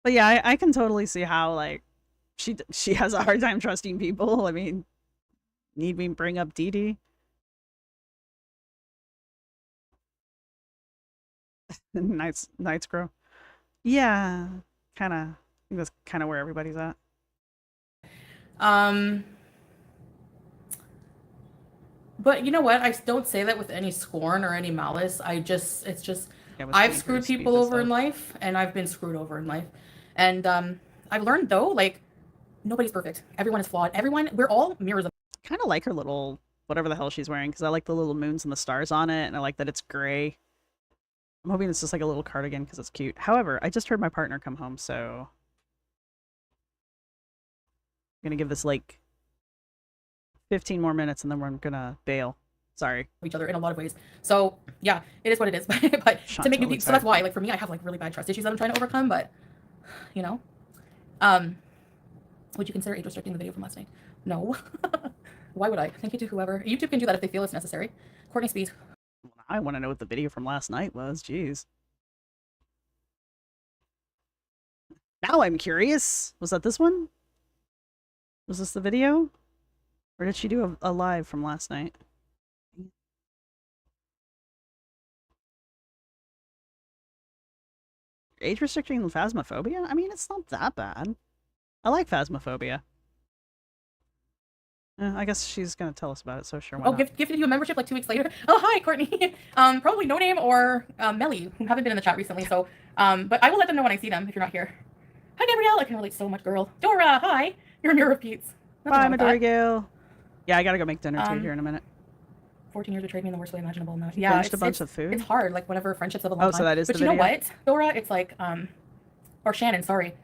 But yeah, I can totally see how like she has a hard time trusting people. I mean, need me bring up Dee Dee? Nights grow. Yeah, kind of. I think that's kind of where everybody's at. But you know what? I don't say that with any scorn or any malice. It's just, Yeah, I've screwed people over in life and I've been screwed over in life. And I've learned though, like, nobody's perfect. Everyone is flawed. We're all mirrors of. Kind of like her little whatever the hell she's wearing because I like the little moons and the stars on it, and I like that it's gray. I'm hoping it's just like a little cardigan because it's cute. However, I just heard my partner come home, so I'm gonna give this like 15 more minutes and then we're gonna bail. Sorry. Each other in a lot of ways. So yeah, it is what it is. But to make new people, so that's why, like for me, I have like really bad trust issues that I'm trying to overcome. But you know, would you consider age restricting the video from last night? No. Why would I? Thank you to whoever. YouTube can do that if they feel it's necessary. Courtney Speed. I want to know what the video from last night was. Jeez. Now I'm curious. Was that this one? Was this the video? Or did she do a live from last night? Age restricting Phasmophobia? I mean, it's not that bad. I like Phasmophobia. I guess she's gonna tell us about it, so sure. Why not? Gifted you a membership like 2 weeks later. Oh, hi, Courtney. Probably No Name or Melly, who haven't been in the chat recently. So, but I will let them know when I see them if you're not here. Hi, Gabrielle. I can relate so much, girl. Dora, hi. You're a mirror of Pete's. Bye, Midori Gale. Yeah, I gotta go make dinner too here in a minute. 14 years betrayed me in the worst way imaginable. No, yeah, a bunch of food. It's hard, like whenever friendships of a long time. So that is but the you video? know what, Dora? It's like, or Shannon, sorry.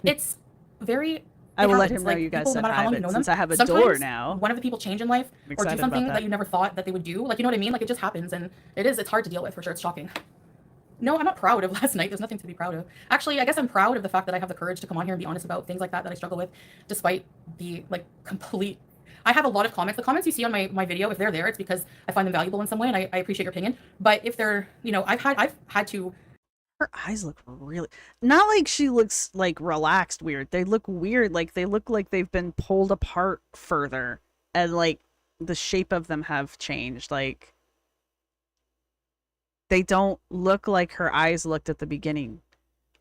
It's very. I will let him know you guys people, said no matter how long you know since them, I have a sometimes door now. One of the people change in life or do something that you never thought that they would do. Like, you know what I mean? Like, it just happens, and it's hard to deal with for sure. It's shocking. No, I'm not proud of last night. There's nothing to be proud of. Actually, I guess I'm proud of the fact that I have the courage to come on here and be honest about things like that I struggle with, despite the like complete. I have a lot of comments. The comments you see on my video, if they're there, it's because I find them valuable in some way, and I appreciate your opinion. But if they're, you know, I've had to. Her eyes look really not like she looks like relaxed weird. They look weird, like they look like they've been pulled apart further, and like the shape of them have changed. Like they don't look like her eyes looked at the beginning.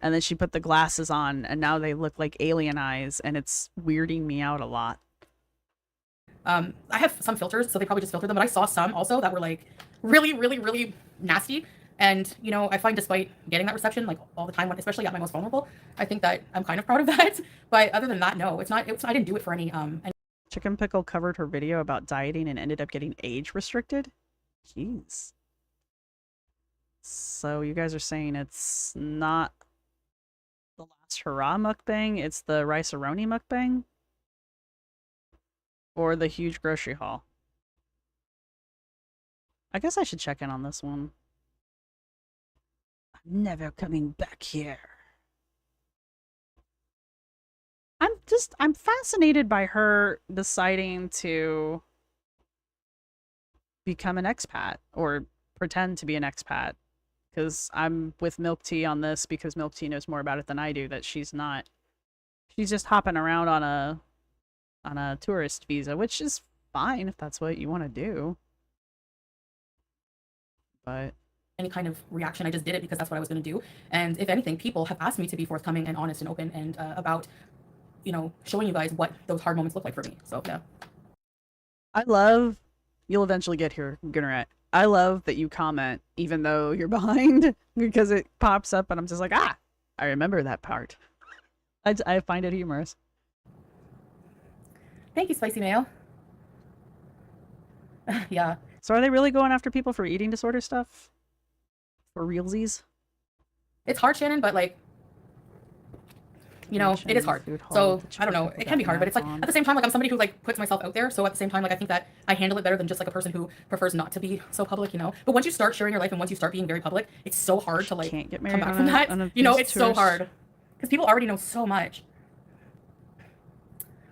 And then she put the glasses on, and now they look like alien eyes, and it's weirding me out a lot. I have some filters, so they probably just filtered them, but I saw some also that were like really, really, really nasty. And, you know, I find despite getting that reception like all the time, especially at my most vulnerable, I think that I'm kind of proud of that. But other than that, no, it's not, I didn't do it for any. Chicken Pickle covered her video about dieting and ended up getting age restricted. Jeez. So you guys are saying it's not the last hurrah mukbang, it's the rice-a-roni mukbang? Or the huge grocery haul? I guess I should check in on this one. I'm never coming back here. I'm fascinated by her deciding to become an expat or pretend to be an expat. Because I'm with Milk Tea on this because Milk Tea knows more about it than I do, that she's not. She's just hopping around on a tourist visa, which is fine if that's what you want to do. But any kind of reaction. I just did it because that's what I was going to do. And if anything, people have asked me to be forthcoming and honest and open and about, you know, showing you guys what those hard moments look like for me. So yeah. I love, you'll eventually get here, Gunnaret. I love that you comment even though you're behind because it pops up and I'm just like, ah, I remember that part. I find it humorous. Thank you, Spicy Mayo. Yeah. So are they really going after people for eating disorder stuff? For realsies? It's hard, Shannon, but like, you know, it is hard. So I don't know. It can be hard, but it's like at the same time, like I'm somebody who like puts myself out there. So at the same time, like I think that I handle it better than just like a person who prefers not to be so public, you know. But once you start sharing your life and once you start being very public, it's so hard to like can't get come married back from that. You know, it's so tourist. hard because people already know so much.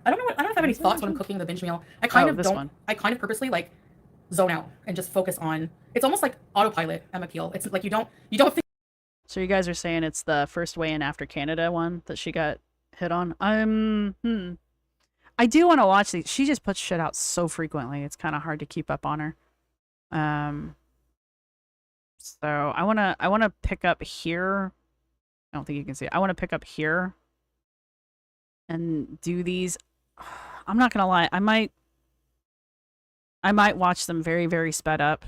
I don't know. I don't know if I have any thoughts when I'm cooking the binge meal. I kind of don't. One. I kind of purposely like zone out and just focus on. It's almost like autopilot. Emma Peel. It's like you don't think. So you guys are saying it's the first weigh-in after Canada one that she got hit on? I do want to watch these. She just puts shit out so frequently. It's kind of hard to keep up on her. So I wanna pick up here. I don't think you can see it. I want to pick up here and do these. I'm not gonna lie. I might watch them very, very sped up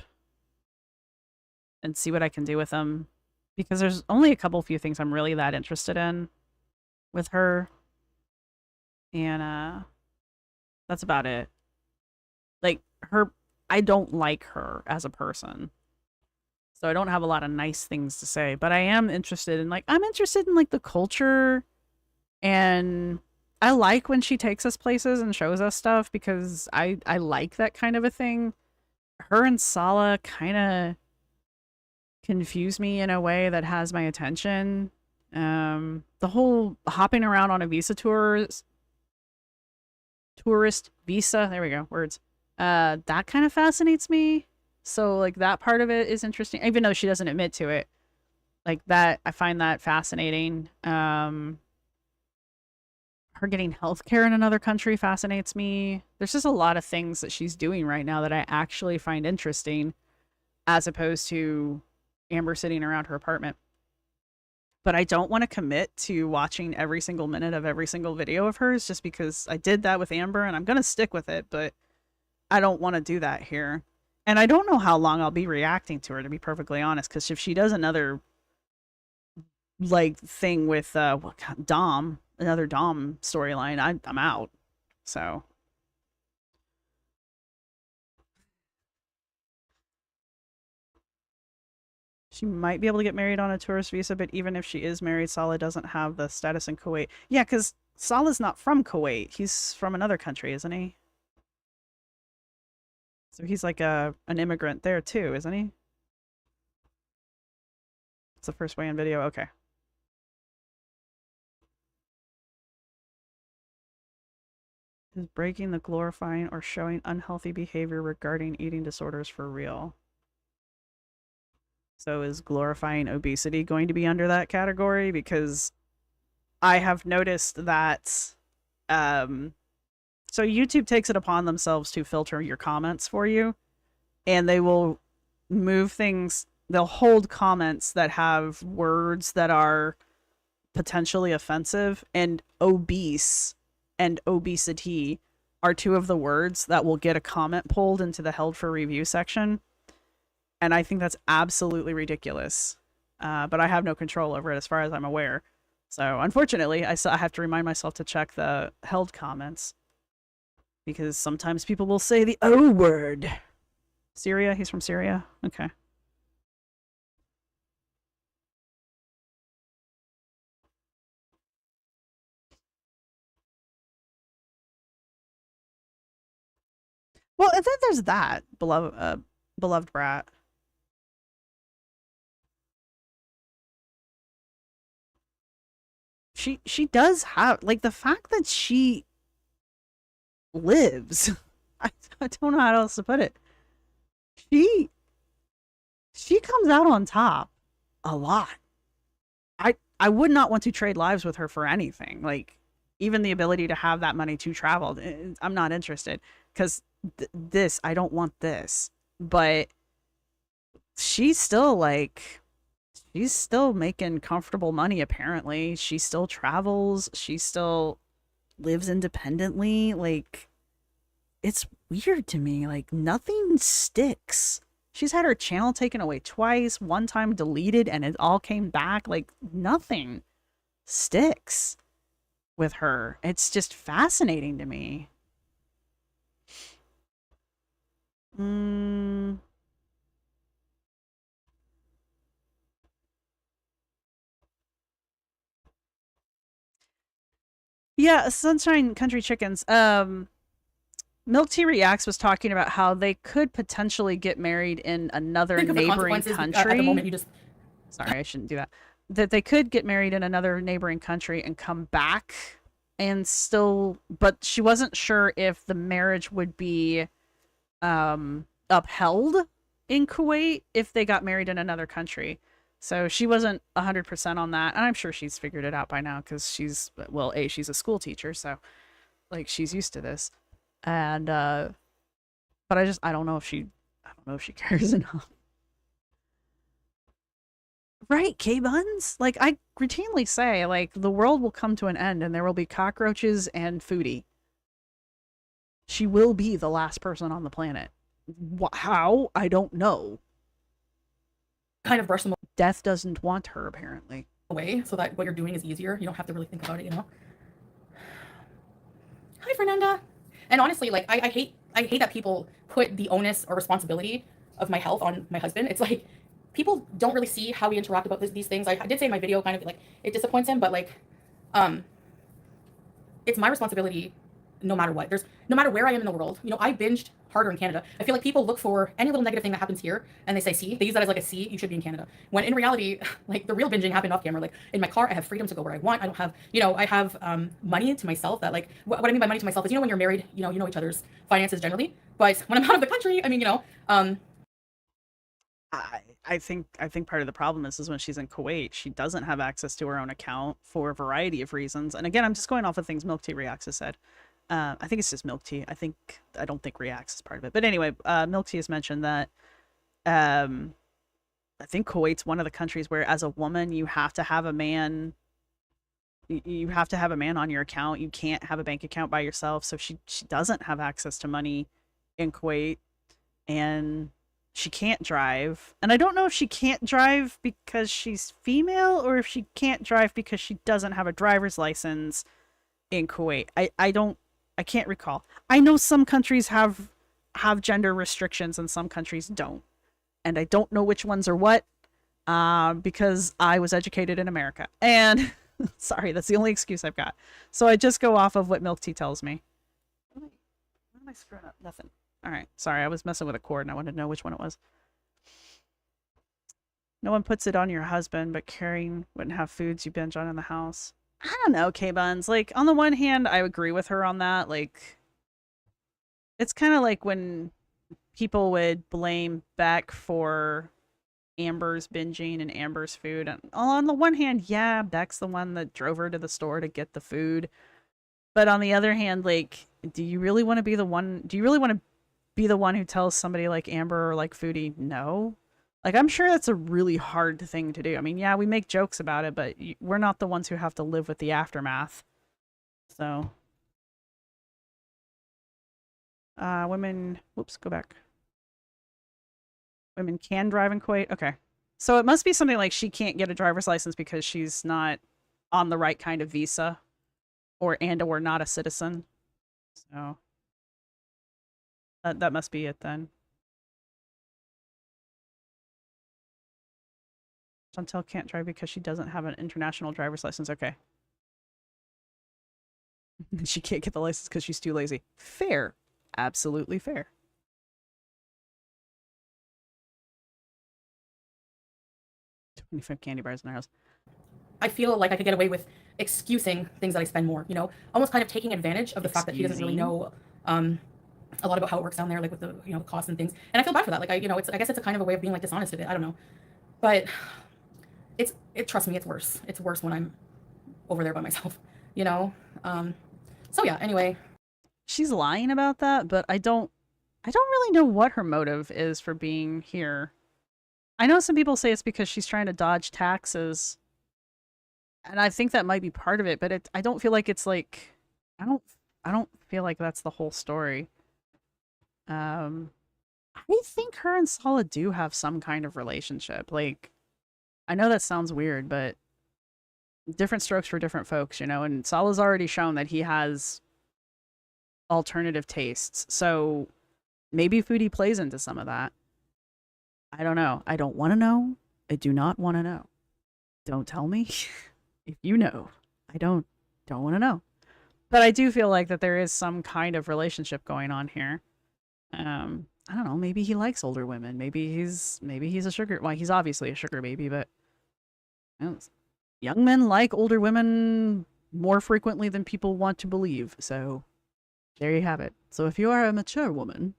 and see what I can do with them. Because there's only a couple few things I'm really that interested in with her. And that's about it. Like I don't like her as a person. So I don't have a lot of nice things to say, but I am interested in like the culture, and I like when she takes us places and shows us stuff because I like that kind of a thing. Her and Sala kind of confuse me in a way that has my attention. The whole hopping around on a tourist visa, there we go, words. That kind of fascinates me. So like that part of it is interesting, even though she doesn't admit to it. Like that, I find that fascinating. Her getting healthcare in another country fascinates me. There's just a lot of things that she's doing right now that I actually find interesting, as opposed to Amber sitting around her apartment. But I don't want to commit to watching every single minute of every single video of hers just because I did that with Amber and I'm going to stick with it, but I don't want to do that here. And I don't know how long I'll be reacting to her, to be perfectly honest, because if she does another like thing with another Dom storyline, I'm out. So she might be able to get married on a tourist visa, but even if she is married, Saleh doesn't have the status in Kuwait. Yeah, because Saleh's not from Kuwait. He's from another country, isn't he? So he's like an immigrant there too, isn't he? It's the first weigh-in video. Okay. Is breaking the glorifying or showing unhealthy behavior regarding eating disorders for real? So is glorifying obesity going to be under that category? Because I have noticed that so YouTube takes it upon themselves to filter your comments for you, and they will move things. They'll hold comments that have words that are potentially offensive, and obese and obesity are two of the words that will get a comment pulled into the held for review section. And I think that's absolutely ridiculous. But I have no control over it as far as I'm aware. So unfortunately, I have to remind myself to check the held comments. Because sometimes people will say the O word. Syria? He's from Syria? Okay. Well, and then there's that, beloved brat. She does have, like, the fact that she lives. I don't know how else to put it. She comes out on top a lot. I would not want to trade lives with her for anything. Like, even the ability to have that money to travel, I'm not interested. Because this, I don't want this. But she's still like, she's still making comfortable money, apparently. She still travels. She still lives independently. Like, it's weird to me. Like, nothing sticks. She's had her channel taken away twice, one time deleted, and it all came back. Like, nothing sticks with her. It's just fascinating to me. Yeah, Sunshine Country Chickens. Milk Tea Reacts was talking about how they could potentially get married in another Think of the neighboring consequences country. at the moment. You just Sorry, I shouldn't do that. That they could get married in another neighboring country and come back and still, but she wasn't sure if the marriage would be upheld in Kuwait if they got married in another country. So she wasn't 100% on that, and I'm sure she's figured it out by now because she's, well, she's a school teacher, so like she's used to this. And but I don't know if she cares enough. Right, K-Buns? Like, I routinely say, like, the world will come to an end and there will be cockroaches and foodie. She will be the last person on the planet. How? I don't know. kind of brush them Death doesn't want her, apparently. away so that what you're doing is easier. You don't have to really think about it, you know? Hi, Fernanda. And honestly, like, I hate that people put the onus or responsibility of my health on my husband. It's like, people don't really see how we interact about these things. I did say in my video, kind of like, it disappoints him, but like, it's my responsibility no matter what. No matter where I am in the world, you know, I binged harder in Canada. I feel like people look for any little negative thing that happens here and they say, see, they use that as like a see, you should be in Canada. When in reality, like the real binging happened off camera. Like in my car, I have freedom to go where I want. I don't have, you know, I have money to myself that like, what I mean by money to myself is, you know, when you're married, you know each other's finances generally. But when I'm out of the country, I mean, you know, I think part of the problem is when she's in Kuwait, she doesn't have access to her own account for a variety of reasons. And again, I'm just going off of things Milk Tea Reacts has said. I think it's just Milk Tea. I don't think Reacts is part of it. But anyway, Milk Tea has mentioned that I think Kuwait's one of the countries where, as a woman, you have to have a man. You have to have a man on your account. You can't have a bank account by yourself. So she doesn't have access to money in Kuwait, and she can't drive. And I don't know if she can't drive because she's female or if she can't drive because she doesn't have a driver's license in Kuwait. I can't recall. I know some countries have gender restrictions and some countries don't. And I don't know which ones are what because I was educated in America. And sorry, that's the only excuse I've got. So I just go off of what Milk Tea tells me. What am I screwing up? Nothing. All right. Sorry, I was messing with a cord and I wanted to know which one it was. No one puts it on your husband, but Karen wouldn't have foods you binge on in the house. I don't know, K-Buns. Like, on the one hand, I agree with her on that. Like, it's kind of like when people would blame Beck for Amber's binging and Amber's food. And on the one hand, yeah, Beck's the one that drove her to the store to get the food. But on the other hand, like, do you really want to be the one? Do you really want to be the one who tells somebody like Amber or like Foodie no? Like, I'm sure that's a really hard thing to do. I mean, yeah, we make jokes about it, but we're not the ones who have to live with the aftermath. So, women, whoops, go back. Women can drive in Kuwait. Okay. So it must be something like she can't get a driver's license because she's not on the right kind of visa or not a citizen. So that must be it then. Chantel can't drive because she doesn't have an international driver's license. Okay. She can't get the license because she's too lazy. Fair. Absolutely fair. $25 candy bars in our house. I feel like I could get away with excusing things that I spend more, you know, almost kind of taking advantage of the fact that he doesn't really know a lot about how it works down there, like with the, you know, costs and things. And I feel bad for that. Like, I guess it's a kind of a way of being like dishonest a bit. I don't know. But trust me, it's worse. It's worse when I'm over there by myself, you know? So yeah, anyway. She's lying about that, but I don't really know what her motive is for being here. I know some people say it's because she's trying to dodge taxes. And I think that might be part of it, but I don't feel like it's like I don't feel like that's the whole story. I think her and Sala do have some kind of relationship. Like, I know that sounds weird, but different strokes for different folks, you know, and Sala's already shown that he has alternative tastes. So maybe Foodie plays into some of that. I don't know. I don't want to know. I do not want to know. Don't tell me. If you know, I don't want to know. But I do feel like that there is some kind of relationship going on here. I don't know, maybe he likes older women. Maybe he's a sugar, well, he's obviously a sugar baby, but you know, young men like older women more frequently than people want to believe. So there you have it. So if you are a mature woman,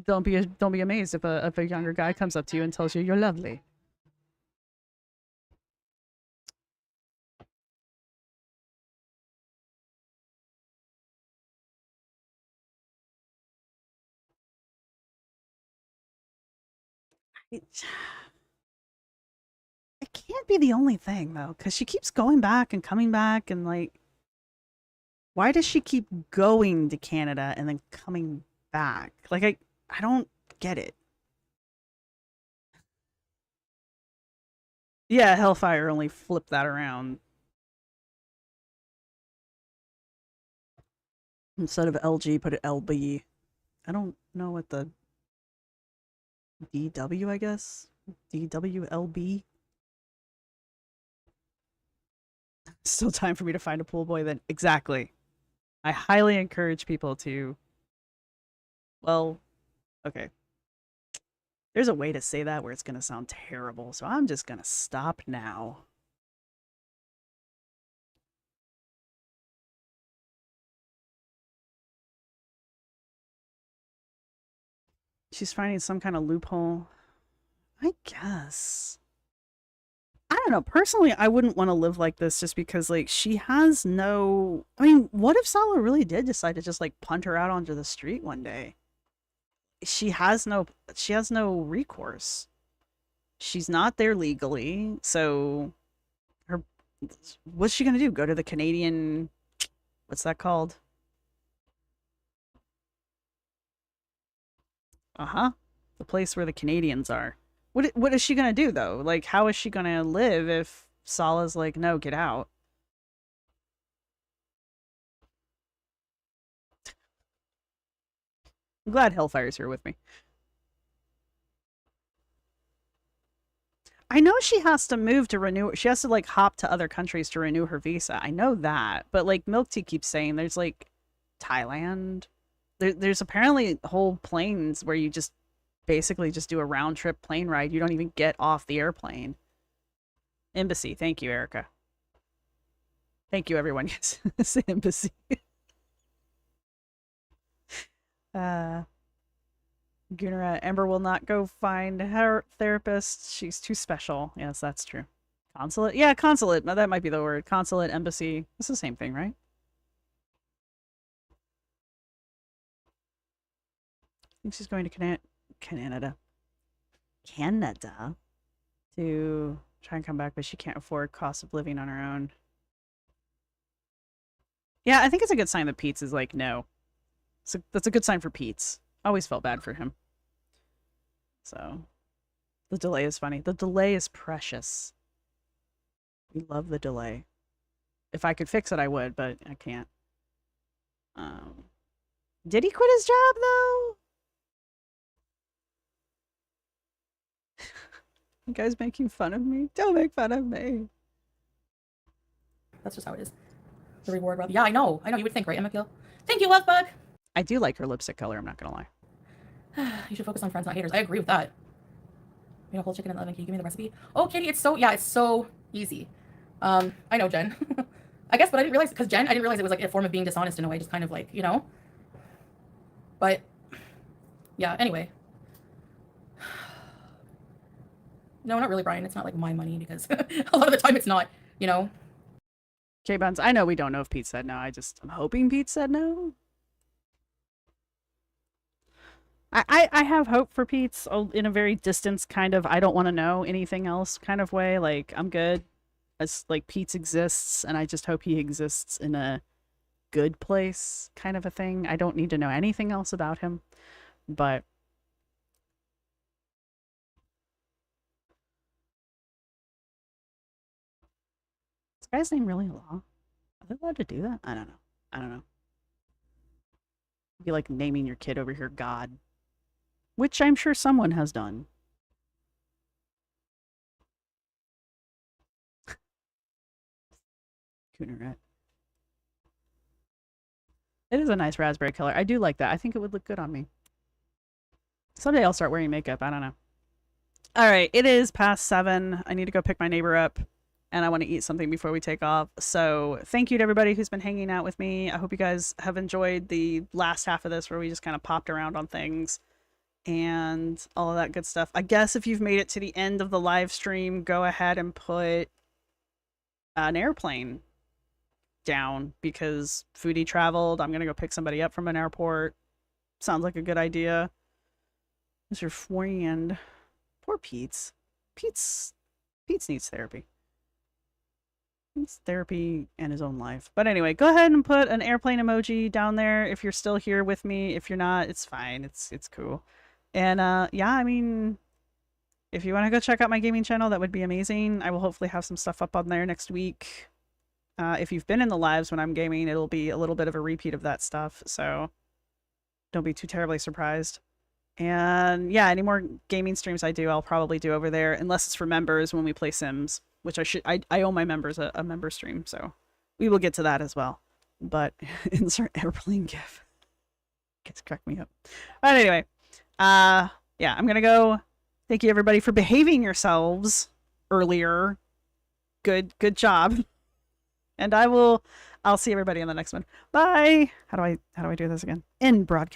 don't be amazed if a younger guy comes up to you and tells you you're lovely. It can't be the only thing though, because she keeps going back and coming back, and like, why does she keep going to Canada and then coming back? Like, I don't get it. Yeah, Hellfire only flipped that around. Instead of LG, put it LB. I don't know what the DW, I guess? DWLB? Still time for me to find a pool boy then. Exactly. I highly encourage people to... Well, okay. There's a way to say that where it's going to sound terrible, so I'm just going to stop now. She's finding some kind of loophole. I guess. I don't know. Personally, I wouldn't want to live like this just because, like, she has no... I mean, what if Sala really did decide to just, like, punt her out onto the street one day? She has no recourse. She's not there legally, so what's she gonna do? Go to the Canadian... What's that called? Uh-huh. The place where the Canadians are. What is she gonna do though? Like, how is she gonna live if Sala's like, no, get out? I'm glad Hellfire's here with me. I know she has to move to renew. She has to like hop to other countries to renew her visa. I know that, but like Milk Tea keeps saying there's like Thailand. There's apparently whole planes where you just basically just do a round trip plane ride. You don't even get off the airplane. Embassy. Thank you, Erica. Thank you, everyone. Yes, it's embassy. Gunara, Ember will not go find her therapist. She's too special. Yes, that's true. Consulate? Yeah, consulate. No, that might be the word. Consulate, embassy. It's the same thing, right? I think she's going to Canada to try and come back, but she can't afford cost of living on her own. Yeah, I think it's a good sign that Pete's is like, no. So that's a good sign for Pete's. Always felt bad for him. So, the delay is funny. The delay is precious. We love the delay. If I could fix it, I would, but I can't. Did he quit his job, though? You guys making fun of me? Don't make fun of me. That's just how it is. The reward, Rob. Yeah, I know. You would think, right, Emma Gill? Thank you, Lovebug. I do like her lipstick color, I'm not gonna lie. You should focus on friends, not haters. I agree with that. You know, whole chicken in the oven. Can you give me the recipe? Oh, Katie, it's so easy. I know, Jen. I guess, but I didn't realize, because Jen, I didn't realize it was like a form of being dishonest in a way, just kind of like, you know? But, yeah, anyway. No, not really, Brian. It's not like my money, because a lot of the time it's not, you know? K-Buns, I know we don't know if Pete said no. I'm hoping Pete said no. I have hope for Pete's in a very distant kind of I don't want to know anything else kind of way. Like, I'm good. As like Pete's exists, and I just hope he exists in a good place kind of a thing. I don't need to know anything else about him. But is this guy's name really long? Are they allowed to do that? I don't know. I don't know. It'd be like naming your kid over here God. Which I'm sure someone has done. Cooneret. It is a nice raspberry color. I do like that. I think it would look good on me. Someday I'll start wearing makeup. I don't know. All right, it is past 7. I need to go pick my neighbor up, and I want to eat something before we take off. So thank you to everybody who's been hanging out with me. I hope you guys have enjoyed the last half of this where we just kind of popped around on things and all of that good stuff. I guess if you've made it to the end of the live stream, go ahead and put an airplane down because Foodie traveled. I'm going to go pick somebody up from an airport. Sounds like a good idea. Mr. Friend. Poor Pete's. Pete's needs therapy. Needs therapy and his own life. But anyway, go ahead and put an airplane emoji down there if you're still here with me. If you're not, it's fine. It's cool. And yeah, I mean, if you want to go check out my gaming channel, that would be amazing. I will hopefully have some stuff up on there next week. If you've been in the lives when I'm gaming, it'll be a little bit of a repeat of that stuff. So don't be too terribly surprised. And yeah, any more gaming streams I do, I'll probably do over there, unless it's for members when we play Sims, which I owe my members a member stream, so we will get to that as well. But insert airplane gif. Gets crack me up. But anyway, yeah, I'm gonna go. Thank you everybody for behaving yourselves earlier. Good job. And I'll see everybody in the next one. Bye. How do I do this again? End broadcast.